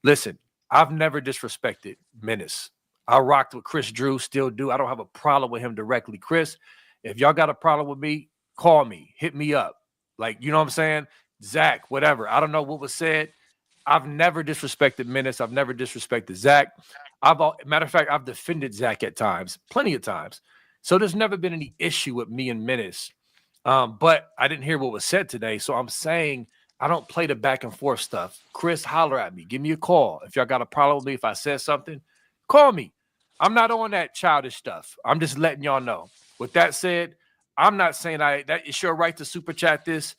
Listen, I've never disrespected Menace. I rocked with Chris Drew, still do. I don't have a problem with him directly. Chris, if y'all got a problem with me, call me, hit me up. Like, you know what I'm saying? Zach, whatever. I don't know what was said. I've never disrespected Menace. I've never disrespected Zach. Matter of fact, I've defended Zach at times, plenty of times. So there's never been any issue with me and Menace. But I didn't hear what was said today. So I'm saying I don't play the back and forth stuff. Chris, holler at me. Give me a call. If y'all got a problem with me, if I said something, call me. I'm not on that childish stuff. I'm just letting y'all know. With that said, I'm not saying that it's your right to super chat this.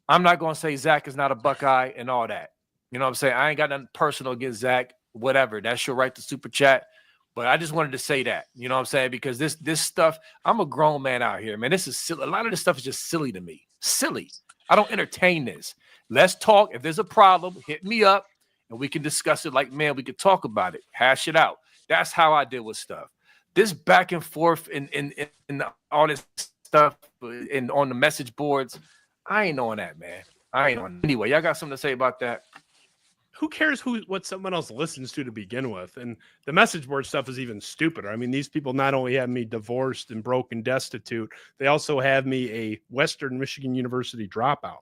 I'm not going to say Zach is not a Buckeye and all that. You know what I'm saying? I ain't got nothing personal against Zach, whatever. That's your right to super chat. But I just wanted to say that, you know what I'm saying? Because this stuff, I'm a grown man out here, man. This is silly. A lot of this stuff is just silly to me. Silly. I don't entertain this. Let's talk. If there's a problem, hit me up and we can discuss it like, man, we could talk about it, hash it out. That's how I deal with stuff. This back and forth and all this stuff and on the message boards, I ain't on that, man. I ain't on. Anyway, y'all got something to say about that? Who cares what someone else listens to begin with? And the message board stuff is even stupider. I mean, these people not only have me divorced and broke and destitute, they also have me a Western Michigan University dropout.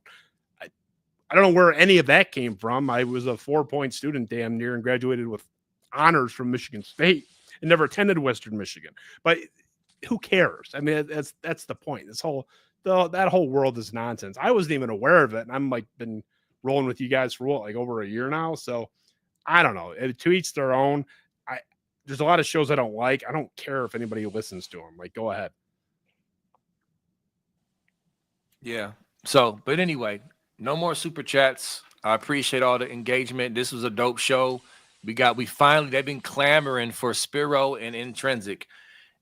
I don't know where any of that came from. I was a 4-point student damn near and graduated with honors from Michigan State and never attended Western Michigan. But who cares? I mean, that's the point. That whole world is nonsense. I wasn't even aware of it. And I'm been rolling with you guys for over a year now. So I don't know. To each their own. There's a lot of shows I don't like. I don't care if anybody listens to them. Go ahead. Yeah. So, but anyway, no more super chats. I appreciate all the engagement. This was a dope show. They've been clamoring for Spiro and Intrinsic.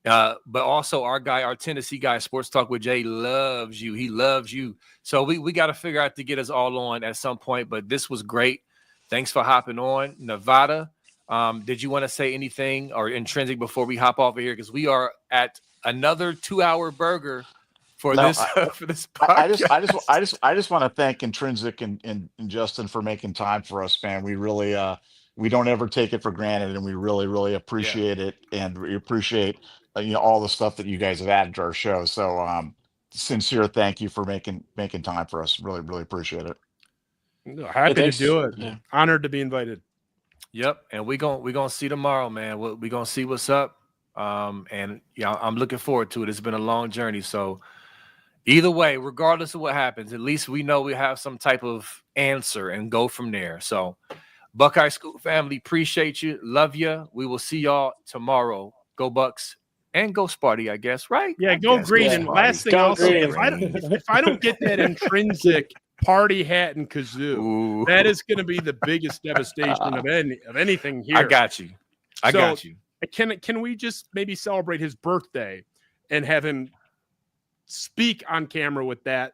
But also our Tennessee guy, Sports Talk with Jay, loves you. He loves you. So we got to figure out to get us all on at some point. But this was great. Thanks for hopping on. Nevada, did you want to say anything or Intrinsic before we hop off of here? Because we are at another 2-hour burger for this for this podcast. I just want to thank Intrinsic and Justin for making time for us, man. We really we don't ever take it for granted, and we really appreciate it, and we appreciate all the stuff that you guys have added to our show. So sincere thank you for making time for us. Really appreciate it. Happy to do it. Yeah. Honored to be invited. Yep, and we gonna see tomorrow, man. We gonna see what's up. And I'm looking forward to it. It's been a long journey, so either way, regardless of what happens, at least we know we have some type of answer and go from there. So, Buckeye Scoop family, appreciate you, love you. We will see y'all tomorrow. Go Bucks and go Sparty, I guess, right? Yeah, go green. And last thing I'll say, if I don't get that Intrinsic party hat and kazoo, that is going to be the biggest devastation of anything here. I got you. Can we just maybe celebrate his birthday and have him speak on camera with that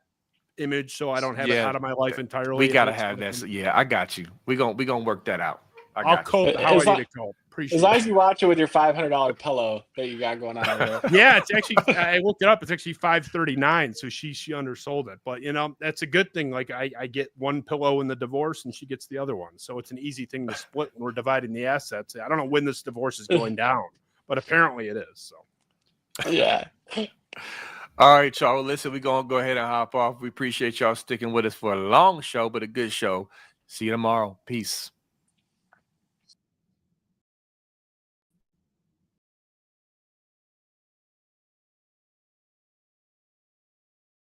image so I don't have it out of my life entirely? We got to have that. So, I got you. We gonna work that out. I'll cope how I need to cope. Appreciate as long as you watch it with your $500 pillow that you got going on over there. Yeah, it's actually, I looked it up. It's actually $539. So she undersold it, but that's a good thing. Like I get one pillow in the divorce and she gets the other one. So it's an easy thing to split when we're dividing the assets. I don't know when this divorce is going down, but apparently it is. So yeah. All right, y'all. Well, listen, we're going to go ahead and hop off. We appreciate y'all sticking with us for a long show, but a good show. See you tomorrow. Peace.